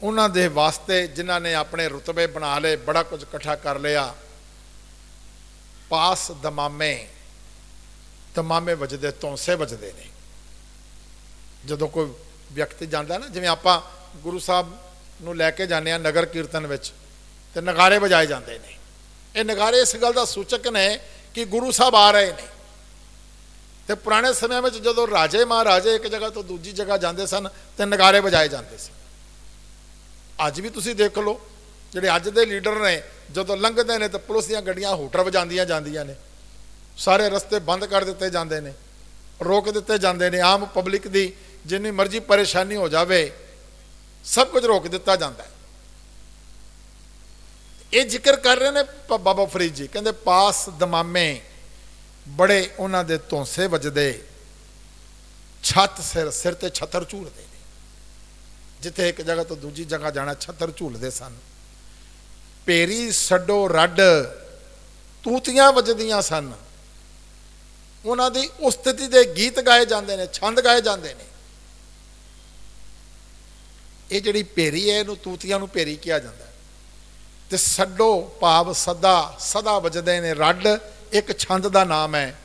ਉਹਨਾਂ ਦੇ ਵਾਸਤੇ ਜਿਨ੍ਹਾਂ ਨੇ ਆਪਣੇ ਰੁਤਬੇ ਬਣਾ ਲਏ, ਬੜਾ ਕੁਝ ਇਕੱਠਾ ਕਰ ਲਿਆ। ਪਾਸ ਦਮਾਮੇ, ਦਮਾਮੇ ਵੱਜਦੇ, ਧੌਂਸੇ ਵੱਜਦੇ ਨੇ। ਜਦੋਂ ਕੋਈ ਵਿਅਕਤੀ ਜਾਂਦਾ ਨਾ, ਜਿਵੇਂ ਆਪਾਂ ਗੁਰੂ ਸਾਹਿਬ ਨੂੰ ਲੈ ਕੇ ਜਾਂਦੇ ਹਾਂ ਨਗਰ ਕੀਰਤਨ ਵਿੱਚ, ਤੇ ਨਗਾਰੇ ਵਜਾਏ ਜਾਂਦੇ ਨੇ। ਇਹ ਨਗਾਰੇ ਇਸ ਗੱਲ ਦਾ ਸੂਚਕ ਨੇ ਕਿ ਗੁਰੂ ਸਾਹਿਬ ਆ ਰਹੇ ਨੇ। ਤੇ ਪੁਰਾਣੇ ਸਮਿਆਂ ਵਿੱਚ ਜਦੋਂ ਰਾਜੇ ਮਹਾਰਾਜੇ ਇੱਕ ਜਗ੍ਹਾ ਤੋਂ ਦੂਜੀ ਜਗ੍ਹਾ ਜਾਂਦੇ ਸਨ ਤੇ ਨਗਾਰੇ ਵਜਾਏ ਜਾਂਦੇ ਸੀ। ਅੱਜ ਵੀ ਤੁਸੀਂ ਦੇਖ ਲਓ, ਜਿਹੜੇ ਅੱਜ ਦੇ ਲੀਡਰ ਨੇ ਜਦੋਂ ਲੰਘਦੇ ਨੇ ਤਾਂ ਪੁਲਿਸ ਦੀਆਂ ਗੱਡੀਆਂ ਹੂਟਰ ਵਜਾਉਂਦੀਆਂ ਜਾਂਦੀਆਂ ਨੇ, ਸਾਰੇ ਰਸਤੇ ਬੰਦ ਕਰ ਦਿੱਤੇ ਜਾਂਦੇ ਨੇ, ਰੋਕ ਦਿੱਤੇ ਜਾਂਦੇ ਨੇ। ਆਮ ਪਬਲਿਕ ਦੀ ਜਿੰਨੀ ਮਰਜ਼ੀ ਪਰੇਸ਼ਾਨੀ ਹੋ ਜਾਵੇ, ਸਭ ਕੁਝ ਰੋਕ ਦਿੱਤਾ ਜਾਂਦਾ ਹੈ। ਇਹ ਜ਼ਿਕਰ ਕਰ ਰਹੇ ਨੇ ਬਾਬਾ ਫਰੀਦ ਜੀ, ਕਹਿੰਦੇ ਪਾਸ ਦਮਾਮੇ, ਬੜੇ ਉਹਨਾਂ ਦੇ ਧੌਂਸੇ ਵੱਜਦੇ, ਛੱਤ ਸਿਰ, ਸਿਰ ਤੇ ਛੱਤਰ ਝੂਲਦੇ ਨੇ। ਜਿੱਥੇ ਇੱਕ ਜਗ੍ਹਾ ਤੋਂ ਦੂਜੀ ਜਗ੍ਹਾ ਜਾਣਾ ਛੱਤਰ ਝੂਲਦੇ ਸਨ। ਭੇਰੀ ਛੱਡੋ ਰੱਡ, ਤੂਤੀਆਂ ਵੱਜਦੀਆਂ ਸਨ। ਉਹਨਾਂ ਦੀ ਉਸਤਤੀ ਦੇ ਗੀਤ ਗਾਏ ਜਾਂਦੇ ਨੇ, ਛੰਦ ਗਾਏ ਜਾਂਦੇ ਨੇ। ਇਹ ਜਿਹੜੀ ਭੇਰੀ ਹੈ, ਇਹਨੂੰ ਤੂਤੀਆਂ ਨੂੰ ਭੇਰੀ ਕਿਹਾ ਜਾਂਦਾ। ਤੇ ਛੱਡੋ ਭਾਵ ਸਦਾ, ਸਦਾ ਵੱਜਦੇ ਨੇ। ਰੱਡ ਇੱਕ ਛੰਦ ਦਾ ਨਾਮ ਹੈ,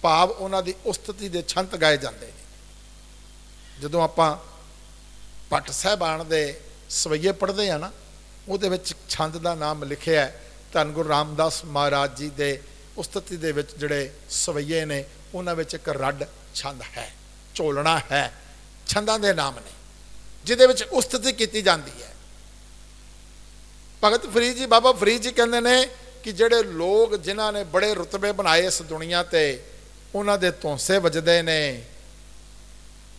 ਭਾਵ ਉਹਨਾਂ ਦੀ ਉਸਤਤੀ ਦੇ ਛੰਦ ਗਾਏ ਜਾਂਦੇ ਨੇ। ਜਦੋਂ ਆਪਾਂ ਭੱਟ ਸਾਹਿਬਾਨ ਦੇ ਸਵਈਏ ਪੜ੍ਹਦੇ ਆ ਨਾ, ਉਹਦੇ ਵਿੱਚ ਛੰਦ ਦਾ ਨਾਮ ਲਿਖਿਆ ਹੈ। ਧੰਨ ਗੁਰੂ ਰਾਮਦਾਸ ਮਹਾਰਾਜ ਜੀ ਦੇ ਉਸਤਤੀ ਦੇ ਵਿੱਚ ਜਿਹੜੇ ਸਵਈਏ ਨੇ, ਉਹਨਾਂ ਵਿੱਚ ਇੱਕ ਰੱਡ ਛੰਦ ਹੈ, ਝੋਲਣਾ ਹੈ, ਛੰਦਾਂ ਦੇ ਨਾਮ ਨੇ ਜਿਹਦੇ ਵਿੱਚ ਉਸਤਤੀ ਕੀਤੀ ਜਾਂਦੀ ਹੈ। ਭਗਤ ਫਰੀਦ ਜੀ, ਬਾਬਾ ਫਰੀਦ ਜੀ ਕਹਿੰਦੇ ਨੇ ਕਿ ਜਿਹੜੇ ਲੋਕ ਜਿਨ੍ਹਾਂ ਨੇ ਬੜੇ ਰੁਤਬੇ ਬਣਾਏ ਇਸ ਦੁਨੀਆ ਤੇ, ਉਹਨਾਂ ਦੇ ਧੌਂਸੇ ਵੱਜਦੇ ਨੇ,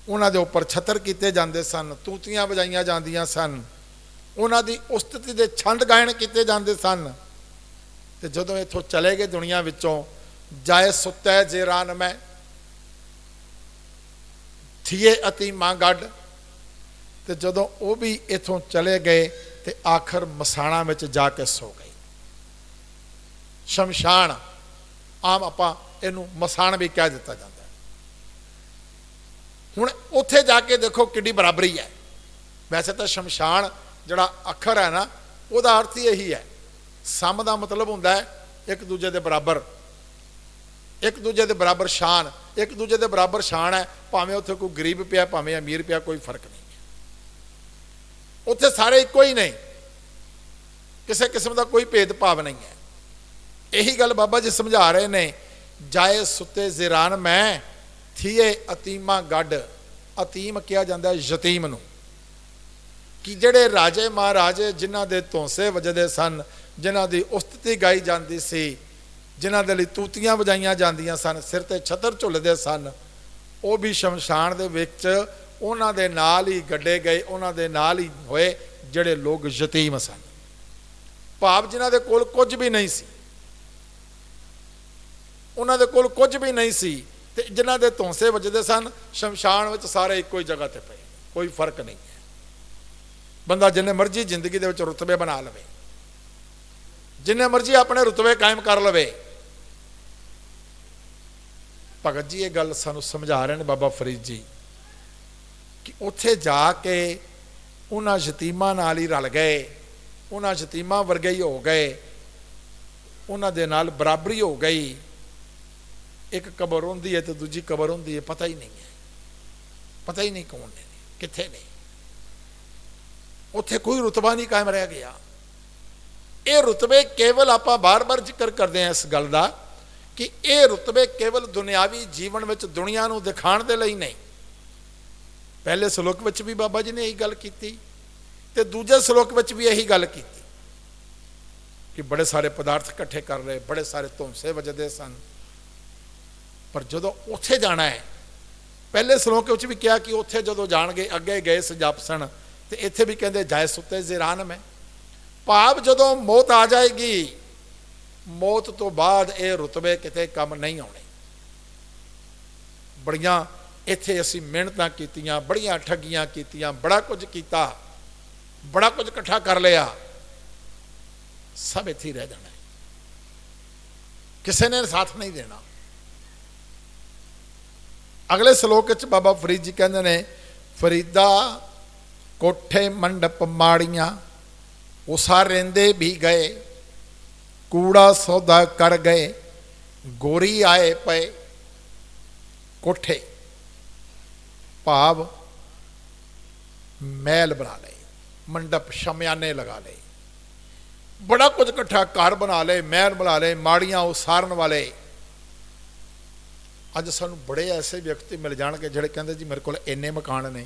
ਉਹਨਾਂ ਦੇ ਉੱਪਰ ਛਤਰ ਕੀਤੇ ਜਾਂਦੇ ਸਨ, ਤੂਤੀਆਂ ਵਜਾਈਆਂ ਜਾਂਦੀਆਂ ਸਨ, ਉਹਨਾਂ ਦੀ ਉਸਤਤੀ ਦੇ ਛੰਦ ਗਾਇਨ ਕੀਤੇ ਜਾਂਦੇ ਸਨ। ਤੇ ਜਦੋਂ ਇੱਥੋਂ ਚਲੇ ਗਏ ਦੁਨੀਆ ਵਿੱਚੋਂ, ਜਾਏ ਸੁੱਤੇ ਜਿਰਾਨ ਮੈਂ, ਥੀਏ ਅਤੀ ਮਾਂ ਗੱਡ। ਤੇ ਜਦੋਂ ਉਹ ਵੀ ਇੱਥੋਂ ਚਲੇ ਗਏ ਤੇ ਆਖਰ ਮਸਾਣਾ ਵਿੱਚ ਜਾ ਕੇ ਸੋ ਗਏ। ਸ਼ਮਸ਼ਾਨ, ਆਮ ਆਪਾਂ ਇਹਨੂੰ ਮਸਾਣ ਵੀ ਕਹਿ ਦਿੱਤਾ ਜਾਂਦਾ। ਹੁਣ ਉੱਥੇ ਜਾ ਕੇ ਦੇਖੋ ਕਿੱਡੀ ਬਰਾਬਰੀ ਹੈ। ਵੈਸੇ ਤਾਂ ਸ਼ਮਸ਼ਾਨ ਜਿਹੜਾ ਅੱਖਰ ਹੈ ਨਾ, ਉਹਦਾ ਅਰਥ ਹੀ ਇਹੀ ਹੈ। ਸਮ ਦਾ ਮਤਲਬ ਹੁੰਦਾ ਹੈ ਇੱਕ ਦੂਜੇ ਦੇ ਬਰਾਬਰ, ਇੱਕ ਦੂਜੇ ਦੇ ਬਰਾਬਰ ਸ਼ਾਨ, ਇੱਕ ਦੂਜੇ ਦੇ ਬਰਾਬਰ ਸ਼ਾਨ ਹੈ। ਭਾਵੇਂ ਉੱਥੇ ਕੋਈ ਗਰੀਬ ਪਿਆ, ਭਾਵੇਂ ਅਮੀਰ ਪਿਆ, ਕੋਈ ਫਰਕ ਨਹੀਂ ਹੈ। ਉੱਥੇ ਸਾਰੇ ਇੱਕੋ ਹੀ ਨਹੀਂ, ਕਿਸੇ ਕਿਸਮ ਦਾ ਕੋਈ ਭੇਦਭਾਵ ਨਹੀਂ ਹੈ। ਇਹੀ ਗੱਲ ਬਾਬਾ ਜੀ ਸਮਝਾ ਰਹੇ ਨੇ। ਜਾਏ ਸੁੱਤੇ ਜ਼ਿਰਾਨ ਮੈਂ, ਥੀਏ ਅਤੀਮਾ ਗੱਡ। ਅਤੀਮ ਕਿਹਾ ਜਾਂਦਾ ਯਤੀਮ ਨੂੰ, ਕਿ ਜਿਹੜੇ ਰਾਜੇ ਮਹਾਰਾਜੇ ਜਿਨ੍ਹਾਂ ਦੇ ਧੌਂਸੇ ਵੱਜਦੇ ਸਨ, ਜਿਨ੍ਹਾਂ ਦੀ ਉਸਤਤੀ ਗਾਈ ਜਾਂਦੀ ਸੀ, ਜਿਨ੍ਹਾਂ ਦੇ ਲਈ ਤੂਤੀਆਂ ਵਜਾਈਆਂ ਜਾਂਦੀਆਂ ਸਨ, ਸਿਰ ਤੇ ਛਤਰ ਝੁੱਲਦੇ ਸਨ, ਉਹ ਵੀ ਸ਼ਮਸ਼ਾਨ ਦੇ ਵਿੱਚ ਉਹਨਾਂ ਦੇ ਨਾਲ ਹੀ ਗੱਡੇ ਗਏ, ਉਹਨਾਂ ਦੇ ਨਾਲ ਹੀ ਹੋਏ ਜਿਹੜੇ ਲੋਕ ਯਤੀਮ ਸਨ। ਭਾਵ ਜਿਨ੍ਹਾਂ ਦੇ ਕੋਲ ਕੁਝ ਵੀ ਨਹੀਂ ਸੀ, ਉਹਨਾਂ ਦੇ ਕੋਲ ਕੁਝ ਵੀ ਨਹੀਂ ਸੀ, ਤੇ ਜਿਨ੍ਹਾਂ ਦੇ ਧੌਂਸੇ ਵੱਜਦੇ ਸਨ ਸ਼ਮਸ਼ਾਨ ਵਿੱਚ ਸਾਰੇ ਇੱਕੋ ਹੀ ਜਗ੍ਹਾ ਤੇ ਪਏ, ਕੋਈ ਫਰਕ ਨਹੀਂ ਹੈ। ਬੰਦਾ ਜਿੰਨੇ ਮਰਜ਼ੀ ਜ਼ਿੰਦਗੀ ਦੇ ਵਿੱਚ ਰੁਤਬੇ ਬਣਾ ਲਵੇ, ਜਿੰਨੇ ਮਰਜ਼ੀ ਆਪਣੇ ਰੁਤਬੇ ਕਾਇਮ ਕਰ ਲਵੇ। ਭਗਤ ਜੀ ਇਹ ਗੱਲ ਸਾਨੂੰ ਸਮਝਾ ਰਹੇ ਨੇ ਬਾਬਾ ਫਰੀਦ ਜੀ ਕਿ ਉੱਥੇ ਜਾ ਕੇ ਉਹਨਾਂ ਯਤੀਮਾਂ ਨਾਲ ਹੀ ਰਲ ਗਏ, ਉਹਨਾਂ ਯਤੀਮਾਂ ਵਰਗੇ ਹੀ ਹੋ ਗਏ, ਉਹਨਾਂ ਦੇ ਨਾਲ ਬਰਾਬਰੀ ਹੋ ਗਈ। ਇੱਕ ਕਬਰ ਹੁੰਦੀ ਹੈ ਤੇ ਦੂਜੀ ਕਬਰ ਹੁੰਦੀ ਹੈ, ਪਤਾ ਹੀ ਨਹੀਂ ਹੈ, ਪਤਾ ਹੀ ਨਹੀਂ ਕੌਣ ਨੇ ਕਿੱਥੇ ਨੇ। ਉੱਥੇ ਕੋਈ ਰੁਤਬਾ ਨਹੀਂ ਕਾਇਮ ਰਹਿ ਗਿਆ। ਇਹ ਰੁਤਬੇ ਕੇਵਲ ਆਪਾਂ ਬਾਰ-ਬਾਰ ਜ਼ਿਕਰ ਕਰਦੇ ਹਾਂ ਇਸ ਗੱਲ ਦਾ ਕਿ ਇਹ ਰੁਤਬੇ ਕੇਵਲ ਦੁਨਿਆਵੀ ਜੀਵਨ ਵਿੱਚ ਦੁਨੀਆ ਨੂੰ ਦਿਖਾਉਣ ਦੇ ਲਈ ਨਹੀਂ। ਪਹਿਲੇ ਸ਼ਲੋਕ ਵਿੱਚ ਵੀ ਬਾਬਾ ਜੀ ਨੇ ਇਹੀ ਗੱਲ ਕੀਤੀ ਤੇ ਦੂਜੇ ਸ਼ਲੋਕ ਵਿੱਚ ਵੀ ਇਹੀ ਗੱਲ ਕੀਤੀ ਕਿ ਬੜੇ ਸਾਰੇ ਪਦਾਰਥ ਇਕੱਠੇ ਕਰ ਲਏ, ਬੜੇ ਸਾਰੇ ਧੌਂਸੇ ਵੱਜਦੇ ਸਨ, ਪਰ ਜਦੋਂ ਉੱਥੇ ਜਾਣਾ ਹੈ, ਪਹਿਲੇ ਸ਼ਲੋਕ ਵਿੱਚ ਵੀ ਕਿਹਾ ਕਿ ਉੱਥੇ ਜਦੋਂ ਜਾਣਗੇ ਅੱਗੇ ਗਏ ਸਜਾਪਸਣ, ਤੇ ਇੱਥੇ ਵੀ ਕਹਿੰਦੇ ਜਾਏ ਸੁੱਤੇ ਜ਼ੇਰਾਨ ਮੈਂ। ਭਾਵ ਜਦੋਂ ਮੌਤ ਆ ਜਾਏਗੀ, ਮੌਤ ਤੋਂ ਬਾਅਦ ਇਹ ਰੁਤਬੇ ਕਿਤੇ ਕੰਮ ਨਹੀਂ ਆਉਣੇ। ਬੜੀਆਂ ਇੱਥੇ ਅਸੀਂ ਮਿਹਨਤਾਂ ਕੀਤੀਆਂ, ਬੜੀਆਂ ਠੱਗੀਆਂ ਕੀਤੀਆਂ, ਬੜਾ ਕੁਝ ਕੀਤਾ, ਬੜਾ ਕੁਝ ਇਕੱਠਾ ਕਰ ਲਿਆ, ਸਭ ਇੱਥੇ ਹੀ ਰਹਿ ਜਾਣਾ, ਕਿਸੇ ਨੇ ਸਾਥ ਨਹੀਂ ਦੇਣਾ। ਅਗਲੇ ਸ਼ਲੋਕ ਵਿੱਚ ਬਾਬਾ ਫਰੀਦ ਜੀ ਕਹਿੰਦੇ ਨੇ, ਫਰੀਦਾ ਕੋਠੇ ਮੰਡਪ ਮਾੜੀਆਂ ਉਸਾ ਰਹਿੰਦੇ ਵੀ ਗਏ, ਕੂੜਾ ਸੌਦਾ ਕਰ ਗਏ, ਗੋਰੀ ਆਏ ਪਏ। ਕੋਠੇ ਭਾਵ ਮਹਿਲ ਬਣਾ ਲਏ, ਮੰਡਪ ਸ਼ਮਿਆਨੇ ਲਗਾ ਲਏ, ਬੜਾ ਕੁਝ ਇਕੱਠਾ ਘਰ ਬਣਾ ਲਏ, ਮਹਿਲ ਬਣਾ ਲਏ, ਮਾੜੀਆਂ ਉਸਾਰਨ ਵਾਲੇ। ਅੱਜ ਸਾਨੂੰ ਬੜੇ ਐਸੇ ਵਿਅਕਤੀ ਮਿਲ ਜਾਣਗੇ ਜਿਹੜੇ ਕਹਿੰਦੇ ਜੀ ਮੇਰੇ ਕੋਲ ਇੰਨੇ ਮਕਾਨ ਨੇ,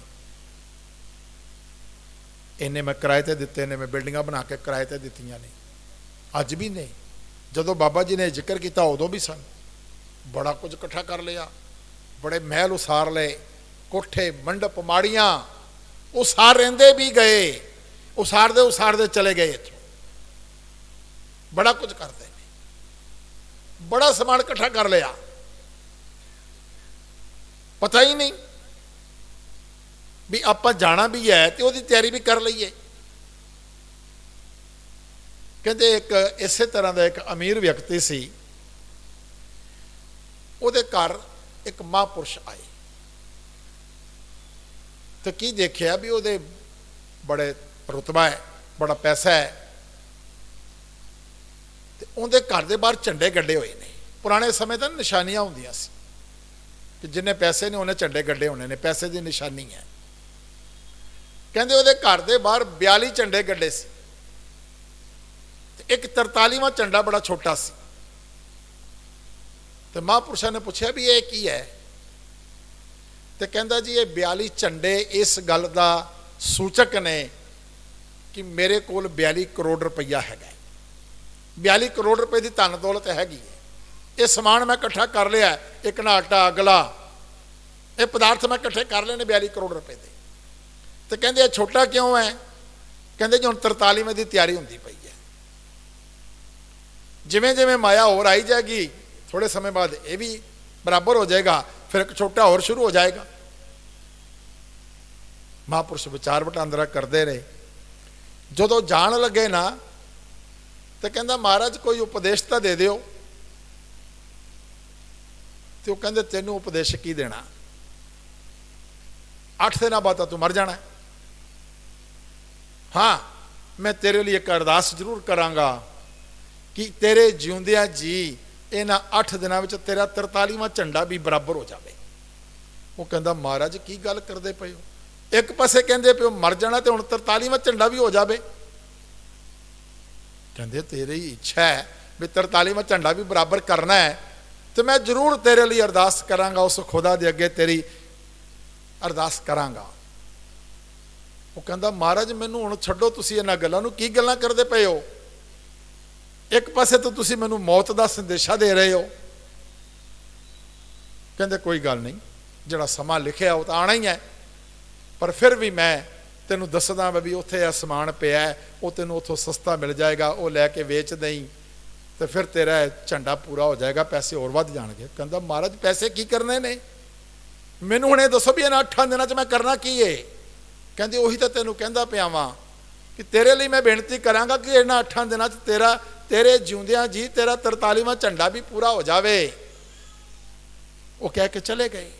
ਇੰਨੇ ਮੈਂ ਕਿਰਾਏ ਤੇ ਦਿੱਤੇ ਨੇ, ਮੈਂ ਬਿਲਡਿੰਗਾਂ ਬਣਾ ਕੇ ਕਿਰਾਏ ਤੇ ਦਿੱਤੀਆਂ ਨੇ। ਅੱਜ ਵੀ ਨੇ, ਜਦੋਂ ਬਾਬਾ ਜੀ ਨੇ ਜ਼ਿਕਰ ਕੀਤਾ ਉਦੋਂ ਵੀ ਸਨ। ਬੜਾ ਕੁਝ ਇਕੱਠਾ ਕਰ ਲਿਆ, ਬੜੇ ਮਹਿਲ ਉਸਾਰ ਲਏ, ਕੋਠੇ ਮੰਡਪ ਮਾੜੀਆਂ ਉਸਾਰ ਰਹਿੰਦੇ ਵੀ ਗਏ, ਉਸਾਰਦੇ ਚਲੇ ਗਏ ਇੱਥੋਂ। ਬੜਾ ਕੁਝ ਕਰਦੇ ਨੇ, ਬੜਾ ਸਮਾਨ ਇਕੱਠਾ ਕਰ ਲਿਆ, ਪਤਾ ਹੀ ਨਹੀਂ ਵੀ ਆਪਾਂ ਜਾਣਾ ਵੀ ਹੈ ਤੇ ਉਹਦੀ ਤਿਆਰੀ ਵੀ ਕਰ ਲਈਏ। ਕਹਿੰਦੇ ਇੱਕ ਇਸੇ ਤਰ੍ਹਾਂ ਦਾ ਇੱਕ ਅਮੀਰ ਵਿਅਕਤੀ ਸੀ, ਉਹਦੇ ਘਰ ਇੱਕ ਮਹਾਂਪੁਰਸ਼ ਆਏ ਤੇ ਕੀ ਦੇਖਿਆ ਵੀ ਉਹਦੇ ਬੜੇ ਰੁਤਬਾ ਹੈ, ਬੜਾ ਪੈਸਾ ਹੈ, ਤੇ ਉਹਦੇ ਘਰ ਦੇ ਬਾਹਰ ਝੰਡੇ ਗੱਡੇ ਹੋਏ ਨੇ। ਪੁਰਾਣੇ ਸਮੇਂ ਤਾਂ ਨਿਸ਼ਾਨੀਆਂ ਹੁੰਦੀਆਂ ਸੀ ਕਿ ਜਿੰਨੇ ਪੈਸੇ ਨੇ ਉਹਨੇ ਝੰਡੇ ਗੱਡੇ ਹੋਣੇ ਨੇ, ਪੈਸੇ ਦੀ ਨਿਸ਼ਾਨੀ ਹੈ। ਕਹਿੰਦੇ ਉਹਦੇ ਘਰ ਦੇ ਬਾਹਰ 42 ਝੰਡੇ ਗੱਡੇ ਸੀ ਤੇ ਇੱਕ 43ਵਾਂ ਝੰਡਾ ਬੜਾ ਛੋਟਾ ਸੀ। ਤੇ ਮਹਾਂਪੁਰਸ਼ਾਂ ਨੇ ਪੁੱਛਿਆ ਵੀ ਇਹ ਕੀ ਹੈ, ਤੇ ਕਹਿੰਦਾ ਜੀ ਇਹ 42 ਝੰਡੇ ਇਸ ਗੱਲ ਦਾ ਸੂਚਕ ਨੇ ਕਿ ਮੇਰੇ ਕੋਲ 42 ਕਰੋੜ ਰੁਪਈਆ ਹੈਗਾ, 42 ਕਰੋੜ ਰੁਪਏ ਦੀ ਧਨ ਦੌਲਤ ਹੈਗੀ ਹੈ। ਇਹ ਸਮਾਨ ਮੈਂ ਇਕੱਠਾ ਕਰ ਲਿਆ, ਇੱਕ ਨਾ ਆਟਾ ਅਗਲਾ, ਇਹ ਪਦਾਰਥ ਮੈਂ ਇਕੱਠੇ ਕਰ ਲਏ ਨੇ 42 ਕਰੋੜ ਰੁਪਏ ਦੇ। ਤੇ ਕਹਿੰਦੇ ਇਹ ਛੋਟਾ ਕਿਉਂ ਹੈ? ਕਹਿੰਦੇ ਜੀ ਹੁਣ 43ਵੇਂ ਦੀ ਤਿਆਰੀ ਹੁੰਦੀ ਪਈ ਹੈ, ਜਿਵੇਂ ਜਿਵੇਂ ਮਾਇਆ ਹੋਰ ਆਈ ਜਾਏਗੀ ਥੋੜੇ ਸਮੇਂ ਬਾਅਦ ਇਹ ਵੀ ਬਰਾਬਰ ਹੋ ਜਾਏਗਾ, ਫਿਰ ਇੱਕ ਛੋਟਾ ਹੋਰ ਸ਼ੁਰੂ ਹੋ ਜਾਏਗਾ। ਮਹਾਂਪੁਰਸ਼ ਵਿਚਾਰ ਵਟਾਂਦਰਾ ਕਰਦੇ ਰਹੇ। ਜਦੋਂ ਜਾਣ ਲੱਗੇ ਨਾ ਤੇ ਕਹਿੰਦਾ ਮਹਾਰਾਜ ਕੋਈ ਉਪਦੇਸ਼ ਤਾਂ ਦੇ ਦਿਓ। ਤੇ ਉਹ ਕਹਿੰਦੇ ਤੈਨੂੰ ਉਪਦੇਸ਼ ਕੀ ਦੇਣਾ, 8 ਦਿਨਾਂ ਬਾਅਦ ਤਾਂ ਤੂੰ ਮਰ ਜਾਣਾ। ਹਾਂ ਮੈਂ ਤੇਰੇ ਲਈ ਇੱਕ ਅਰਦਾਸ ਜ਼ਰੂਰ ਕਰਾਂਗਾ ਕਿ ਤੇਰੇ ਜਿਉਂਦਿਆਂ ਜੀ ਇਹਨਾਂ 8 ਦਿਨਾਂ ਵਿੱਚ ਤੇਰਾ 43ਵਾਂ ਝੰਡਾ ਵੀ ਬਰਾਬਰ ਹੋ ਜਾਵੇ। ਉਹ ਕਹਿੰਦਾ ਮਹਾਰਾਜ ਕੀ ਗੱਲ ਕਰਦੇ ਪਏ ਹੋ, ਇੱਕ ਪਾਸੇ ਕਹਿੰਦੇ ਪਿਓ ਮਰ ਜਾਣਾ ਤੇ ਹੁਣ 43ਵਾਂ ਝੰਡਾ ਵੀ ਹੋ ਜਾਵੇ। ਕਹਿੰਦੇ ਤੇਰੀ ਇੱਛਾ ਹੈ ਵੀ 43ਵਾਂ ਝੰਡਾ ਵੀ ਬਰਾਬਰ ਕਰਨਾ ਹੈ ਤੇ ਮੈਂ ਜ਼ਰੂਰ ਤੇਰੇ ਲਈ ਅਰਦਾਸ ਕਰਾਂਗਾ, ਉਸ ਖੁਦਾ ਦੇ ਅੱਗੇ ਤੇਰੀ ਅਰਦਾਸ ਕਰਾਂਗਾ। ਉਹ ਕਹਿੰਦਾ ਮਹਾਰਾਜ ਮੈਨੂੰ ਹੁਣ ਛੱਡੋ, ਤੁਸੀਂ ਇਹਨਾਂ ਗੱਲਾਂ ਨੂੰ ਕੀ ਗੱਲਾਂ ਕਰਦੇ ਪਏ ਹੋ? ਇੱਕ ਪਾਸੇ ਤੋਂ ਤੁਸੀਂ ਮੈਨੂੰ ਮੌਤ ਦਾ ਸੰਦੇਸ਼ਾ ਦੇ ਰਹੇ ਹੋ। ਕਹਿੰਦੇ ਕੋਈ ਗੱਲ ਨਹੀਂ, ਜਿਹੜਾ ਸਮਾਂ ਲਿਖਿਆ ਉਹ ਤਾਂ ਆਉਣਾ ਹੀ ਹੈ, ਪਰ ਫਿਰ ਵੀ ਮੈਂ ਤੈਨੂੰ ਦੱਸਦਾ ਵੀ ਉੱਥੇ ਇਹ ਸਮਾਨ ਪਿਆ, ਉਹ ਤੈਨੂੰ ਉੱਥੋਂ ਸਸਤਾ ਮਿਲ ਜਾਏਗਾ, ਉਹ ਲੈ ਕੇ ਵੇਚ ਦੇਈਂ तो फिर तेरा झंडा पूरा हो जाएगा, पैसे और वध जाएंगे। कहता महाराज पैसे की करने ने, मैनू हुणे दसो भी इन्हां 8 दिनों मैं करना की है। कहते उही तो तेनों कहता पिया वां कि तेरे लिए मैं बेनती करांगा कि इन्हां 8 दिनों तेरे जिउंदियां जी तेरा 43वां झंडा भी पूरा हो जाए। वो कह के चले गए।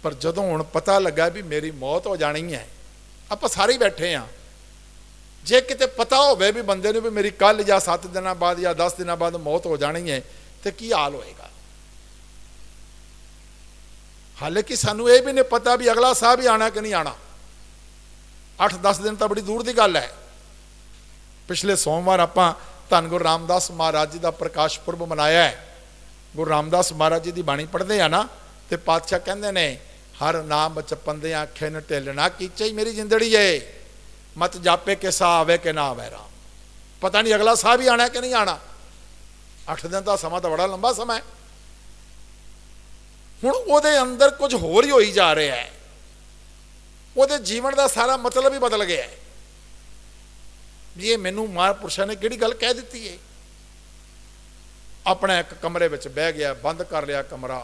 पर जदों हुण पता लगा भी मेरी मौत हो जानी है, आपां सारे ही बैठे हाँ, जे किते पता होवे भी बंदे नूं भी मेरी कल या 7 दिनों बाद या 10 दिनों बाद मौत हो जानी है तो की हाल होएगा। हालांकि सानू ये भी नहीं पता भी अगला साह भी आना कि नहीं आना। 8-10 दिन तो बड़ी दूर की गल है। पिछले सोमवार आपां धन गुरु रामदास महाराज जी का प्रकाश पुरब मनाया है। गुरु रामदास महाराज जी की बाणी पढ़ते हैं ना, तो पातशाह कहते ने हर नाम जपंदियां खिन ढिल ना कीचे ही मेरी जिंदड़ी है, मत जापे के सा आवे के ना आवे राम। पता नहीं अगला साह भी आना कि नहीं आना। 8 दिन का समा तो बड़ा लंबा समय है। हुण उहदे अंदर कुछ होर ही होई जा रहा है, उहदे जीवन का सारा मतलब ही बदल गया है। ये मैनू महापुरुषों ने किहड़ी गल कह दी है। अपने एक कमरे में बह गया, बंद कर लिया कमरा,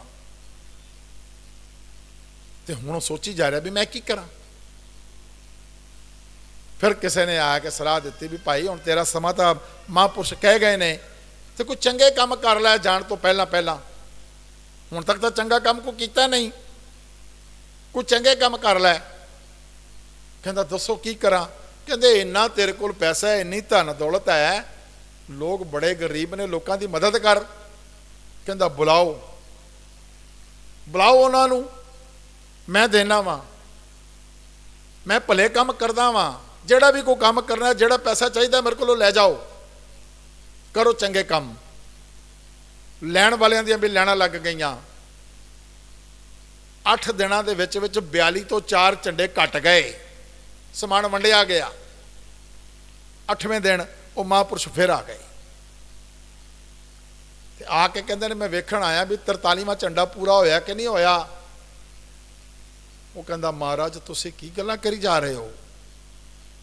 तो हुण सोची जा रहा भी मैं की करा। फिर किसी ने आके सलाह दी भी भाई हुण तेरा समा तो महापुरुष कह गए ने, तो कोई चंगे काम कर लै जाण तो पहला पहला। हुण तक तो चंगा काम कोई कीता नहीं, कोई चंगे काम कर लै। कहंदा दसो की करा। कहंदे इन्ना तेरे कोल पैसा है, इन्नी धन दौलत है, लोग बड़े गरीब ने, लोगों की मदद कर। कहंदा बुलाओ बुलाओ उन्होंने, मैं देना वा, मैं भले काम करदा वा, जेड़ा भी कोई काम करना, जेड़ा पैसा चाहिए मेरे को लै जाओ, करो चंगे काम। लैण वालियां दियां भी लैणा लग गई। 8 दिनों के विच 42 तो 4 झंडे घट गए, समान वंडिया गया। 8वें दिन वो महापुरुष फिर आ गए, आके कहते ने मैं वेखण आया भी 43वां झंडा पूरा होया कि नहीं होया। वो कहता महाराज तुसीं की गल्लां करी जा रहे हो,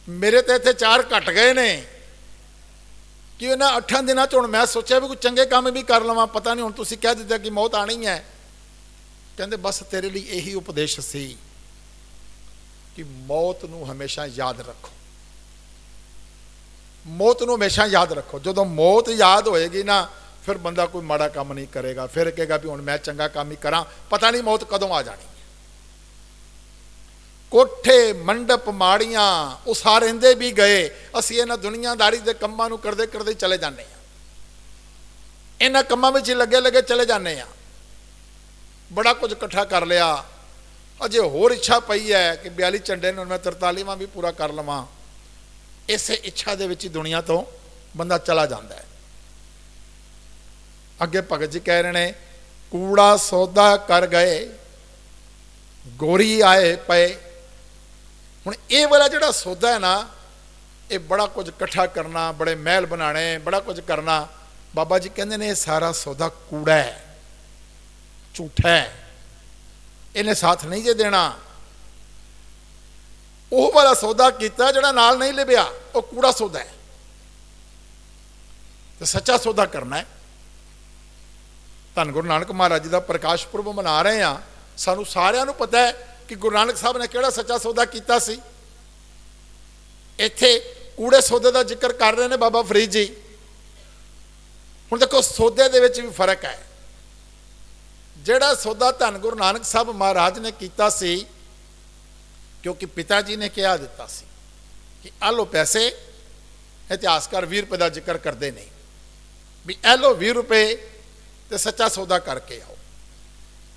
मेरे तो इत्थे 4 घट गए ने कि इन्हां 8 दिनों च हुण मैं सोचा भी कोई चंगे काम भी कर लवां, पता नहीं हुण तुसीं कह दित्ता कि मौत आनी है। कहते बस तेरे लिए यही उपदेश सी कि मौत नूं हमेशा याद रखो, मौत नूं हमेशा याद रखो। जदों मौत याद होएगी ना, फिर बंदा कोई माड़ा काम नहीं करेगा, फिर कहेगा भी हुण मैं चंगा काम ही करा, पता नहीं मौत कदों आ जानी। कोठे मंडप माड़ियां उसारेंदे भी गए, असीं इन्हां दुनियादारी दे कम्मां नूं करदे करदे चले जाने आ, इन्हां कम्मां विच लगे लगे चले जाने आ। बड़ा कुछ इकट्ठा कर लिया, अजे होर इच्छा पई है कि 42 झंडे नूं मैं 43वां भी पूरा कर लवां। इसे इच्छा दे विच ही दुनिया तो बंदा चला जाता है। अगे भगत जी कह रहे ने कूड़ा सौदा कर गए गोरी आए पे। हुण ये वाला जिहड़ा सौदा है ना, ये बड़ा कुछ इकट्ठा करना, बड़े महल बनाने, बड़ा कुछ करना, बाबा जी कहते ने सारा सौदा कूड़ा है, झूठा है, इन्हें साथ नहीं जे देना। वो वाला सौदा किया जिहड़ा नाल नहीं लिया, वो कूड़ा सौदा है। तो सच्चा सौदा करना है। धन गुरु नानक महाराज जी का प्रकाश पुरब मना रहे हैं, सानू सारिਆਂ ਨੂੰ पता है कि गुरु नानक साहब ने किहड़ा सच्चा सौदा किया सी। इत्थे कूड़े सौदे का जिक्र कर रहे हैं बाबा फरीद जी। हुण देखो सौदे दे विच भी फर्क है। जिहड़ा सौदा धन गुरु नानक साहब महाराज ने किया सी, क्योंकि पिता जी ने कहा दिता सी कि आ लो पैसे, इतिहासकार 20 रुपए का जिक्र करते नहीं भी ए लो 20 रुपए तो सच्चा सौदा करके आओ।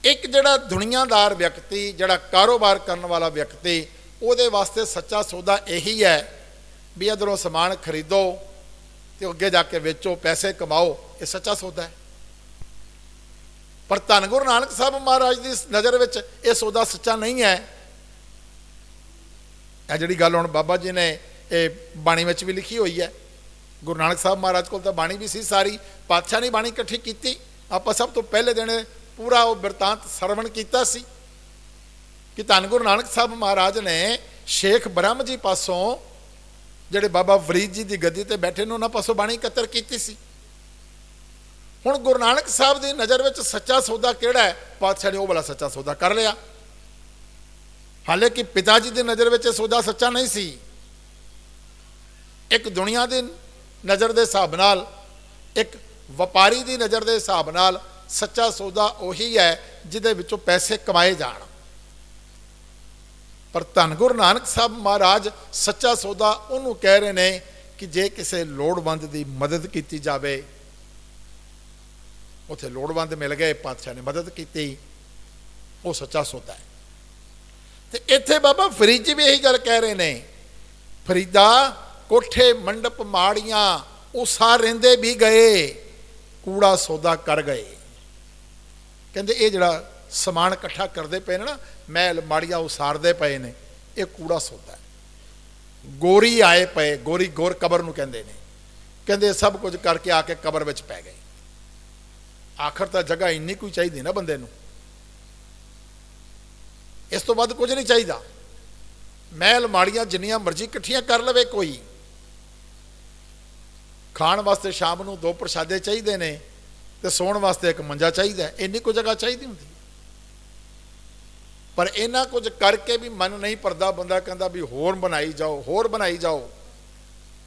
एक जिहड़ा दुनियादार व्यक्ति, जिहड़ा कारोबार करने वाला व्यक्ति, उहदे वास्ते सच्चा सौदा यही है भी इधरों समान खरीदो तो अगे जाके बेचो, पैसे कमाओ, ये सच्चा सौदा है। पर धन गुरु नानक साहब महाराज की नज़र में यह सौदा सच्चा नहीं है। यह जी गल हुण बाबा जी ने बाणी में भी लिखी हुई है। गुरु नानक साहब महाराज को तो बाणी भी सी सारी, पातशाह ने बाणी इकट्ठी की। आप सब तो पहले दिन पूरा वो बिरतांत सरवण किया सी कि धन गुरु नानक साहब महाराज ने शेख ब्रह्म जी पासों ਜਿਹੜੇ ਬਾਬਾ ਫਰੀਦ ਜੀ ਦੀ ਗੱਦੀ ਤੇ ਬੈਠੇ ਨੇ ਉਹਨਾਂ ਪਾਸੋਂ ਬਾਣੀ ਇਕੱਤਰ ਕੀਤੀ ਸੀ। ਹੁਣ ਗੁਰੂ ਨਾਨਕ ਸਾਹਿਬ ਦੀ ਨਜ਼ਰ ਵਿੱਚ ਸੱਚਾ ਸੌਦਾ ਕਿਹੜਾ ਹੈ? ਪਾਤਸ਼ਾਹ ਨੇ ਉਹ ਵਾਲਾ ਸੱਚਾ ਸੌਦਾ ਕਰ ਲਿਆ। ਹਾਲੇ ਕਿ ਪਿਤਾ ਜੀ ਦੀ ਨਜ਼ਰ ਵਿੱਚ ਸੌਦਾ ਸੱਚਾ ਨਹੀਂ ਸੀ। ਇੱਕ ਦੁਨੀਆ ਦੀ ਨਜ਼ਰ ਦੇ ਹਿਸਾਬ ਨਾਲ, ਇੱਕ ਵਪਾਰੀ ਦੀ ਨਜ਼ਰ ਦੇ ਹਿਸਾਬ ਨਾਲ ਸੱਚਾ ਸੌਦਾ ਉਹੀ ਹੈ ਜਿਹਦੇ ਵਿੱਚੋਂ ਪੈਸੇ ਕਮਾਏ ਜਾਣ। ਪਰ ਧੰਨ ਗੁਰੂ ਨਾਨਕ ਸਾਹਿਬ ਮਹਾਰਾਜ ਸੱਚਾ ਸੌਦਾ ਉਹਨੂੰ ਕਹਿ ਰਹੇ ਨੇ ਕਿ ਜੇ ਕਿਸੇ ਲੋੜਵੰਦ ਦੀ ਮਦਦ ਕੀਤੀ ਜਾਵੇ, ਉੱਥੇ ਲੋੜਵੰਦ ਮਿਲ ਗਏ, ਪਾਤਸ਼ਾਹ ਨੇ ਮਦਦ ਕੀਤੀ, ਉਹ ਸੱਚਾ ਸੌਦਾ ਹੈ। ਤੇ ਇੱਥੇ ਬਾਬਾ ਫਰੀਦ ਜੀ ਵੀ ਇਹੀ ਗੱਲ ਕਹਿ ਰਹੇ ਨੇ, ਫਰੀਦਾ ਕੋਠੇ ਮੰਡਪ ਮਾੜੀਆਂ ਉਸਾ ਰਹਿੰਦੇ ਵੀ ਗਏ, ਕੂੜਾ ਸੌਦਾ ਕਰ ਗਏ। ਕਹਿੰਦੇ ਇਹ ਜਿਹੜਾ ਸਮਾਨ ਇਕੱਠਾ ਕਰਦੇ ਪਏ ਨੇ ਨਾ, ਮਹਿਲ ਮਾੜੀਆਂ ਉਸਾਰਦੇ ਪਏ ਨੇ, ਇਹ ਕੂੜਾ ਸੌਦਾ ਹੈ। ਗੋਰੀ ਆਏ ਪਏ, ਗੋਰੀ ਗੌਰ ਕਬਰ ਨੂੰ ਕਹਿੰਦੇ ਨੇ, ਕਹਿੰਦੇ ਸਭ ਕੁਝ ਕਰਕੇ ਆ ਕੇ ਕਬਰ ਵਿੱਚ ਪੈ ਗਏ। ਆਖਰ ਤਾਂ ਜਗ੍ਹਾ ਇੰਨੀ ਕੋਈ ਚਾਹੀਦੀ ਨਾ ਬੰਦੇ ਨੂੰ, ਇਸ ਤੋਂ ਵੱਧ ਕੁਝ ਨਹੀਂ ਚਾਹੀਦਾ। ਮਹਿਲ ਮਾੜੀਆਂ ਜਿੰਨੀਆਂ ਮਰਜ਼ੀ ਇਕੱਠੀਆਂ ਕਰ ਲਵੇ ਕੋਈ, ਖਾਣ ਵਾਸਤੇ ਸ਼ਾਮ ਨੂੰ 2 ਪ੍ਰਸ਼ਾਦੇ ਚਾਹੀਦੇ ਨੇ ਤੇ ਸੌਣ ਵਾਸਤੇ ਇੱਕ ਮੰਜਾ ਚਾਹੀਦਾ, ਇੰਨੀ ਕੁ ਜਗ੍ਹਾ ਚਾਹੀਦੀ ਹੁੰਦੀ। ਪਰ ਇਹਨਾਂ ਕੁਝ ਕਰਕੇ ਵੀ ਮਨ ਨਹੀਂ ਭਰਦਾ, ਬੰਦਾ ਕਹਿੰਦਾ ਵੀ ਹੋਰ ਬਣਾਈ ਜਾਓ, ਹੋਰ ਬਣਾਈ ਜਾਓ।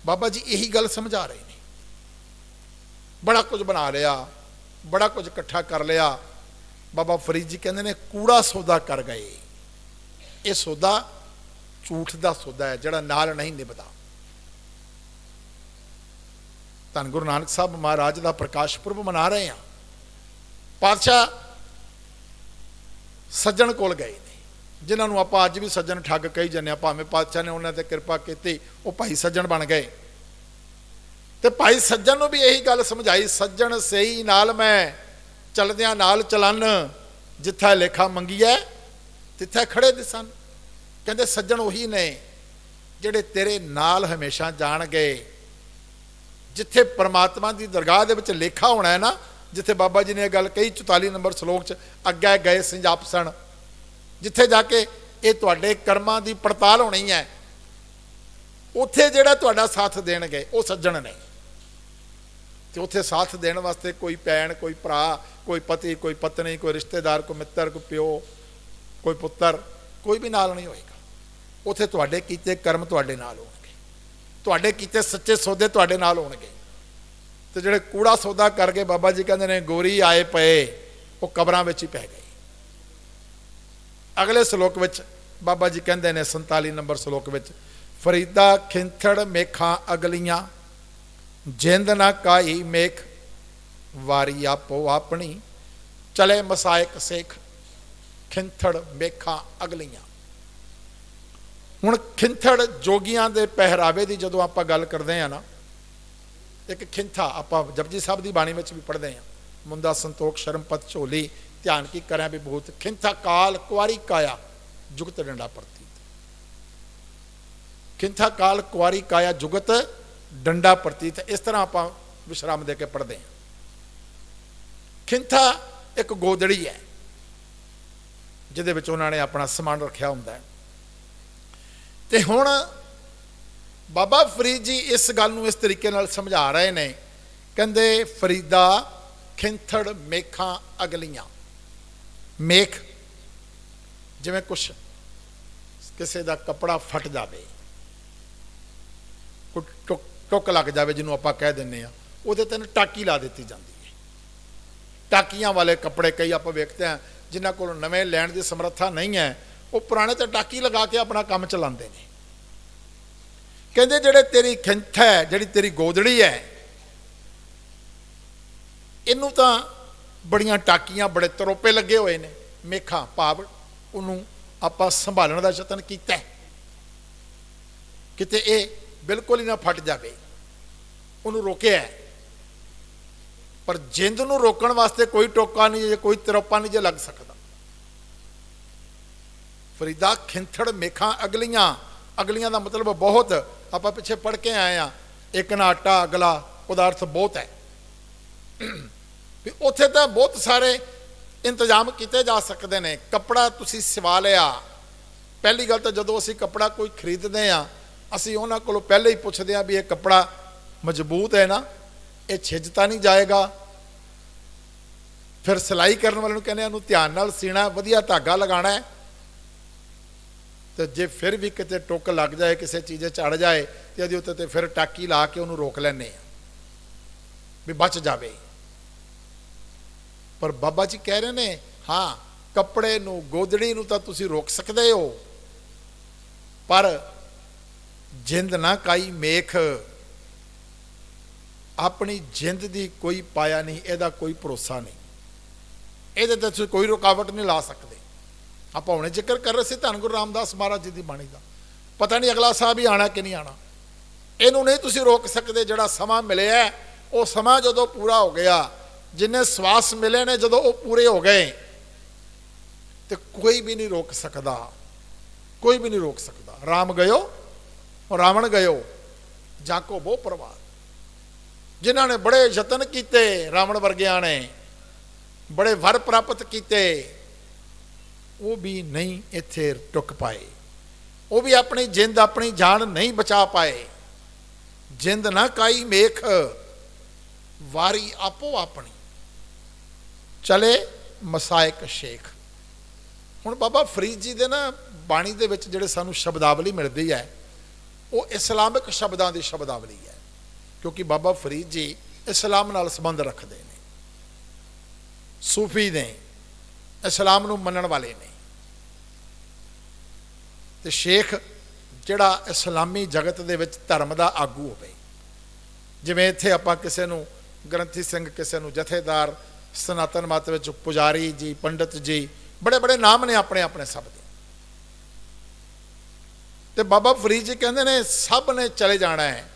ਬਾਬਾ ਜੀ ਇਹੀ ਗੱਲ ਸਮਝਾ ਰਹੇ ਨੇ। ਬੜਾ ਕੁਝ ਬਣਾ ਲਿਆ, ਬੜਾ ਕੁਝ ਇਕੱਠਾ ਕਰ ਲਿਆ। ਬਾਬਾ ਫਰੀਦ ਜੀ ਕਹਿੰਦੇ ਨੇ ਕੂੜਾ ਸੌਦਾ ਕਰ ਗਏ। ਇਹ ਸੌਦਾ ਝੂਠ ਦਾ ਸੌਦਾ ਹੈ ਜਿਹੜਾ ਨਾਲ ਨਹੀਂ ਨਿਭਦਾ। ਧੰਨ ਗੁਰੂ ਨਾਨਕ ਸਾਹਿਬ ਮਹਾਰਾਜ ਦਾ ਪ੍ਰਕਾਸ਼ ਪੁਰਬ ਮਨਾ ਰਹੇ ਹਾਂ। ਪਾਤਸ਼ਾਹ ਸੱਜਣ ਕੋਲ ਗਏ ਨੇ, ਜਿਨ੍ਹਾਂ ਨੂੰ ਆਪਾਂ ਅੱਜ ਵੀ ਸੱਜਣ ਠੱਗ ਕਹੀ ਜਾਂਦੇ ਹਾਂ। ਭਾਵੇਂ ਪਾਤਸ਼ਾਹ ਨੇ ਉਹਨਾਂ ਤੇ ਕਿਰਪਾ ਕੀਤੀ, ਉਹ ਭਾਈ ਸੱਜਣ ਬਣ ਗਏ। ਤੇ ਭਾਈ ਸੱਜਣ ਨੂੰ ਵੀ ਇਹੀ ਗੱਲ ਸਮਝਾਈ, ਸੱਜਣ ਸਹੀ ਨਾਲ ਮੈਂ ਚਲਦਿਆਂ ਨਾਲ ਚਲਨ, ਜਿੱਥਾ ਲੇਖਾ ਮੰਗੀਐ ਤਿੱਥੇ ਖੜੇ ਦਿਸਨ। ਕਹਿੰਦੇ ਸੱਜਣ ਉਹੀ ਨੇ ਜਿਹੜੇ ਤੇਰੇ ਨਾਲ ਹਮੇਸ਼ਾ ਜਾਣਗੇ। ਜਿੱਥੇ ਪਰਮਾਤਮਾ ਦੀ ਦਰਗਾਹ ਦੇ ਵਿੱਚ ਲੇਖਾ ਹੋਣਾ ਹੈ ਨਾ, ਜਿੱਥੇ ਬਾਬਾ ਜੀ ਨੇ ਇਹ ਗੱਲ ਕਹੀ 44 ਨੰਬਰ ਸ਼ਲੋਕ 'ਚ, ਅੱਗੇ ਗਏ ਸਿੰਜਾਪ ਸਣ, ਜਿੱਥੇ ਜਾ ਕੇ ਇਹ ਤੁਹਾਡੇ ਕਰਮਾਂ ਦੀ ਪੜਤਾਲ ਹੋਣੀ ਹੈ, ਉੱਥੇ ਜਿਹੜਾ ਤੁਹਾਡਾ ਸਾਥ ਦੇਣਗੇ ਉਹ ਸੱਜਣ ਨੇ। ਤੇ ਉੱਥੇ ਸਾਥ ਦੇਣ ਵਾਸਤੇ ਕੋਈ ਭੈਣ, ਕੋਈ ਭਰਾ, ਕੋਈ ਪਤੀ, ਕੋਈ ਪਤਨੀ, ਕੋਈ ਰਿਸ਼ਤੇਦਾਰ, ਕੋਈ ਮਿੱਤਰ, ਕੋਈ ਪਿਓ, ਕੋਈ ਪੁੱਤਰ, ਕੋਈ ਵੀ ਨਾਲ ਨਹੀਂ ਹੋਏਗਾ। ਉੱਥੇ ਤੁਹਾਡੇ ਕੀਤੇ ਕਰਮ ਤੁਹਾਡੇ ਨਾਲ ਹੋਣਗੇ, ਤੁਹਾਡੇ ਕੀਤੇ ਸੱਚੇ ਸੌਦੇ ਤੁਹਾਡੇ ਨਾਲ ਹੋਣਗੇ। ਤੇ ਜਿਹੜੇ ਕੂੜਾ ਸੌਦਾ ਕਰਕੇ ਬਾਬਾ ਜੀ ਕਹਿੰਦੇ ਨੇ ਗੋਰੀ ਆਏ ਪਏ, ਉਹ ਕਬਰਾਂ ਵਿੱਚ ਹੀ ਪੈ ਗਏ। ਅਗਲੇ ਸ਼ਲੋਕ ਵਿੱਚ ਬਾਬਾ ਜੀ ਕਹਿੰਦੇ ਨੇ 47 ਨੰਬਰ ਸ਼ਲੋਕ ਵਿੱਚ, ਫਰੀਦਾ ਖਿੰਥੜ ਮੇਖਾਂ ਅਗਲੀਆਂ, ਜਿੰਦ ਨਾ ਕਾਈ ਮੇਖ, ਵਾਰੀ ਆਪੋ ਆਪਣੀ, ਚਲੇ ਮਸਾਇਕ ਸੇਖ, ਖਿੰਥੜ ਮੇਖਾਂ ਅਗਲੀਆਂ। ਹੁਣ ਖਿੰਥੜ ਜੋਗੀਆਂ ਦੇ ਪਹਿਰਾਵੇ ਦੀ ਜਦੋਂ ਆਪਾਂ ਗੱਲ ਕਰਦੇ ਹਾਂ ਨਾ, ਇੱਕ ਖਿੰਥਾ ਆਪਾਂ ਜਪਜੀ ਸਾਹਿਬ ਦੀ ਬਾਣੀ ਵਿੱਚ ਵੀ ਪੜ੍ਹਦੇ ਹਾਂ, ਮੁੰਦਾ ਸੰਤੋਖ ਸ਼ਰਮਪਤ ਝੋਲੀ, ਧਿਆਨ ਕੀ ਕਰਿਆ ਵੀ ਬਹੁਤ, ਖਿੰਥਾ ਕਾਲ ਕੁਆਰੀ ਕਾਇਆ, ਜੁਗਤ ਡੰਡਾ ਪ੍ਰਤੀਤ। ਖਿੰਥਾ ਕਾਲ ਕੁਆਰੀ ਕਾਇਆ, ਜੁਗਤ ਡੰਡਾ ਪ੍ਰਤੀਤ। ਇਸ ਤਰ੍ਹਾਂ ਆਪਾਂ ਵਿਸ਼ਰਾਮ ਦੇ ਕੇ ਪੜ੍ਹਦੇ ਹਾਂ। ਖਿੰਥਾ ਇੱਕ ਗੋਦੜੀ ਹੈ ਜਿਹਦੇ ਵਿੱਚ ਉਹਨਾਂ ਨੇ ਆਪਣਾ ਸਮਾਨ ਰੱਖਿਆ ਹੁੰਦਾ ਹੈ। ਤੇ ਹੁਣ ਬਾਬਾ ਫਰੀਦ ਜੀ ਇਸ ਗੱਲ ਨੂੰ ਇਸ ਤਰੀਕੇ ਨਾਲ ਸਮਝਾ ਰਹੇ ਨੇ, ਕਹਿੰਦੇ ਫਰੀਦਾ ਖਿੰਥੜ ਮੇਖਾਂ ਅਗਲੀਆਂ। ਮੇਖ ਜਿਵੇਂ ਕੁਛ ਕਿਸੇ ਦਾ ਕੱਪੜਾ ਫਟ ਜਾਵੇ, ਕੋਈ ਟੁੱਕ ਲੱਗ ਜਾਵੇ, ਜਿਹਨੂੰ ਆਪਾਂ ਕਹਿ ਦਿੰਦੇ ਆ, ਉਹਦੇ ਤੇ ਟਾਕੀ ਲਾ ਦਿੱਤੀ ਜਾਂਦੀ ਹੈ। ਟਾਕੀਆਂ ਵਾਲੇ ਕੱਪੜੇ ਕਈ ਆਪਾਂ ਵੇਖਦੇ ਹਾਂ ਜਿਨ੍ਹਾਂ ਕੋਲ ਨਵੇਂ ਲੈਣ ਦੀ ਸਮਰੱਥਾ ਨਹੀਂ ਹੈ, ਉਹ ਪੁਰਾਣੇ ਤੇ ਟਾਕੀ ਲਗਾ ਕੇ ਆਪਣਾ ਕੰਮ ਚਲਾਉਂਦੇ ਨੇ। ਕਹਿੰਦੇ ਜਿਹੜੇ ਤੇਰੀ ਖਿੰਥ ਹੈ, ਜਿਹੜੀ ਤੇਰੀ ਗੋਦੜੀ ਹੈ, ਇਹਨੂੰ ਤਾਂ ਬੜੀਆਂ ਟਾਕੀਆਂ, ਬੜੇ ਤਰੋਪੇ ਲੱਗੇ ਹੋਏ ਨੇ। ਮੇਖਾਂ ਭਾਵ ਉਹਨੂੰ ਆਪਾਂ ਸੰਭਾਲਣ ਦਾ ਯਤਨ ਕੀਤਾ, ਕਿਤੇ ਇਹ ਬਿਲਕੁਲ ਹੀ ਨਾ ਫਟ ਜਾਵੇ, ਉਹਨੂੰ ਰੋਕਿਆ। ਪਰ ਜਿੰਦ ਨੂੰ ਰੋਕਣ ਵਾਸਤੇ ਕੋਈ ਟੋਕਾ ਨਹੀਂ ਜੇ, ਕੋਈ ਤਰੋਪਾ ਨਹੀਂ ਜੇ ਲੱਗ ਸਕਦਾ। ਫਰੀਦਾ ਖਿੰਥੜ ਮੇਖਾਂ ਅਗਲੀਆਂ। ਅਗਲੀਆਂ ਦਾ ਮਤਲਬ ਬਹੁਤ, ਆਪਾਂ ਪਿੱਛੇ ਪੜ੍ਹ ਕੇ ਆਏ ਆ, ਇੱਕ ਨਾ ਆਟਾ ਅਗਲਾ, ਉਹਦਾ ਅਰਥ ਬਹੁਤ ਹੈ। ਵੀ ਉੱਥੇ ਤਾਂ ਬਹੁਤ ਸਾਰੇ ਇੰਤਜ਼ਾਮ ਕੀਤੇ ਜਾ ਸਕਦੇ ਨੇ। ਕੱਪੜਾ ਤੁਸੀਂ ਸਿਵਾ ਲਿਆ, ਪਹਿਲੀ ਗੱਲ ਤਾਂ ਜਦੋਂ ਅਸੀਂ ਕੱਪੜਾ ਕੋਈ ਖਰੀਦਦੇ ਆ ਅਸੀਂ ਉਹਨਾਂ ਕੋਲੋਂ ਪਹਿਲੇ ਹੀ ਪੁੱਛਦੇ ਹਾਂ ਵੀ ਇਹ ਕੱਪੜਾ ਮਜ਼ਬੂਤ ਹੈ ਨਾ, ਇਹ ਛਿੱਜ ਤਾਂ ਨਹੀਂ ਜਾਏਗਾ। ਫਿਰ ਸਿਲਾਈ ਕਰਨ ਵਾਲੇ ਨੂੰ ਕਹਿੰਦੇ ਇਹਨੂੰ ਧਿਆਨ ਨਾਲ ਸੀਣਾ, ਵਧੀਆ ਧਾਗਾ ਲਗਾਉਣਾ ਹੈ। ਤੇ ਜੇ ਫਿਰ ਵੀ ਕਿਤੇ ਟੁੱਕ ਲੱਗ ਜਾਏ, ਕਿਸੇ ਚੀਜ਼ ਚੜ ਜਾਏ ਤੇ ਇਹਦੇ ਉੱਤੇ ਤੇ ਫਿਰ ਟਾਕੀ ਲਾ ਕੇ ਉਹਨੂੰ ਰੋਕ ਲੈਂਦੇ ਆ ਵੀ ਬਚ ਜਾਵੇ। ਪਰ ਬਾਬਾ ਜੀ ਕਹਿ ਰਹੇ ਨੇ ਹਾਂ, ਕੱਪੜੇ ਨੂੰ, ਗੋਦੜੀ ਨੂੰ ਤਾਂ ਤੁਸੀਂ ਰੋਕ ਸਕਦੇ ਹੋ, ਪਰ ਜਿੰਦ ਨਾ ਕਾਈ ਮੇਖ, ਆਪਣੀ ਜਿੰਦ ਦੀ ਕੋਈ ਪਾਇਆ ਨਹੀਂ, ਇਹਦਾ ਕੋਈ ਭਰੋਸਾ ਨਹੀਂ, ਇਹਦੇ ਤੇ ਤੁਸੀਂ ਕੋਈ ਰੁਕਾਵਟ ਨਹੀਂ ਲਾ ਸਕਦੇ। ਆਪਾਂ ਹੁਣੇ ਜ਼ਿਕਰ ਕਰ ਰਹੇ ਸੀ ਧੰਨ ਗੁਰੂ ਰਾਮਦਾਸ ਮਹਾਰਾਜ ਜੀ ਦੀ ਬਾਣੀ ਦਾ, ਪਤਾ ਨਹੀਂ ਅਗਲਾ ਸਾਹ ਵੀ ਆਣਾ ਕਿ ਨਹੀਂ ਆਣਾ, ਇਹਨੂੰ ਨਹੀਂ ਤੁਸੀਂ ਰੋਕ ਸਕਦੇ। ਜਿਹੜਾ ਸਮਾਂ ਮਿਲਿਆ ਉਹ ਸਮਾਂ ਜਦੋਂ ਪੂਰਾ ਹੋ ਗਿਆ, ਜਿੰਨੇ ਸਵਾਸ ਮਿਲੇ ਨੇ ਜਦੋਂ ਉਹ ਪੂਰੇ ਹੋ ਗਏ, ਤੇ ਕੋਈ ਵੀ ਨਹੀਂ ਰੋਕ ਸਕਦਾ, ਕੋਈ ਵੀ ਨਹੀਂ ਰੋਕ ਸਕਦਾ। ਰਾਮ ਗਇਓ ਰਾਵਣ ਗਇਓ, ਜਾਕੋ ਬਹੁ ਪਰਵਾਰ। ਜਿਨ੍ਹਾਂ ਨੇ ਬੜੇ ਯਤਨ ਕੀਤੇ, ਰਾਵਣ ਵਰਗਿਆਂ ਨੇ ਬੜੇ ਵਰ ਪ੍ਰਾਪਤ ਕੀਤੇ, ਉਹ ਵੀ ਨਹੀਂ ਇੱਥੇ ਟੁੱਕ ਪਾਏ, ਉਹ ਵੀ ਆਪਣੀ ਜਿੰਦ, ਆਪਣੀ ਜਾਨ ਨਹੀਂ ਬਚਾ ਪਾਏ। ਜਿੰਦ ਨਾ ਕਾਈ ਮੇਖ, ਵਾਰੀ ਆਪੋ ਆਪਣੀ, ਚਲੇ ਮਸਾਇਕ ਸ਼ੇਖ। ਹੁਣ ਬਾਬਾ ਫਰੀਦ ਜੀ ਦੇ ਨਾ ਬਾਣੀ ਦੇ ਵਿੱਚ ਜਿਹੜੇ ਸਾਨੂੰ ਸ਼ਬਦਾਵਲੀ ਮਿਲਦੀ ਹੈ, ਉਹ ਇਸਲਾਮਿਕ ਸ਼ਬਦਾਂ ਦੀ ਸ਼ਬਦਾਵਲੀ ਹੈ, ਕਿਉਂਕਿ ਬਾਬਾ ਫਰੀਦ ਜੀ ਇਸਲਾਮ ਨਾਲ ਸੰਬੰਧ ਰੱਖਦੇ ਨੇ, ਸੂਫੀ ਨੇ, ਇਸਲਾਮ ਨੂੰ ਮੰਨਣ ਵਾਲੇ ਨੇ। ਤੇ ਸ਼ੇਖ ਜਿਹੜਾ ਇਸਲਾਮੀ ਜਗਤ ਦੇ ਵਿੱਚ ਧਰਮ ਦਾ ਆਗੂ ਹੋਵੇ, ਜਿਵੇਂ ਇੱਥੇ ਆਪਾਂ ਕਿਸੇ ਨੂੰ ਗ੍ਰੰਥੀ ਸਿੰਘ, ਕਿਸੇ ਨੂੰ ਜਥੇਦਾਰ, ਸਨਾਤਨ ਮਤ ਵਿੱਚ ਪੁਜਾਰੀ ਜੀ, ਪੰਡਤ ਜੀ, ਬੜੇ ਬੜੇ ਨਾਮ ਨੇ ਆਪਣੇ ਆਪਣੇ ਸਭ ਦੇ। ਤੇ ਬਾਬਾ ਫਰੀਦ ਜੀ ਕਹਿੰਦੇ ਨੇ ਸਭ ਨੇ ਚਲੇ ਜਾਣਾ ਹੈ।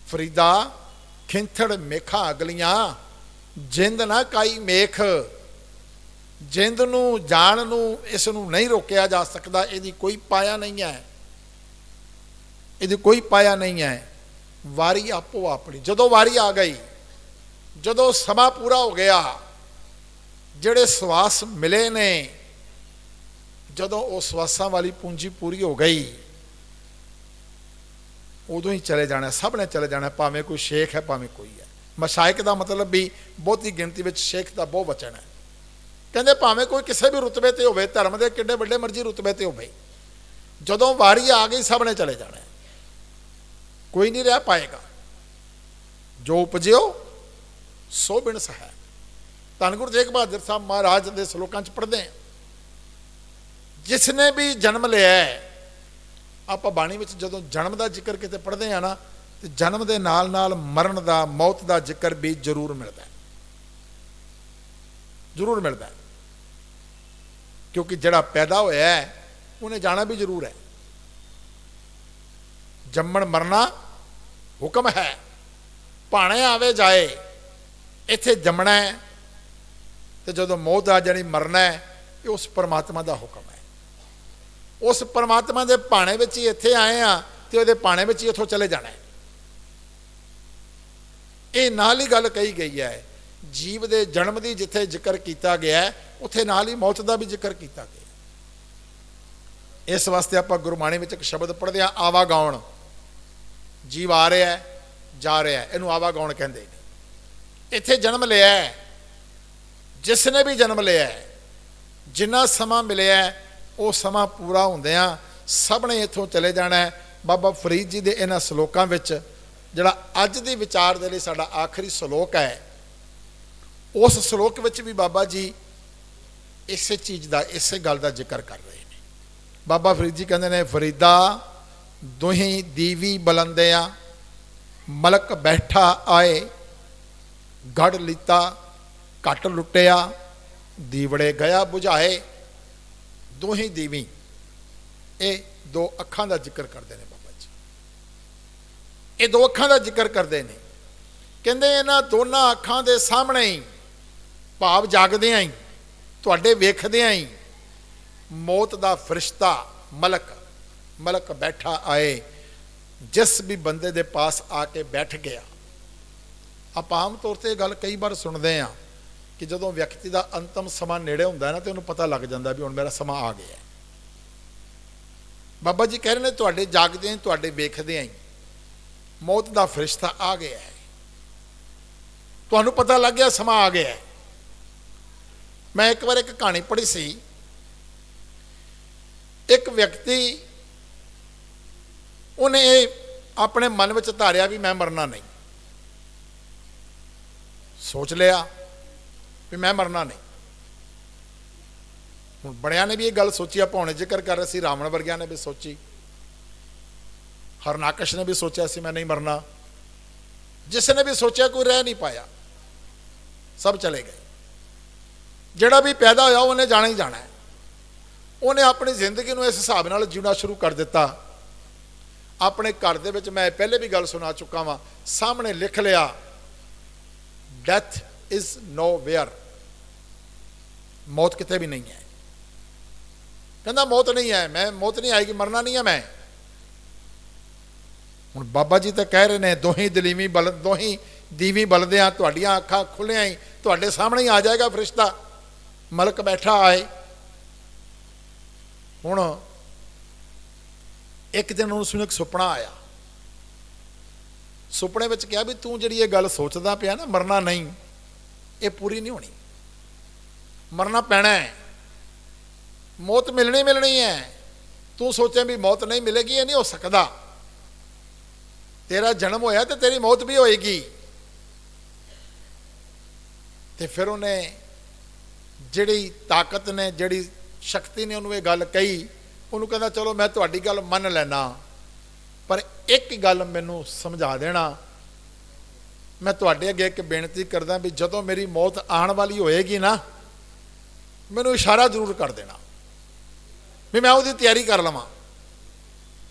ਫਰੀਦਾ ਖਿੰਥੜ ਮੇਖਾਂ ਅਗਲੀਆਂ, ਜਿੰਦ ਨਾ ਕਾਈ ਮੇਖ। ਜਿੰਦ ਨੂੰ, ਜਾਣ ਨੂੰ, ਇਸ ਨੂੰ ਨਹੀਂ ਰੋਕਿਆ ਜਾ ਸਕਦਾ, ਇਹਦੀ ਕੋਈ ਪਾਇਆ ਨਹੀਂ ਹੈ, ਇਹਦੀ ਕੋਈ ਪਾਇਆ ਨਹੀਂ ਹੈ। ਵਾਰੀ ਆਪੋ ਆਪਣੀ, ਜਦੋਂ ਵਾਰੀ ਆ ਗਈ, ਜਦੋਂ ਸਮਾਂ ਪੂਰਾ ਹੋ ਗਿਆ, ਜਿਹੜੇ ਸਵਾਸ ਮਿਲੇ ਨੇ, ਜਦੋਂ ਉਹ ਸਵਾਸਾਂ ਵਾਲੀ ਪੂੰਜੀ ਪੂਰੀ ਹੋ ਗਈ, ਉਦੋਂ ਹੀ ਚਲੇ ਜਾਣਾ, ਸਭ ਨੇ ਚਲੇ ਜਾਣਾ, ਭਾਵੇਂ ਕੋਈ ਸ਼ੇਖ ਹੈ ਭਾਵੇਂ ਕੋਈ ਹੈ। ਮਸ਼ਾਇਕ ਦਾ ਮਤਲਬ ਵੀ ਬਹੁਤੀ ਗਿਣਤੀ ਵਿੱਚ ਸ਼ੇਖ ਦਾ ਬਹੁ ਵਚਨ ਹੈ। ਕਹਿੰਦੇ ਭਾਵੇਂ ਕੋਈ ਕਿਸੇ ਵੀ ਰੁਤਬੇ ਤੇ ਹੋਵੇ, ਧਰਮ ਦੇ ਕਿੱਡੇ ਵੱਡੇ ਮਰਜ਼ੀ ਰੁਤਬੇ ਤੇ ਹੋਵੇ, ਜਦੋਂ ਵਾਰੀ ਆ ਗਈ ਸਭ ਨੇ ਚਲੇ ਜਾਣਾ, ਕੋਈ ਨਹੀਂ ਰਹਿ ਪਾਏਗਾ। ਜੋ ਉਪਜਿਓ ਸੋ ਬਿਨਸ ਹੈ। ਧੰਨ ਗੁਰੂ ਤੇਗ ਬਹਾਦਰ ਸਾਹਿਬ ਮਹਾਰਾਜ ਦੇ ਸ਼ਲੋਕਾਂ 'ਚ ਪੜ੍ਹਦੇ ਹਾਂ, ਜਿਸ ਨੇ ਵੀ ਜਨਮ ਲਿਆ। ਆਪਾਂ ਬਾਣੀ ਵਿੱਚ ਜਦੋਂ ਜਨਮ ਦਾ ਜ਼ਿਕਰ ਕਿਤੇ ਪੜ੍ਹਦੇ ਆ ਨਾ, ਤੇ ਜਨਮ ਦੇ ਨਾਲ ਨਾਲ ਮਰਨ ਦਾ, ਮੌਤ ਦਾ ਜ਼ਿਕਰ ਵੀ ਜ਼ਰੂਰ ਮਿਲਦਾ, ਜ਼ਰੂਰ ਮਿਲਦਾ, ਕਿਉਂਕਿ ਜਿਹੜਾ ਪੈਦਾ ਹੋਇਆ ਹੈ ਉਹਨੇ ਜਾਣਾ ਵੀ ਜ਼ਰੂਰ ਹੈ। ਜੰਮਣ ਮਰਨਾ ਹੁਕਮ ਹੈ, ਭਾਣੇ ਆਵੇ ਜਾਏ, ਇੱਥੇ ਜੰਮਣਾ ਹੈ ਤੇ ਜਦੋਂ ਮੌਤ ਆ ਜਾਣੀ, ਮਰਨਾ ਹੈ, ਇਹ ਉਸ ਪਰਮਾਤਮਾ ਦਾ ਹੁਕਮ ਹੈ। ਉਸ ਪਰਮਾਤਮਾ ਦੇ ਭਾਣੇ ਵਿੱਚ ਹੀ ਇੱਥੇ ਆਏ ਆ, ਤੇ ਉਹਦੇ ਭਾਣੇ ਵਿੱਚ ਹੀ ਇੱਥੋਂ ਚਲੇ ਜਾਣਾ ਹੈ। ਇਹ ਨਾਲ ਹੀ ਗੱਲ ਕਹੀ ਗਈ ਹੈ, ਜੀਵ ਦੇ ਜਨਮ ਦੀ ਜਿੱਥੇ ਜ਼ਿਕਰ ਕੀਤਾ ਗਿਆ, ਉੱਥੇ ਨਾਲ ਹੀ ਮੌਤ ਦਾ ਵੀ ਜ਼ਿਕਰ ਕੀਤਾ ਗਿਆ। ਇਸ ਵਾਸਤੇ ਆਪਾਂ ਗੁਰਬਾਣੀ ਵਿੱਚ ਇੱਕ ਸ਼ਬਦ ਪੜ੍ਹਦੇ ਆ, ਆਵਾਗਾਉਣ। ਜੀਵ ਆ ਰਿਹਾ ਜਾ ਰਿਹਾ, ਇਹਨੂੰ ਆਵਾਗਾਉਣ ਕਹਿੰਦੇ ਨੇ। ਇੱਥੇ ਜਨਮ ਲਿਆ, ਜਿਸ ਨੇ ਵੀ ਜਨਮ ਲਿਆ, ਜਿੰਨਾ ਸਮਾਂ ਮਿਲਿਆ, ਉਹ ਸਮਾਂ ਪੂਰਾ ਹੁੰਦਿਆਂ ਸਭ ਨੇ ਇੱਥੋਂ ਚਲੇ ਜਾਣਾ ਹੈ। ਬਾਬਾ ਫਰੀਦ ਜੀ ਦੇ ਇਹਨਾਂ ਸ਼ਲੋਕਾਂ ਵਿੱਚ, ਜਿਹੜਾ ਅੱਜ ਦੀ ਵਿਚਾਰ ਦੇ ਲਈ ਸਾਡਾ ਆਖਰੀ ਸ਼ਲੋਕ ਹੈ, ਉਸ ਸ਼ਲੋਕ ਵਿੱਚ ਵੀ ਬਾਬਾ ਜੀ ਇਸੇ ਚੀਜ਼ ਦਾ, ਇਸੇ ਗੱਲ ਦਾ ਜ਼ਿਕਰ ਕਰ ਰਹੇ ਨੇ। ਬਾਬਾ ਫਰੀਦ ਜੀ ਕਹਿੰਦੇ ਨੇ, ਫਰੀਦਾ ਦੁਹੀ ਦੀਵੀ ਬਲੰਦਿਆਂ, ਮਲਕ ਬੈਠਾ ਆਏ, ਗੜ ਲੀਤਾ ਘਟ ਲੁੱਟਿਆ, ਦੀਵੜੇ ਗਿਆ ਬੁਝਾਏ। ਦੋਹੀ ਦੀਵੀ, ਇਹ ਦੋ ਅੱਖਾਂ ਦਾ ਜ਼ਿਕਰ ਕਰਦੇ ਨੇ ਬਾਬਾ ਜੀ, ਇਹ ਦੋ ਅੱਖਾਂ ਦਾ ਜ਼ਿਕਰ ਕਰਦੇ ਨੇ। ਕਹਿੰਦੇ ਇਹਨਾਂ ਦੋਨਾਂ ਅੱਖਾਂ ਦੇ ਸਾਹਮਣੇ ਹੀ, ਭਾਵ ਜਾਗਦਿਆਂ ਹੀ, ਤੁਹਾਡੇ ਵੇਖਦਿਆਂ ਹੀ, ਮੌਤ ਦਾ ਫਰਿਸ਼ਤਾ ਮਲਕ ਬੈਠਾ ਆਏ। ਜਿਸ ਵੀ ਬੰਦੇ ਦੇ ਪਾਸ ਆ ਕੇ ਬੈਠ ਗਿਆ। ਆਪਾਂ ਆਮ ਤੌਰ ਤੇ ਇਹ ਗੱਲ ਕਈ ਵਾਰ ਸੁਣਦੇ ਹਾਂ ਕਿ ਜਦੋਂ ਵਿਅਕਤੀ ਦਾ ਅੰਤਮ ਸਮਾਂ ਨੇੜੇ ਹੁੰਦਾ ਨਾ, ਤੇ ਉਹਨੂੰ ਪਤਾ ਲੱਗ ਜਾਂਦਾ ਵੀ ਹੁਣ ਮੇਰਾ ਸਮਾਂ ਆ ਗਿਆ। ਬਾਬਾ ਜੀ ਕਹਿ ਰਹੇ ਨੇ ਤੁਹਾਡੇ ਜਾਗਦਿਆਂ ਤੁਹਾਡੇ ਵੇਖਦਿਆਂ ਹੀ ਮੌਤ ਦਾ ਫਰਿਸ਼ਤਾ ਆ ਗਿਆ ਹੈ, ਤੁਹਾਨੂੰ ਪਤਾ ਲੱਗ ਗਿਆ ਸਮਾਂ ਆ ਗਿਆ ਹੈ। ਮੈਂ ਇੱਕ ਵਾਰ ਇੱਕ ਕਹਾਣੀ ਪੜ੍ਹੀ ਸੀ, ਇੱਕ ਵਿਅਕਤੀ ਉਹਨੇ ਇਹ ਆਪਣੇ ਮਨ ਵਿੱਚ ਧਾਰਿਆ ਵੀ ਮੈਂ ਮਰਨਾ ਨਹੀਂ, ਸੋਚ ਲਿਆ ਵੀ ਮੈਂ ਮਰਨਾ ਨਹੀਂ। ਹੁਣ ਬੜਿਆਂ ਨੇ ਵੀ ਇਹ ਗੱਲ ਸੋਚੀ, ਆਪਾਂ ਹੁਣੇ ਜ਼ਿਕਰ ਕਰ ਰਹੇ ਸੀ, ਰਾਵਣ ਵਰਗਿਆਂ ਨੇ ਵੀ ਸੋਚੀ, ਹਰਨਾਕਸ਼ ਨੇ ਵੀ ਸੋਚਿਆ ਸੀ ਮੈਂ ਨਹੀਂ ਮਰਨਾ। ਜਿਸ ਨੇ ਵੀ ਸੋਚਿਆ ਕੋਈ ਰਹਿ ਨਹੀਂ ਪਾਇਆ, ਸਭ ਚਲੇ ਗਏ। ਜਿਹੜਾ ਵੀ ਪੈਦਾ ਹੋਇਆ ਉਹਨੇ ਜਾਣਾ ਹੀ ਜਾਣਾ ਹੈ। ਉਹਨੇ ਆਪਣੀ ਜ਼ਿੰਦਗੀ ਨੂੰ ਇਸ ਹਿਸਾਬ ਨਾਲ ਜਿਉਣਾ ਸ਼ੁਰੂ ਕਰ ਦਿੱਤਾ। ਆਪਣੇ ਘਰ ਦੇ ਵਿੱਚ ਮੈਂ ਪਹਿਲੇ ਵੀ ਗੱਲ ਸੁਣਾ ਚੁੱਕਾ ਵਾਂ, ਸਾਹਮਣੇ ਲਿਖ ਲਿਆ ਡੈਥ ਇਜ਼ ਨੋਵੇਅਰ, ਮੌਤ ਕਿਤੇ ਵੀ ਨਹੀਂ ਹੈ। ਕਹਿੰਦਾ ਮੌਤ ਨਹੀਂ ਹੈ, ਮੈਂ ਮੌਤ ਨਹੀਂ ਆਏਗੀ, ਮਰਨਾ ਨਹੀਂ ਹੈ ਮੈਂ। ਹੁਣ ਬਾਬਾ ਜੀ ਤਾਂ ਕਹਿ ਰਹੇ ਨੇ ਦੋਹੀ ਦੀਵੀਂ ਬਲਦਿਆਂ ਤੁਹਾਡੀਆਂ ਅੱਖਾਂ ਖੁੱਲੀਆਂ ਹੀ ਤੁਹਾਡੇ ਸਾਹਮਣੇ ਹੀ ਆ ਜਾਏਗਾ ਫਰਿਸ਼ਤਾ, ਮਲਕ ਬੈਠਾ ਆਏ। ਹੁਣ ਇੱਕ ਦਿਨ ਉਹਨੂੰ ਇੱਕ ਸੁਪਨਾ ਆਇਆ। ਸੁਪਨੇ ਵਿੱਚ ਕਿਹਾ ਵੀ ਤੂੰ ਜਿਹੜੀ ਇਹ ਗੱਲ ਸੋਚਦਾ ਪਿਆ ਨਾ ਮਰਨਾ ਨਹੀਂ, ਇਹ ਪੂਰੀ ਨਹੀਂ ਹੋਣੀ, ਮਰਨਾ ਪੈਣਾ ਹੈ, ਮੌਤ ਮਿਲਣੀ ਹੈ। ਤੂੰ ਸੋਚਿਆ ਵੀ ਮੌਤ ਨਹੀਂ ਮਿਲੇਗੀ, ਇਹ ਨਹੀਂ ਹੋ ਸਕਦਾ। ਤੇਰਾ ਜਨਮ ਹੋਇਆ ਤੇ ਤੇਰੀ ਮੌਤ ਵੀ ਹੋਏਗੀ। ਤੇ ਫਿਰ ਉਹਨੇ ਜਿਹੜੀ ਤਾਕਤ ਨੇ, ਜਿਹੜੀ ਸ਼ਕਤੀ ਨੇ ਉਹਨੂੰ ਇਹ ਗੱਲ ਕਹੀ, ਉਹਨੂੰ ਕਹਿੰਦਾ ਚਲੋ ਮੈਂ ਤੁਹਾਡੀ ਗੱਲ ਮੰਨ ਲੈਣਾ, ਪਰ ਇੱਕ ਗੱਲ ਮੈਨੂੰ ਸਮਝਾ ਦੇਣਾ। ਮੈਂ ਤੁਹਾਡੇ ਅੱਗੇ ਇੱਕ ਬੇਨਤੀ ਕਰਦਾ ਵੀ ਜਦੋਂ ਮੇਰੀ ਮੌਤ ਆਉਣ ਵਾਲੀ ਹੋਏਗੀ ਨਾ, ਮੈਨੂੰ ਇਸ਼ਾਰਾ ਜ਼ਰੂਰ ਕਰ ਦੇਣਾ ਵੀ ਮੈਂ ਉਹਦੀ ਤਿਆਰੀ ਕਰ ਲਵਾਂ।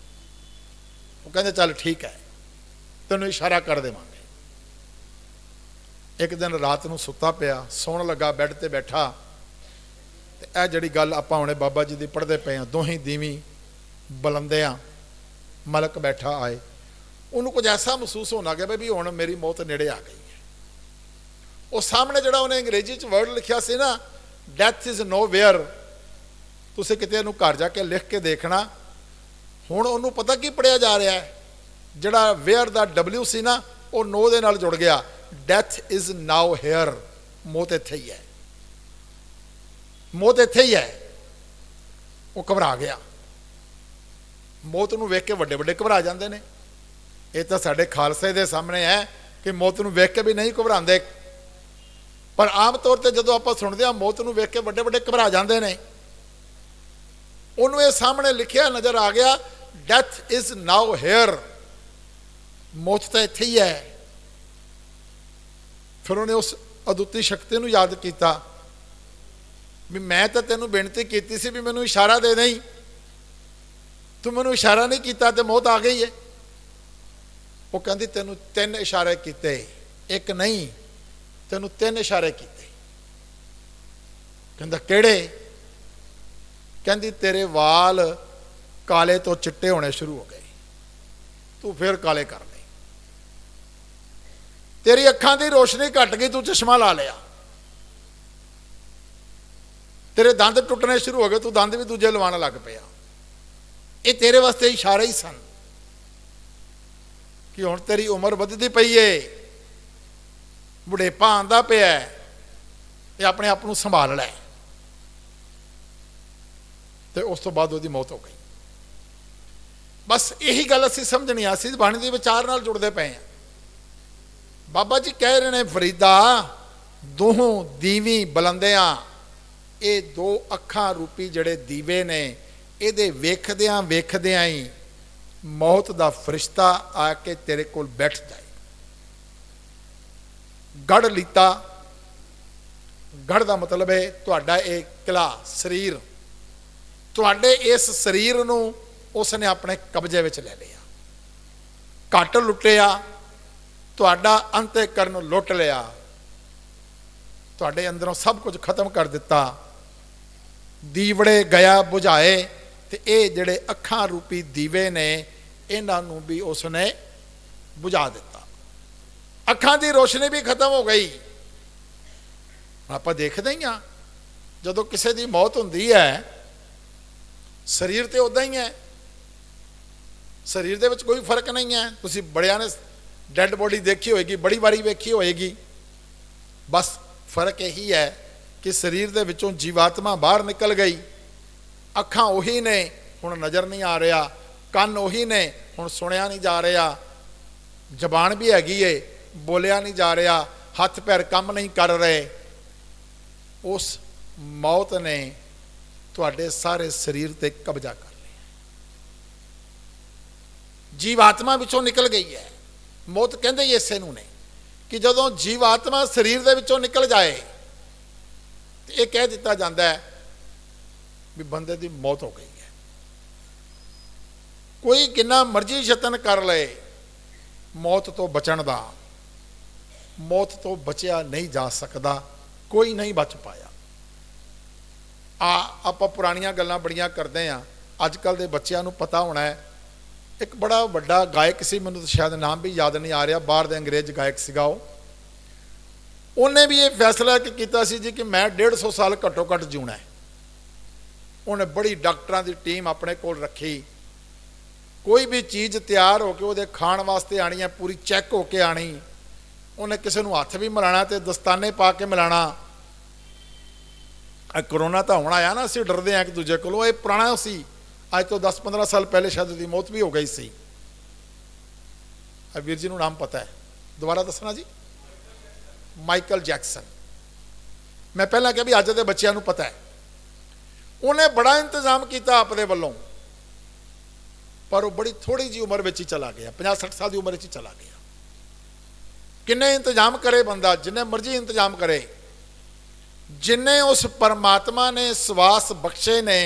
ਉਹ ਕਹਿੰਦੇ ਚੱਲ ਠੀਕ ਹੈ, ਤੈਨੂੰ ਇਸ਼ਾਰਾ ਕਰ ਦੇਵਾਂਗੇ। ਇੱਕ ਦਿਨ ਰਾਤ ਨੂੰ ਸੁੱਤਾ ਪਿਆ, ਸੌਣ ਲੱਗਾ, ਬੈੱਡ ਤੇ ਬੈਠਾ, ਤੇ ਇਹ ਜਿਹੜੀ ਗੱਲ ਆਪਾਂ ਹੁਣੇ ਬਾਬਾ ਜੀ ਦੀ ਪੜ੍ਹਦੇ ਪਏ ਹਾਂ, ਦੋਹੀਂ ਦੀਵੀਂ ਬੁਲੰਦਿਆਂ ਮਲਕ ਬੈਠਾ ਆਏ। ਉਹਨੂੰ ਕੁਝ ਐਸਾ ਮਹਿਸੂਸ ਹੋਣ ਲੱਗ ਗਿਆ ਵੀ ਹੁਣ ਮੇਰੀ ਮੌਤ ਨੇੜੇ ਆ ਗਈ ਹੈ। ਉਹ ਸਾਹਮਣੇ ਜਿਹੜਾ ਉਹਨੇ ਅੰਗਰੇਜ਼ੀ 'ਚ ਵਰਡ ਲਿਖਿਆ ਸੀ ਨਾ, ਡੈਥ ਇਜ਼ ਨੋਵੇਅਰ, ਤੁਸੀਂ ਕਿਤੇ ਇਹਨੂੰ ਘਰ ਜਾ ਕੇ ਲਿਖ ਕੇ ਦੇਖਣਾ। ਹੁਣ ਉਹਨੂੰ ਪਤਾ ਕੀ ਪੜ੍ਹਿਆ ਜਾ ਰਿਹਾ ਹੈ, ਜਿਹੜਾ ਵੇਅਰ ਦਾ W ਸੀ ਨਾ, ਉਹ ਨੋ ਦੇ ਨਾਲ ਜੁੜ ਗਿਆ। ਡੈਥ ਇਜ਼ ਨਾਓ ਹੇਅਰ, ਮੌਤ ਇੱਥੇ ਹੀ ਹੈ, ਮੌਤ ਇੱਥੇ ਹੀ ਹੈ। ਉਹ ਘਬਰਾ ਗਿਆ। ਮੌਤ ਨੂੰ ਵੇਖ ਕੇ ਵੱਡੇ ਵੱਡੇ ਘਬਰਾ ਜਾਂਦੇ ਨੇ। ਇਹ ਤਾਂ ਸਾਡੇ ਖਾਲਸੇ ਦੇ ਸਾਹਮਣੇ ਹੈ ਕਿ ਮੌਤ ਨੂੰ ਵੇਖ ਕੇ ਵੀ ਨਹੀਂ ਘਬਰਾਉਂਦੇ, ਪਰ ਆਮ ਤੌਰ ਤੇ ਜਦੋਂ ਆਪਾਂ ਸੁਣਦੇ ਹਾਂ ਮੌਤ ਨੂੰ ਵੇਖ ਕੇ ਵੱਡੇ ਵੱਡੇ ਘਬਰਾ ਜਾਂਦੇ ਨੇ। ਉਹਨੂੰ ਇਹ ਸਾਹਮਣੇ ਲਿਖਿਆ ਨਜ਼ਰ ਆ ਗਿਆ, ਡੈਥ ਇਜ਼ ਨਾਓ ਹੇਅਰ, ਮੌਤ ਤਾਂ ਇੱਥੇ ਹੀ ਹੈ। ਫਿਰ ਉਹਨੇ ਉਸ ਅਦੁੱਤੀ ਸ਼ਕਤੀ ਨੂੰ ਯਾਦ ਕੀਤਾ ਵੀ ਮੈਂ ਤਾਂ ਤੈਨੂੰ ਬੇਨਤੀ ਕੀਤੀ ਸੀ ਵੀ ਮੈਨੂੰ ਇਸ਼ਾਰਾ ਦੇ ਦੇਈਂ, ਤੂੰ ਮੈਨੂੰ ਇਸ਼ਾਰਾ ਨਹੀਂ ਕੀਤਾ ਤੇ ਮੌਤ ਆ ਗਈ ਹੈ। ਉਹ ਕਹਿੰਦੀ ਤੈਨੂੰ 3 ਇਸ਼ਾਰੇ ਕੀਤੇ, ਇੱਕ ਨਹੀਂ, ਤੈਨੂੰ 3 ਇਸ਼ਾਰੇ ਕੀਤੇ। ਕਹਿੰਦਾ ਕਿਹੜੇ? ਕਹਿੰਦੀ ਤੇਰੇ ਵਾਲ ਕਾਲੇ ਤੋਂ ਚਿੱਟੇ ਹੋਣੇ ਸ਼ੁਰੂ ਹੋ ਗਏ, ਤੂੰ ਫਿਰ ਕਾਲੇ ਕਰ ਲਏ। ਤੇਰੀ ਅੱਖਾਂ ਦੀ ਰੋਸ਼ਨੀ ਘਟ ਗਈ, ਤੂੰ ਚਸ਼ਮਾ ਲਾ ਲਿਆ। ਤੇਰੇ ਦੰਦ ਟੁੱਟਣੇ ਸ਼ੁਰੂ ਹੋ ਗਏ, ਤੂੰ ਦੰਦ ਵੀ ਦੂਜੇ ਲਵਾਉਣ ਲੱਗ ਪਿਆ। ਇਹ ਤੇਰੇ ਵਾਸਤੇ ਇਸ਼ਾਰੇ ਹੀ ਸਨ ਕਿ ਹੁਣ ਤੇਰੀ ਉਮਰ ਵੱਧਦੀ ਪਈ ਏ, ਬੁਢੇਪਾ ਆਂਦਾ ਪਿਆ, ਇਹ ਆਪਣੇ ਆਪ ਨੂੰ ਸੰਭਾਲ ਲੈ। ਤੇ ਉਸ ਤੋਂ ਬਾਅਦ ਉਹਦੀ ਮੌਤ ਹੋ ਗਈ। ਬਸ ਇਹੀ ਗੱਲ ਅਸੀਂ ਸਮਝਣੀ ਆ, ਅਸੀਂ ਬਾਣੀ ਦੇ ਵਿਚਾਰ ਨਾਲ ਜੁੜਦੇ ਪਏ ਹਾਂ। ਬਾਬਾ ਜੀ ਕਹਿ ਰਹੇ ਨੇ ਫਰੀਦਾ ਦੋਹੋਂ ਦੀਵੀਂ ਬੁਲੰਦਿਆਂ, ਇਹ 2 ਅੱਖਾਂ ਰੂਪੀ ਜਿਹੜੇ ਦੀਵੇ ਨੇ, ਇਹਦੇ ਵੇਖਦਿਆਂ ਵੇਖਦਿਆਂ ਹੀ ਮੌਤ ਦਾ ਫਰਿਸ਼ਤਾ ਆ ਕੇ ਤੇਰੇ ਕੋਲ ਬੈਠ ਜਾਏ। ਗੜ ਲੀਤਾ, ਗੜ ਦਾ ਮਤਲਬ ਹੈ ਤੁਹਾਡਾ ਇਹ ਕਿਲਾ ਸਰੀਰ, ਤੁਹਾਡੇ ਇਸ ਸਰੀਰ ਨੂੰ ਉਸਨੇ ਆਪਣੇ ਕਬਜ਼ੇ ਵਿੱਚ ਲੈ ਲਿਆ, ਘੱਟ ਲੁੱਟਿਆ, ਤੁਹਾਡਾ ਅੰਤःਕਰਨ ਲੁੱਟ ਲਿਆ, ਤੁਹਾਡੇ ਅੰਦਰੋਂ ਸਭ ਕੁਝ ਖਤਮ ਕਰ ਦਿੱਤਾ। ਦੀਵੜੇ ਗਿਆ ਬੁਝਾਏ, ਤੇ ਇਹ ਜਿਹੜੇ ਅੱਖਾਂ ਰੂਪੀ ਦੀਵੇ ਨੇ ਇਹਨਾਂ ਨੂੰ ਵੀ ਉਸਨੇ ਬੁਝਾ ਦਿੱਤਾ। ਅੱਖਾਂ ਦੀ ਰੋਸ਼ਨੀ ਵੀ ਖਤਮ ਹੋ ਗਈ। ਆਪਾਂ ਦੇਖਦੇ ਹੀ ਹਾਂ ਜਦੋਂ ਕਿਸੇ ਦੀ ਮੌਤ ਹੁੰਦੀ ਹੈ, ਸਰੀਰ ਤੇ ਉਦਾਂ ਹੀ ਹੈ, ਸਰੀਰ ਦੇ ਵਿੱਚ ਕੋਈ ਫਰਕ ਨਹੀਂ ਹੈ। ਤੁਸੀਂ ਬੜਿਆਂ ਨੇ ਡੈੱਡ ਬੋਡੀ ਦੇਖੀ ਹੋਏਗੀ, ਬੜੀ ਵਾਰੀ ਵੇਖੀ ਹੋਏਗੀ। ਬਸ ਫਰਕ ਇਹੀ ਹੈ ਕਿ ਸਰੀਰ ਦੇ ਵਿੱਚੋਂ ਜੀਵਾਤਮਾ ਬਾਹਰ ਨਿਕਲ ਗਈ। ਅੱਖਾਂ ਉਹੀ ਨੇ, ਹੁਣ ਨਜ਼ਰ ਨਹੀਂ ਆ ਰਿਹਾ। ਕੰਨ ਉਹੀ ਨੇ, ਹੁਣ ਸੁਣਿਆ ਨਹੀਂ ਜਾ ਰਿਹਾ। ਜ਼ਬਾਨ ਵੀ ਹੈਗੀ ਏ, ਬੋਲਿਆ ਨਹੀਂ ਜਾ ਰਿਹਾ। ਹੱਥ ਪੈਰ ਕੰਮ ਨਹੀਂ ਕਰ ਰਹੇ। ਉਸ ਮੌਤ ਨੇ ਤੁਹਾਡੇ ਸਾਰੇ ਸਰੀਰ ਤੇ ਕਬਜ਼ਾ ਕਰ ਲਿਆ। ਜੀਵਾਤਮਾ ਵਿੱਚੋਂ ਨਿਕਲ ਗਈ ਹੈ। ਮੌਤ ਕਹਿੰਦੇ ਹੀ ਇਸੇ ਨੂੰ ਨੇ ਕਿ ਜਦੋਂ ਜੀਵਾਤਮਾ ਸਰੀਰ ਦੇ ਵਿੱਚੋਂ ਨਿਕਲ ਜਾਏ ਤੇ ਇਹ ਕਹਿ ਦਿੱਤਾ ਜਾਂਦਾ ਹੈ ਵੀ ਬੰਦੇ ਦੀ ਮੌਤ ਹੋ ਗਈ ਹੈ। ਕੋਈ ਕਿੰਨਾ ਮਰਜ਼ੀ ਯਤਨ ਕਰ ਲਏ ਮੌਤ ਤੋਂ ਬਚਣ ਦਾ, ਮੌਤ ਤੋਂ ਬਚਿਆ ਨਹੀਂ ਜਾ ਸਕਦਾ। ਕੋਈ ਨਹੀਂ ਬਚ ਪਾਇਆ। ਆਪਾਂ ਪੁਰਾਣੀਆਂ ਗੱਲਾਂ ਬੜੀਆਂ ਕਰਦੇ ਹਾਂ। ਅੱਜ ਕੱਲ੍ਹ ਦੇ ਬੱਚਿਆਂ ਨੂੰ ਪਤਾ ਹੋਣਾ ਹੈ, ਇੱਕ ਬੜਾ ਵੱਡਾ ਗਾਇਕ ਸੀ, ਮੈਨੂੰ ਤਾਂ ਸ਼ਾਇਦ ਨਾਮ ਵੀ ਯਾਦ ਨਹੀਂ ਆ ਰਿਹਾ, ਬਾਹਰ ਦੇ ਅੰਗਰੇਜ਼ ਗਾਇਕ ਸੀਗਾ ਉਹਨੇ ਵੀ ਇਹ ਫੈਸਲਾ ਕੀਤਾ ਸੀ ਜੀ ਕਿ ਮੈਂ 150 ਸਾਲ ਘੱਟੋ ਘੱਟ ਜਿਉਣਾ ਹੈ। ਉਹਨੇ ਬੜੀ ਡਾਕਟਰਾਂ ਦੀ ਟੀਮ ਆਪਣੇ ਕੋਲ ਰੱਖੀ। ਕੋਈ ਵੀ ਚੀਜ਼ ਤਿਆਰ ਹੋ ਕੇ ਉਹਦੇ ਖਾਣ ਵਾਸਤੇ ਆਣੀ ਹੈ, ਪੂਰੀ ਚੈੱਕ ਹੋ ਕੇ ਆਣੀ। ਉਹਨੇ ਕਿਸੇ ਨੂੰ ਹੱਥ ਵੀ ਮਿਲਾਣਾ ਤੇ ਦਸਤਾਨੇ ਪਾ ਕੇ ਮਿਲਾਣਾ। ਕਰੋਨਾ ਤਾਂ ਹੁਣ ਆਇਆ ਨਾ, ਅਸੀਂ ਡਰਦੇ ਹਾਂ ਇੱਕ ਦੂਜੇ ਕੋਲੋਂ। ਇਹ ਪੁਰਾਣਾ ਸੀ, ਅੱਜ ਤੋਂ 10-15 ਸਾਲ ਪਹਿਲੇ ਸ਼ਾਇਦ ਉਹਦੀ ਮੌਤ ਵੀ ਹੋ ਗਈ ਸੀ। ਵੀਰ ਜੀ ਨੂੰ ਨਾਮ ਪਤਾ ਹੈ, ਦੁਬਾਰਾ ਦੱਸਣਾ ਜੀ। Michael Jackson. ਮੈਂ ਪਹਿਲਾਂ ਕਿਹਾ ਵੀ ਅੱਜ ਦੇ ਬੱਚਿਆਂ ਨੂੰ ਪਤਾ ਹੈ। ਉਹਨੇ ਬੜਾ ਇੰਤਜ਼ਾਮ ਕੀਤਾ ਆਪਦੇ ਵੱਲੋਂ, ਪਰ ਉਹ ਬੜੀ ਥੋੜੀ ਜਿਹੀ ਉਮਰ ਵਿੱਚ ਹੀ ਚਲਾ ਗਿਆ, 50-60 ਸਾਲ ਦੀ ਉਮਰ ਵਿੱਚ ਹੀ ਚਲਾ ਗਿਆ। ਕਿੰਨੇ ਇੰਤਜ਼ਾਮ ਕਰੇ ਬੰਦਾ, ਜਿੰਨੇ ਮਰਜ਼ੀ ਇੰਤਜ਼ਾਮ ਕਰੇ, ਜਿੰਨੇ ਉਸ ਪਰਮਾਤਮਾ ਨੇ ਸਵਾਸ ਬਖਸ਼ੇ ਨੇ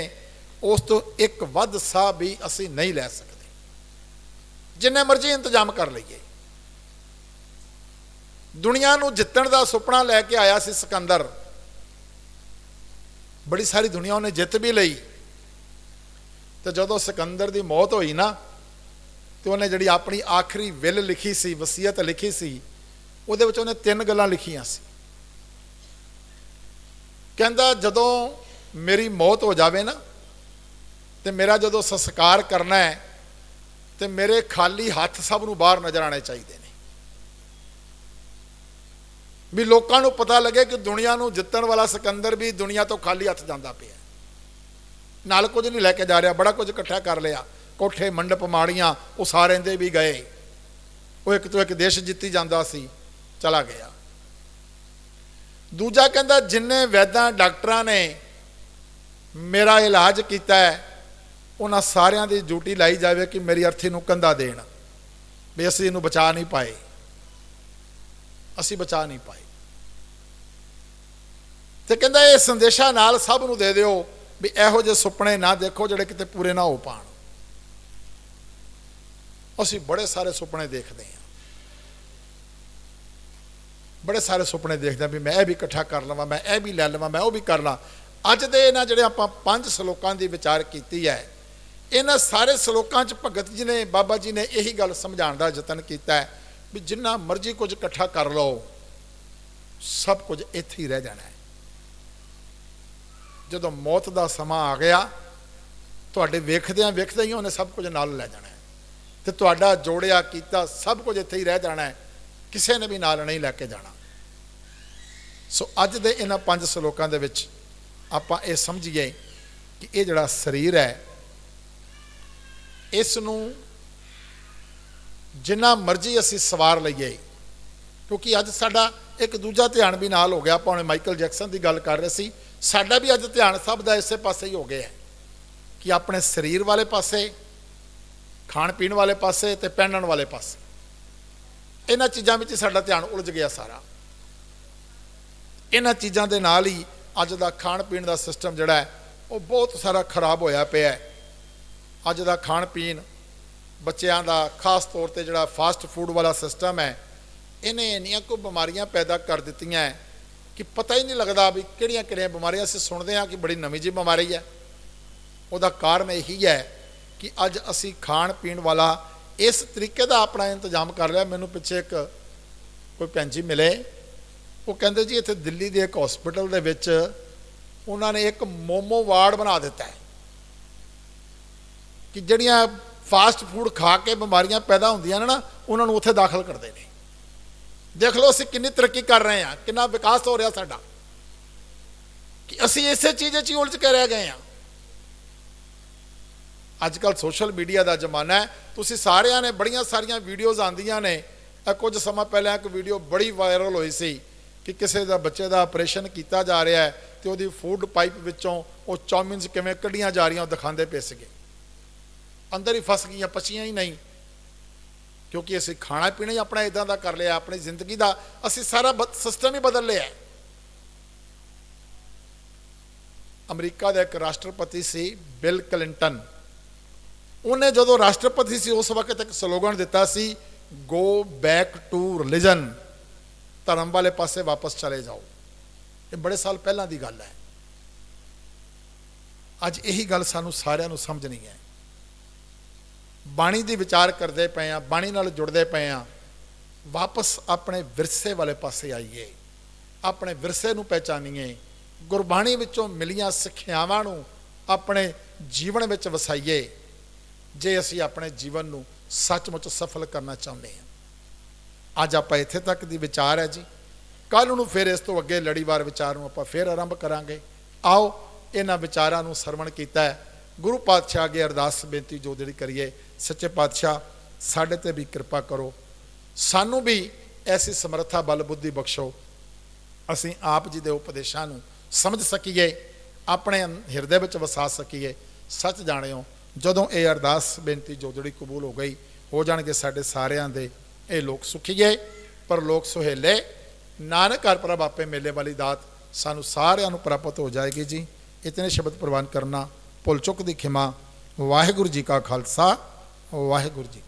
ਉਸ ਤੋਂ ਇੱਕ ਵੱਧ ਸਾਹ ਵੀ ਅਸੀਂ ਨਹੀਂ ਲੈ ਸਕਦੇ, ਜਿੰਨੇ ਮਰਜ਼ੀ ਇੰਤਜ਼ਾਮ ਕਰ ਲਈਏ। ਦੁਨੀਆ ਨੂੰ ਜਿੱਤਣ ਦਾ ਸੁਪਨਾ ਲੈ ਕੇ ਆਇਆ ਸੀ ਸਿਕੰਦਰ। ਬੜੀ ਸਾਰੀ ਦੁਨੀਆ ਉਹਨੇ ਜਿੱਤ ਵੀ ਲਈ। ਤੇ ਜਦੋਂ ਸਿਕੰਦਰ ਦੀ ਮੌਤ ਹੋਈ ਨਾ, ਤੇ ਉਹਨੇ ਜਿਹੜੀ ਆਪਣੀ ਆਖਰੀ ਵਿਲ ਲਿਖੀ ਸੀ, ਵਸੀਅਤ ਲਿਖੀ ਸੀ, ਉਹਦੇ ਵਿੱਚ ਉਹਨੇ 3 ਗੱਲਾਂ ਲਿਖੀਆਂ ਸੀ। ਕਹਿੰਦਾ ਜਦੋਂ ਮੇਰੀ ਮੌਤ ਹੋ ਜਾਵੇ ਨਾ, ਤੇ ਮੇਰਾ ਜਦੋਂ ਸੰਸਕਾਰ ਕਰਨਾ ਹੈ, ਤੇ ਮੇਰੇ ਖਾਲੀ ਹੱਥ ਸਭ ਨੂੰ ਬਾਹਰ ਨਜ਼ਰ ਆਣੇ ਚਾਹੀਦੇ ਨੇ, ਵੀ ਲੋਕਾਂ ਨੂੰ ਪਤਾ ਲੱਗੇ ਕਿ ਦੁਨੀਆ ਨੂੰ ਜਿੱਤਣ ਵਾਲਾ ਸਿਕੰਦਰ ਵੀ ਦੁਨੀਆ ਤੋਂ ਖਾਲੀ ਹੱਥ ਜਾਂਦਾ ਪਿਆ। ਨਾਲ ਕੁਝ ਨਹੀਂ ਲੈ ਕੇ ਜਾ ਰਿਹਾ, ਬੜਾ ਕੁਝ ਇਕੱਠਾ ਕਰ ਲਿਆ। ਕੋਠੇ ਮੰਡਪ ਮਾੜੀਆਂ ਉਹ ਸਾਰੇ ਦੇ ਵੀ ਗਏ। ਉਹ ਇੱਕ ਤੋਂ ਇੱਕ ਦੇਸ਼ ਜਿੱਤੀ ਜਾਂਦਾ ਸੀ, ਚਲਾ ਗਿਆ। ਦੂਜਾ ਕਹਿੰਦਾ ਜਿੰਨੇ ਵੈਦਾਂ ਡਾਕਟਰਾਂ ਨੇ ਮੇਰਾ ਇਲਾਜ ਕੀਤਾ ਹੈ, ਉਹਨਾਂ ਸਾਰਿਆਂ ਦੀ ਡਿਊਟੀ ਲਾਈ ਜਾਵੇ ਕਿ ਮੇਰੀ ਅਰਥੀ ਨੂੰ ਕੰਧਾ ਦੇਣ, ਵੀ ਅਸੀਂ ਇਹਨੂੰ ਬਚਾ ਨਹੀਂ ਪਾਏ, ਅਸੀਂ ਬਚਾ ਨਹੀਂ ਪਾਏ। ਤੇ ਕਹਿੰਦਾ ਇਹ ਸੰਦੇਸ਼ਾ ਨਾਲ ਸਭ ਨੂੰ ਦੇ ਦਿਓ ਵੀ ਇਹੋ ਜਿਹੇ ਸੁਪਨੇ ਨਾ ਦੇਖੋ ਜਿਹੜੇ ਕਿਤੇ ਪੂਰੇ ਨਾ ਹੋ ਪਾਣ। ਅਸੀਂ ਬੜੇ ਸਾਰੇ ਸੁਪਨੇ ਦੇਖਦੇ ਹਾਂ, ਬੜੇ ਸਾਰੇ ਸੁਪਨੇ ਦੇਖਦੇ ਹਾਂ ਵੀ ਮੈਂ ਇਹ ਵੀ ਇਕੱਠਾ ਕਰ ਲਵਾਂ, ਮੈਂ ਇਹ ਵੀ ਲੈ ਲਵਾਂ, ਮੈਂ ਉਹ ਵੀ ਕਰ ਲਾਂ। ਅੱਜ ਦੇ ਇਹਨਾਂ ਜਿਹੜੇ ਆਪਾਂ 5 ਸ਼ਲੋਕਾਂ ਦੀ ਵਿਚਾਰ ਕੀਤੀ ਹੈ, ਇਹਨਾਂ ਸਾਰੇ ਸ਼ਲੋਕਾਂ 'ਚ ਭਗਤ ਜੀ ਨੇ, ਬਾਬਾ ਜੀ ਨੇ ਇਹੀ ਗੱਲ ਸਮਝਾਉਣ ਦਾ ਯਤਨ ਕੀਤਾ ਹੈ ਵੀ ਜਿੰਨਾ ਮਰਜ਼ੀ ਕੁਝ ਇਕੱਠਾ ਕਰ ਲਓ, ਸਭ ਕੁਝ ਇੱਥੇ ਹੀ ਰਹਿ ਜਾਣਾ ਹੈ। ਜਦੋਂ ਮੌਤ ਦਾ ਸਮਾਂ ਆ ਗਿਆ, ਤੁਹਾਡੇ ਵੇਖਦਿਆਂ ਵੇਖਦਿਆਂ ਹੀ ਉਹਨੇ ਸਭ ਕੁਝ ਨਾਲ ਲੈ ਜਾਣਾ ਹੈ, ਤੇ ਤੁਹਾਡਾ ਜੋੜਿਆ ਕੀਤਾ ਸਭ ਕੁਝ ਇੱਥੇ ਹੀ ਰਹਿ ਜਾਣਾ ਹੈ, ਕਿਸੇ ਨੇ ਵੀ ਨਾਲ ਨਹੀਂ ਲੈ ਕੇ ਜਾਣਾ। ਸੋ ਅੱਜ ਦੇ ਇਹਨਾਂ 5 ਸ਼ਲੋਕਾਂ ਦੇ ਵਿੱਚ ਆਪਾਂ ਇਹ ਸਮਝੀਏ ਕਿ ਇਹ ਜਿਹੜਾ ਸਰੀਰ ਹੈ, ਇਸ ਨੂੰ ਜਿੰਨਾ ਮਰਜ਼ੀ ਅਸੀਂ ਸਵਾਰ ਲਈਏ, ਕਿਉਂਕਿ ਅੱਜ ਸਾਡਾ ਇੱਕ ਦੂਜਾ ਧਿਆਨ ਵੀ ਨਾਲ ਹੋ ਗਿਆ। ਆਪਾਂ ਹੁਣ ਮਾਈਕਲ ਜੈਕਸਨ ਦੀ ਗੱਲ ਕਰ ਰਹੇ ਸੀ, ਸਾਡਾ ਵੀ ਅੱਜ ਧਿਆਨ ਸਭ ਦਾ ਇਸੇ ਪਾਸੇ ਹੀ ਹੋ ਗਿਆ ਹੈ ਕਿ ਆਪਣੇ ਸਰੀਰ ਵਾਲੇ ਪਾਸੇ, ਖਾਣ ਪੀਣ ਵਾਲੇ ਪਾਸੇ ਤੇ ਪਹਿਨਣ ਵਾਲੇ ਪਾਸੇ, ਇਹਨਾਂ ਚੀਜ਼ਾਂ ਵਿੱਚ ਸਾਡਾ ਧਿਆਨ ਉਲਝ ਗਿਆ ਸਾਰਾ। ਇਹਨਾਂ ਚੀਜ਼ਾਂ ਦੇ ਨਾਲ ਹੀ ਅੱਜ ਦਾ ਖਾਣ ਪੀਣ ਦਾ ਸਿਸਟਮ ਜਿਹੜਾ ਹੈ ਉਹ ਬਹੁਤ ਸਾਰਾ ਖਰਾਬ ਹੋਇਆ ਪਿਆ ਹੈ। ਅੱਜ ਦਾ ਖਾਣ ਪੀਣ ਬੱਚਿਆਂ ਦਾ ਖਾਸ ਤੌਰ ਤੇ ਜਿਹੜਾ ਫਾਸਟ ਫੂਡ ਵਾਲਾ ਸਿਸਟਮ ਹੈ, ਇਹਨੇ ਇੰਨੀਆਂ ਕੁ ਬਿਮਾਰੀਆਂ ਪੈਦਾ ਕਰ ਦਿੱਤੀਆਂ ਹੈ ਕਿ ਪਤਾ ਹੀ ਨਹੀਂ ਲੱਗਦਾ ਵੀ ਕਿਹੜੀਆਂ ਕਿਹੜੀਆਂ ਬਿਮਾਰੀਆਂ ਅਸੀਂ ਸੁਣਦੇ ਹਾਂ ਕਿ ਬੜੀ ਨਵੀਂ ਜਿਹੀ ਬਿਮਾਰੀ ਹੈ। ਉਹਦਾ ਕਾਰਨ ਇਹੀ ਹੈ ਕਿ ਅੱਜ ਅਸੀਂ ਖਾਣ ਪੀਣ ਵਾਲਾ ਇਸ ਤਰੀਕੇ ਦਾ ਆਪਣਾ ਇੰਤਜ਼ਾਮ ਕਰ ਲਿਆ। ਮੈਨੂੰ ਪਿੱਛੇ ਇੱਕ ਕੋਈ ਭੈਣ ਜੀ ਮਿਲੇ, ਉਹ ਕਹਿੰਦੇ ਜੀ ਇੱਥੇ ਦਿੱਲੀ ਦੇ ਇੱਕ ਹਸਪੀਟਲ ਦੇ ਵਿੱਚ ਉਹਨਾਂ ਨੇ ਇੱਕ ਮੋਮੋ ਵਾਰਡ ਬਣਾ ਦਿੱਤਾ ਹੈ ਕਿ ਜਿਹੜੀਆਂ ਫਾਸਟ ਫੂਡ ਖਾ ਕੇ ਬਿਮਾਰੀਆਂ ਪੈਦਾ ਹੁੰਦੀਆਂ ਨੇ ਨਾ, ਉਹਨਾਂ ਨੂੰ ਉੱਥੇ ਦਾਖਲ ਕਰਦੇ ਨੇ। ਦੇਖ ਲਓ ਅਸੀਂ ਕਿੰਨੀ ਤਰੱਕੀ ਕਰ ਰਹੇ ਹਾਂ, ਕਿੰਨਾ ਵਿਕਾਸ ਹੋ ਰਿਹਾ ਸਾਡਾ, ਕਿ ਅਸੀਂ ਇਸੇ ਚੀਜ਼ 'ਚ ਹੀ ਉਲਝ ਕੇ ਰਹਿ ਗਏ ਹਾਂ। ਅੱਜ ਕੱਲ੍ਹ ਸੋਸ਼ਲ ਮੀਡੀਆ ਦਾ ਜ਼ਮਾਨਾ ਹੈ। ਤੁਸੀਂ ਸਾਰਿਆਂ ਨੇ ਬੜੀਆਂ ਸਾਰੀਆਂ ਵੀਡੀਓਜ਼ ਆਉਂਦੀਆਂ ਨੇ। ਕੁਝ ਸਮਾਂ ਪਹਿਲਾਂ ਇੱਕ ਵੀਡੀਓ ਬੜੀ ਵਾਇਰਲ ਹੋਈ ਸੀ ਕਿ ਕਿਸੇ ਦਾ ਬੱਚੇ ਦਾ ਆਪਰੇਸ਼ਨ ਕੀਤਾ ਜਾ ਰਿਹਾ ਹੈ ਤੇ ਉਹਦੀ ਫੂਡ ਪਾਈਪ ਵਿੱਚੋਂ ਉਹ ਚੌਮਿਨਸ ਕਿਵੇਂ ਕੱਢੀਆਂ ਜਾ ਰਹੀਆਂ ਉਹ ਦਿਖਾਉਂਦੇ ਪਏ ਸੀਗੇ। ਅੰਦਰ ਹੀ ਫਸ ਗਈਆਂ, ਪਚੀਆਂ ਹੀ ਨਹੀਂ, ਕਿਉਂਕਿ ਅਸੀਂ ਖਾਣਾ ਪੀਣਾ ਹੀ ਆਪਣਾ ਇਦਾਂ ਦਾ ਕਰ ਲਿਆ, ਆਪਣੀ ਜ਼ਿੰਦਗੀ ਦਾ ਅਸੀਂ ਸਾਰਾ ਸਿਸਟਮ ਹੀ ਬਦਲ ਲਿਆ। ਅਮਰੀਕਾ ਦਾ ਇੱਕ ਰਾਸ਼ਟਰਪਤੀ ਸੀ ਬਿਲ ਕਲਿੰਟਨ। ਉਹਨੇ ਜਦੋਂ ਰਾਸ਼ਟਰਪਤੀ ਸੀ ਉਸ ਵਕਤ ਇੱਕ ਸਲੋਗਨ ਦਿੱਤਾ ਸੀ, ਗੋ ਬੈਕ ਟੂ ਰਿਲੀਜਨ, ਧਰਮ ਵਾਲੇ ਪਾਸੇ ਵਾਪਸ ਚਲੇ ਜਾਓ। ਇਹ ਬੜੇ ਸਾਲ ਪਹਿਲਾਂ ਦੀ ਗੱਲ ਹੈ। ਅੱਜ ਇਹੀ ਗੱਲ ਸਾਨੂੰ ਸਾਰਿਆਂ ਨੂੰ ਸਮਝਣੀ ਹੈ। ਬਾਣੀ ਦੀ ਵਿਚਾਰ ਕਰਦੇ ਪਏ ਹਾਂ, ਬਾਣੀ ਨਾਲ ਜੁੜਦੇ ਪਏ ਹਾਂ। ਵਾਪਸ ਆਪਣੇ ਵਿਰਸੇ ਵਾਲੇ ਪਾਸੇ ਆਈਏ, ਆਪਣੇ ਵਿਰਸੇ ਨੂੰ ਪਹਿਚਾਨੀਏ, ਗੁਰਬਾਣੀ ਵਿੱਚੋਂ ਮਿਲੀਆਂ ਸਿੱਖਿਆਵਾਂ ਨੂੰ ਆਪਣੇ ਜੀਵਨ ਵਿੱਚ ਵਸਾਈਏ, ਜੇ ਅਸੀਂ ਆਪਣੇ ਜੀਵਨ ਨੂੰ ਸੱਚਮੁੱਚ ਸਫਲ ਕਰਨਾ ਚਾਹੁੰਦੇ ਹਾਂ। ਅੱਜ ਆਪਾਂ ਇੱਥੇ ਤੱਕ ਦੀ ਵਿਚਾਰ ਹੈ ਜੀ। ਕੱਲ੍ਹ ਨੂੰ ਫਿਰ ਇਸ ਤੋਂ ਅੱਗੇ ਲੜੀਵਾਰ ਵਿਚਾਰ ਨੂੰ ਆਪਾਂ ਫਿਰ ਆਰੰਭ ਕਰਾਂਗੇ। ਆਓ ਇਹਨਾਂ ਵਿਚਾਰਾਂ ਨੂੰ ਸਰਵਣ ਕੀਤਾ ਹੈ। ਗੁਰੂ ਪਾਤਸ਼ਾਹ ਅੱਗੇ ਅਰਦਾਸ ਬੇਨਤੀ ਜੋ ਜਿਹੜੀ ਕਰੀਏ, ਸੱਚੇ ਪਾਤਸ਼ਾਹ ਸਾਡੇ 'ਤੇ ਵੀ ਕਿਰਪਾ ਕਰੋ, ਸਾਨੂੰ ਵੀ ਐਸੀ ਸਮਰੱਥਾ ਬਲ ਬੁੱਧੀ ਬਖਸ਼ੋ, ਅਸੀਂ ਆਪ ਜੀ ਦੇ ਉਪਦੇਸ਼ਾਂ ਨੂੰ ਸਮਝ ਸਕੀਏ, ਆਪਣੇ ਹਿਰਦੇ ਵਿੱਚ ਵਸਾ ਸਕੀਏ। ਸੱਚ ਜਾਣਿਓ, ਜਦੋਂ ਇਹ ਅਰਦਾਸ ਬੇਨਤੀ ਜੋ ਜਿਹੜੀ ਕਬੂਲ ਹੋ ਜਾਣਗੇ ਸਾਡੇ ਸਾਰਿਆਂ ਦੇ ਇਹ ਲੋਕ ਸੁਖੀਏ ਪਰ ਲੋਕ ਸੁਹੇਲੇ, ਨਾਨਕ ਘਰ ਪ੍ਰਭ ਆਪੇ ਮੇਲੇ ਵਾਲੀ ਦਾਤ ਸਾਨੂੰ ਸਾਰਿਆਂ ਨੂੰ ਪ੍ਰਾਪਤ ਹੋ ਜਾਏਗੀ ਜੀ। ਇਤਨੇ ਸ਼ਬਦ ਪ੍ਰਵਾਨ ਕਰਨਾ, ਭੁੱਲ ਚੁੱਕ ਦੀ ਖਿਮਾ। ਵਾਹਿਗੁਰੂ ਜੀ ਕਾ ਖਾਲਸਾ, ਵਾਹਿਗੁਰੂ ਜੀ।